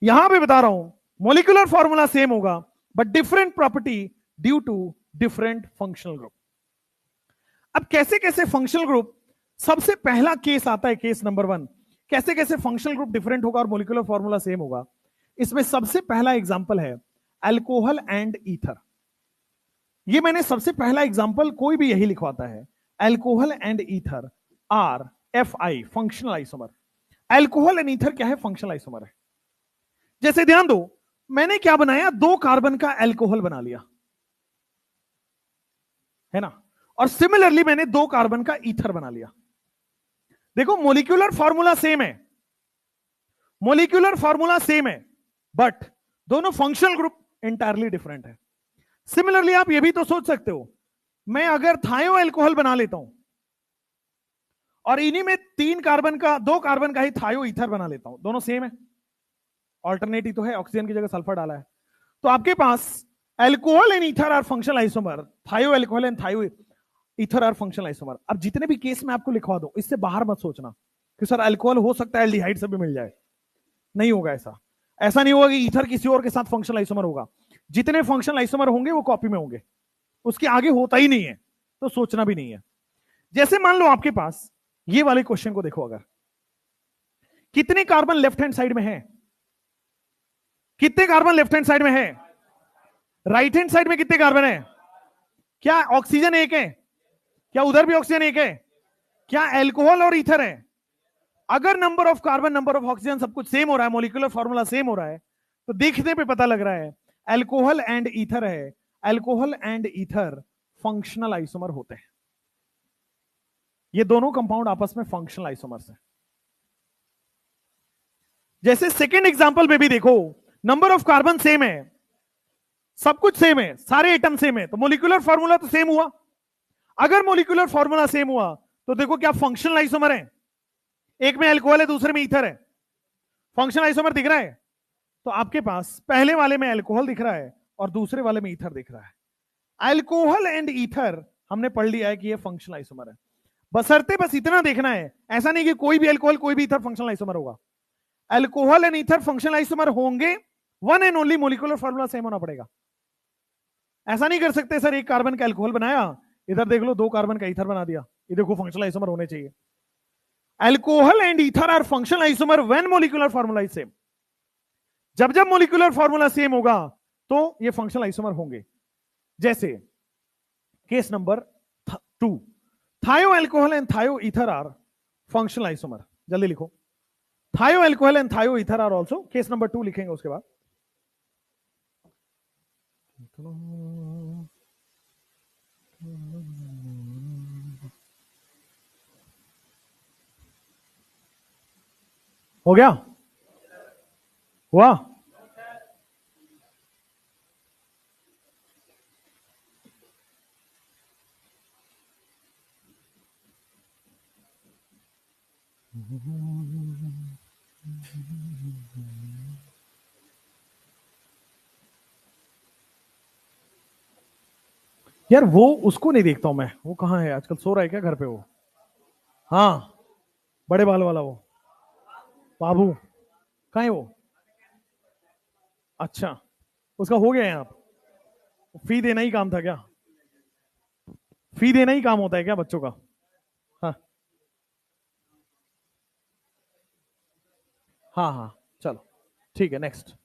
यहां पे बता रहा हूं molecular formula same होगा but different property due to different functional group. अब कैसे कैसे फंक्शनल ग्रुप, सबसे पहला केस आता है केस नंबर 1, कैसे कैसे फंक्शनल ग्रुप डिफरेंट होगा और मोलिकुलर फॉर्मूला सेम होगा। इसमें सबसे पहला एग्जांपल है अल्कोहल एंड ईथर। ये मैंने सबसे पहला एग्जांपल कोई भी यही लिखवाता है, alcohol and ether are FI functional isomer. Alcohol and ether क्या है, फंक्शनल आइसोमर है। जैसे ध्यान दो, मैंने क्या बनाया, 2 कार्बन का अल्कोहल बना लिया है ना, और सिमिलरली मैंने 2 कार्बन का ईथर बना लिया। देखो मोलिकुलर फॉर्मूला सेम है, मोलिकुलर फॉर्मूला सेम है, बट दोनों फंक्शनल ग्रुप इंटायरली डिफरेंट है। सिमिलरली आप ये भी तो सोच सकते हो, मैं अगर थायो अल्कोहल बना लेता हूं और इन्हीं में 2 कार्बन का ही थायो ईथर बना लेता हूं, दोनों सेम है, ऑल्टरनेट ही तो है, ऑक्सीजन की जगह सल्फर डाला है, तो आपके पास alcohol and ether are functional isomer, thio alcohol and thio ether are functional isomer. अब जितने भी केस मैं आपको लिखवा दूं, इससे बाहर मत सोचना कि सर अल्कोहल हो सकता है एल्डिहाइड से भी मिल जाए, नहीं होगा ऐसा। ऐसा नहीं होगा कि ईथर किसी और के साथ फंक्शनल आइसोमर होगा। जितने फंक्शनल आइसोमर होंगे वो कॉपी में होंगे, उसके आगे होता ही नहीं है, तो सोचना भी नहीं है। जैसे मान लो आपके पास ये वाले क्वेश्चन को देखो, अगर कितने कार्बन लेफ्ट हैंड साइड में है, कितने कार्बन लेफ्ट हैंड साइड में है, राइट हैंड साइड में कितने कार्बन है, क्या ऑक्सीजन एक है, क्या उधर भी ऑक्सीजन एक है, क्या अल्कोहल और ईथर है। अगर number of carbon, number of oxygen सब कुछ सेम हो रहा है, मोलिकुलर फॉर्मूला सेम हो रहा है, तो देखने पे पता लग रहा है अल्कोहल एंड ईथर है। Alcohol and ether functional isomer होते हैं। ये दोनों कंपाउंड आपस में फंक्शनल आइसोमर्स हैं। जैसे सेकेंड एग्जांपल में भी देखो, नंबर ऑफ कार्बन सेम है, सब कुछ सेम है, सारे एटम सेम है, तो मोलिकुलर फॉर्मूला तो सेम हुआ। अगर मोलिकुलर फॉर्मूला सेम हुआ तो देखो क्या फंक्शनल आइसोमर है, एक में अल्कोहल है दूसरे में ईथर है, फंक्शनल आइसोमर दिख रहा है। तो आपके पास पहले वाले में अल्कोहल दिख रहा है और दूसरे वाले में ईथर दिख रहा है। अल्कोहल एंड ईथर हमने पढ़ लिया है कि ये फंक्शनल आइसोमर है। बशर्ते बस इतना देखना है, ऐसा नहीं कि कोई भी अल्कोहल कोई भी ईथर फंक्शनल आइसोमर होगा। Alcohol and ether functional isomer होंगे, one and only molecular formula same होना पड़ेगा। ऐसा नहीं कर सकते सर एक कार्बन का अल्कोहल बनाया, इधर देख लो 2 कार्बन का ईथर बना दिया, ये देखो फंक्शनल आइसोमर होने चाहिए। Alcohol and ether are functional isomer when molecular formula is same. जब जब मोलिकुलर फॉर्मूला सेम होगा तो ये फंक्शनल आइसोमर होंगे। जैसे case number 2. Thio alcohol and thio ether are functional isomer. जल्दी लिखो. Thio alcohol and thio ether are also. Case number 2 लिखेंगे उसके बाद. हो गया? हुआ? यार वो उसको नहीं देखता हूं मैं. वो कहां है आजकल? सो रहा है क्या घर पे वो? हाँ, बड़े बाल वाला वो बाबू. कहां है वो? अच्छा, उसका हो गया. यहाँ फी देना ही काम था क्या? फी देना ही काम होता है क्या बच्चों का? हाँ हाँ हाँ, चलो ठीक है. नेक्स्ट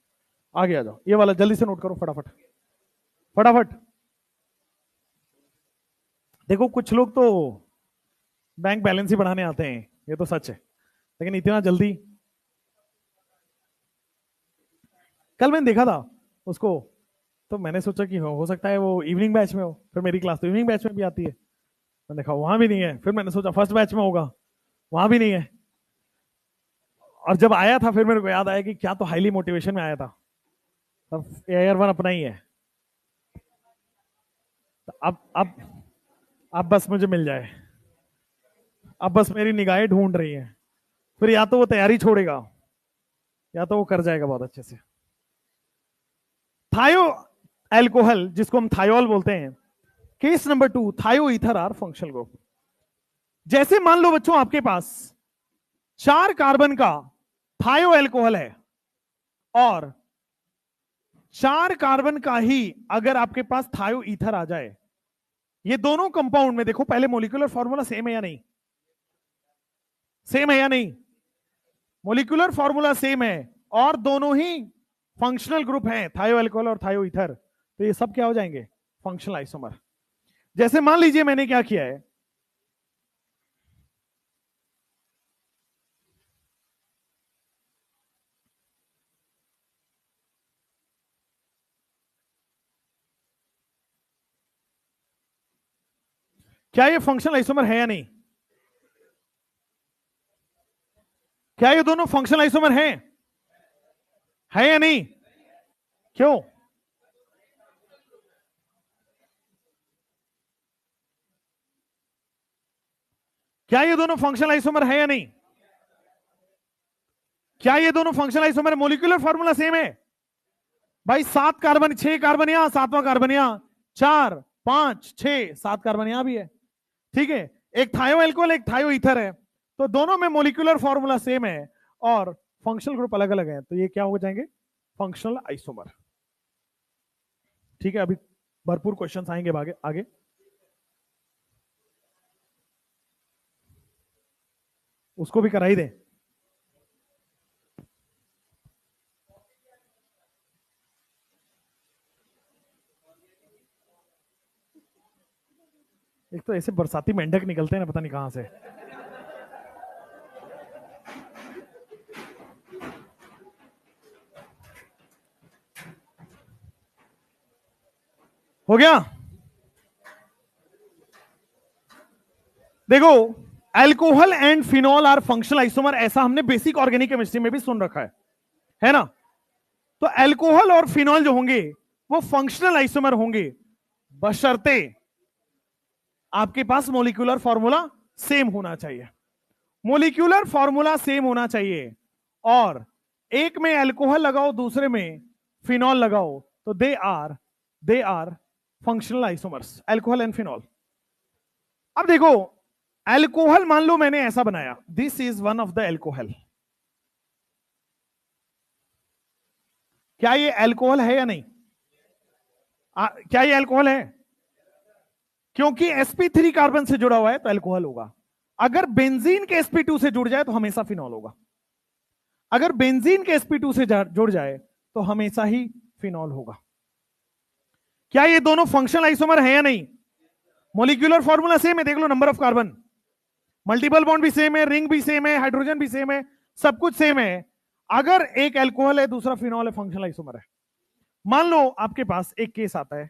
आगे आ जाओ. ये वाला जल्दी से नोट करो फटाफट फटाफट. देखो कुछ लोग तो बैंक बैलेंस ही बढ़ाने आते हैं, ये तो सच है, लेकिन इतना जल्दी. कल मैंने देखा था उसको, तो मैंने सोचा कि हो सकता है वो इवनिंग बैच में हो. फिर मेरी क्लास तो इवनिंग बैच में भी आती है. मैंने देखा वहां भी नहीं है. फिर मैंने सोचा फर्स्ट बैच में होगा, वहां भी नहीं है. और जब आया था फिर मेरे को याद आया कि क्या तो हाईली मोटिवेशन में आया था. अब एयर वन अपना ही है. तो अब बस मुझे मिल जाए. अब बस मेरी निगाहें ढूंढ रही हैं. फिर या तो वो तैयारी छोड़ेगा या तो वो कर जाएगा बहुत अच्छे से. थायो एल्कोहल जिसको हम थायोल बोलते हैं. केस नंबर 2, थायो ईथर आर फंक्शनल ग्रुप. जैसे मान लो बच्चों आपके पास 4 कार्बन का थायो एल्कोहल है और 4 कार्बन का ही अगर आपके पास थायो ईथर आ जाए. ये दोनों कंपाउंड में देखो पहले मोलिकुलर फॉर्मूला सेम है या नहीं? सेम है या नहीं? मोलिकुलर फॉर्मूला सेम है और दोनों ही फंक्शनल ग्रुप हैं, थायो एल्कोहल और थायो ईथर. तो ये सब क्या हो जाएंगे? Functional isomer. जैसे मान लीजिए मैंने क्या किया है, क्या ये फंक्शनल आइसोमर है या नहीं? क्या ये दोनों फंक्शनल आइसोमर हैं? है या नहीं? क्यों? क्या ये दोनों फंक्शनल आइसोमर है या नहीं? क्या ये दोनों functional isomer? Molecular formula same है भाई. 7 कार्बन, 6 कार्बन यहां, 7वां कार्बन यहां, 4 5 6 7 कार्बन यहां भी है. ठीक है, एक थायो एल्कोहल एक थायो ईथर है, तो दोनों में मोलिकुलर फॉर्मूला सेम है और फंक्शनल ग्रुप अलग अलग है. तो ये क्या हो जाएंगे? Functional isomer. ठीक है, अभी भरपूर क्वेश्चंस आएंगे आगे आगे. उसको भी कराई दे. एक तो ऐसे बरसाती मेंढक निकलते हैं ना, पता नहीं कहां से. हो गया? देखो, alcohol and phenol are functional isomer, ऐसा हमने बेसिक ऑर्गेनिक केमिस्ट्री में भी सुन रखा है ना? तो अल्कोहल और फिनॉल जो होंगे वो फंक्शनल आइसोमर होंगे बशर्ते आपके पास मोलिकुलर फॉर्मूला सेम होना चाहिए. मोलिकुलर फॉर्मूला सेम होना चाहिए और एक में अल्कोहल लगाओ दूसरे में फिनॉल लगाओ तो they are functional isomers, alcohol and phenol. अब देखो, अल्कोहल मान लो मैंने ऐसा बनाया, this is one of the alcohol. क्या ये अल्कोहल है या नहीं? क्या ये अल्कोहल है? क्योंकि sp3 कार्बन से जुड़ा हुआ है तो अल्कोहल होगा. अगर बेंजीन के sp2 से जुड़ जाए तो हमेशा फिनॉल होगा. अगर बेंजीन के sp2 से जुड़ जाए तो हमेशा ही फिनॉल होगा. क्या ये दोनों फंक्शनल आइसोमर है या नहीं? मॉलिक्यूलर फॉर्मूला सेम है, देख लो, number of carbon, multiple bond भी सेम है, रिंग भी सेम है, हाइड्रोजन भी सेम है, सब कुछ सेम है। अगर एक अल्कोहल है दूसरा फिनॉल है, फंक्शनल आइसोमर है। मान लो आपके पास एक केस आता है,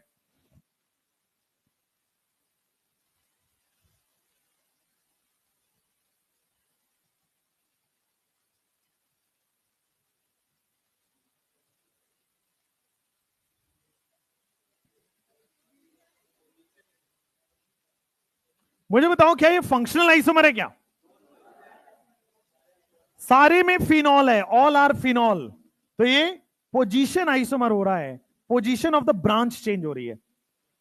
मुझे बताओ क्या ये फंक्शनल आइसोमर है क्या? सारे में फिनॉल है, ऑल आर फिनॉल, तो ये पोजीशन आइसोमर हो रहा है, position of the branch change हो रही है,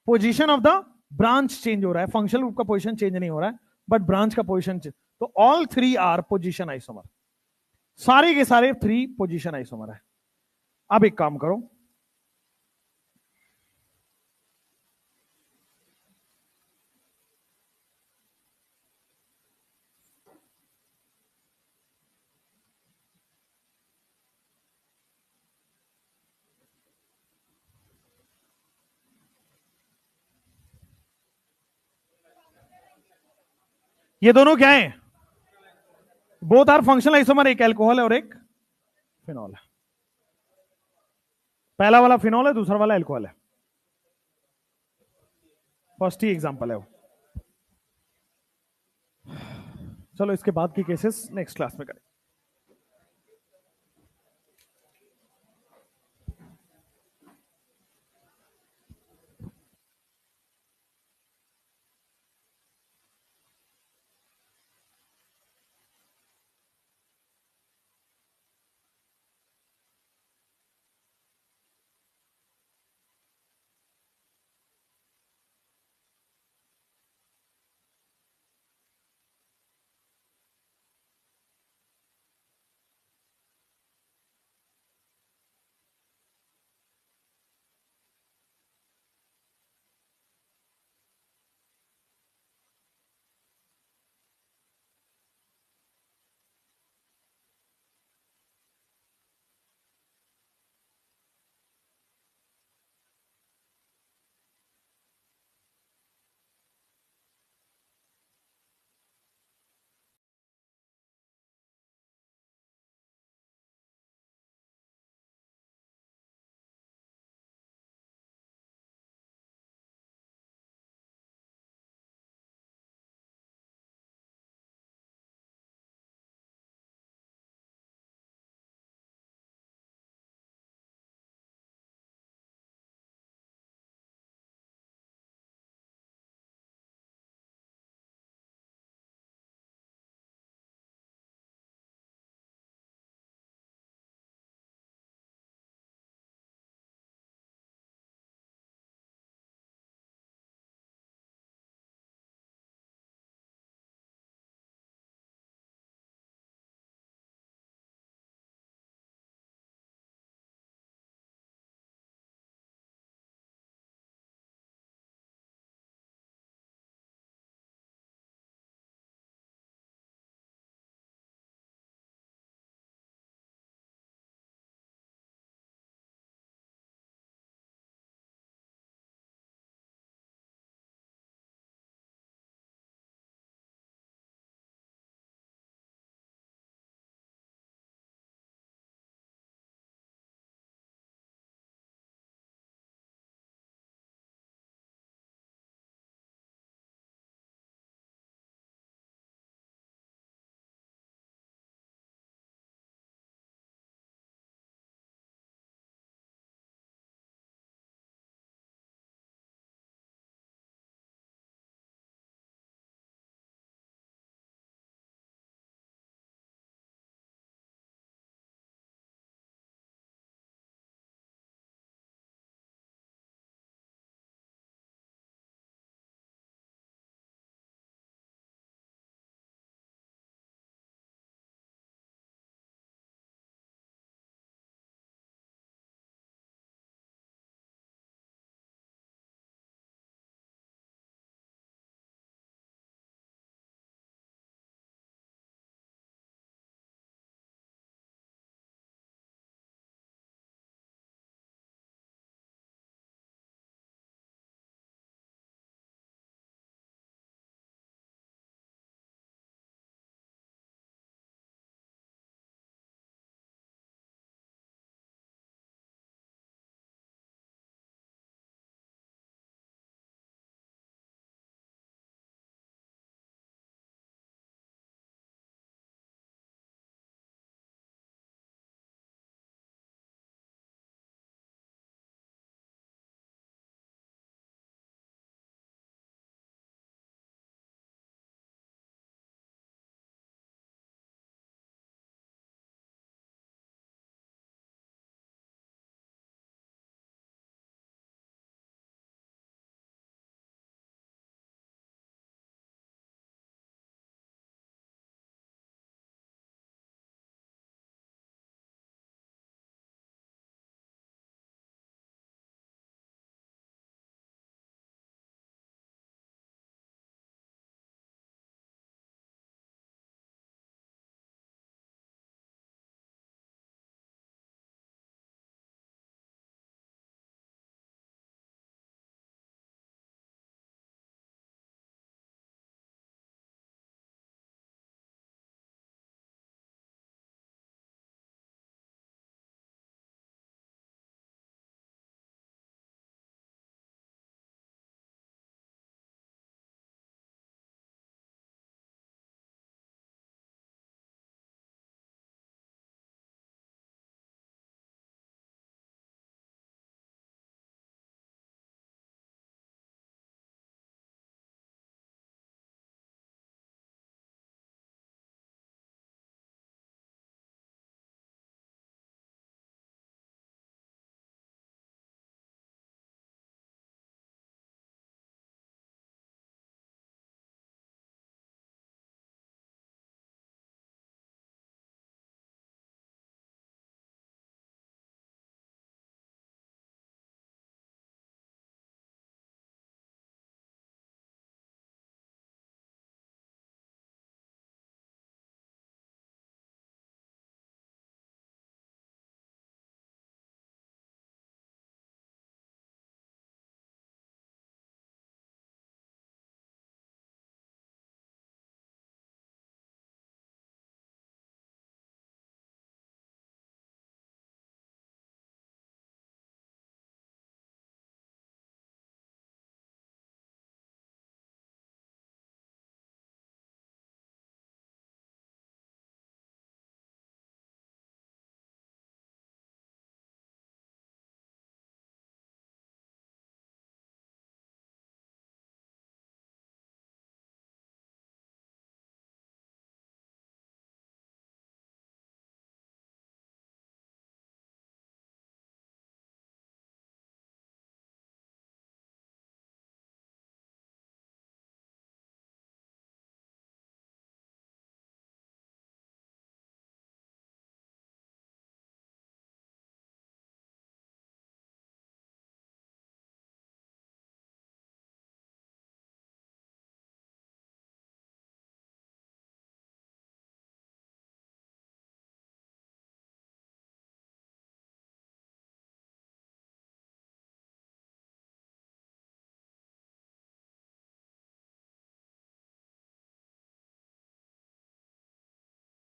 position of the branch change हो रहा है, फंक्शनल ग्रुप का पोजीशन चेंज नहीं हो रहा है, बट ब्रांच का पोजीशन तो all three are position isomer, सारे के सारे थ्री पोजीशन आइसोमर है। अब एक काम करो, ये दोनों क्या है? बोथ आर फंक्शनल आइसोमर, एक अल्कोहल है और एक फिनॉल है। पहला वाला फिनॉल है, दूसरा वाला अल्कोहल है, फर्स्ट ही एग्जांपल है वो। चलो इसके बाद की केसेस नेक्स्ट क्लास में करें।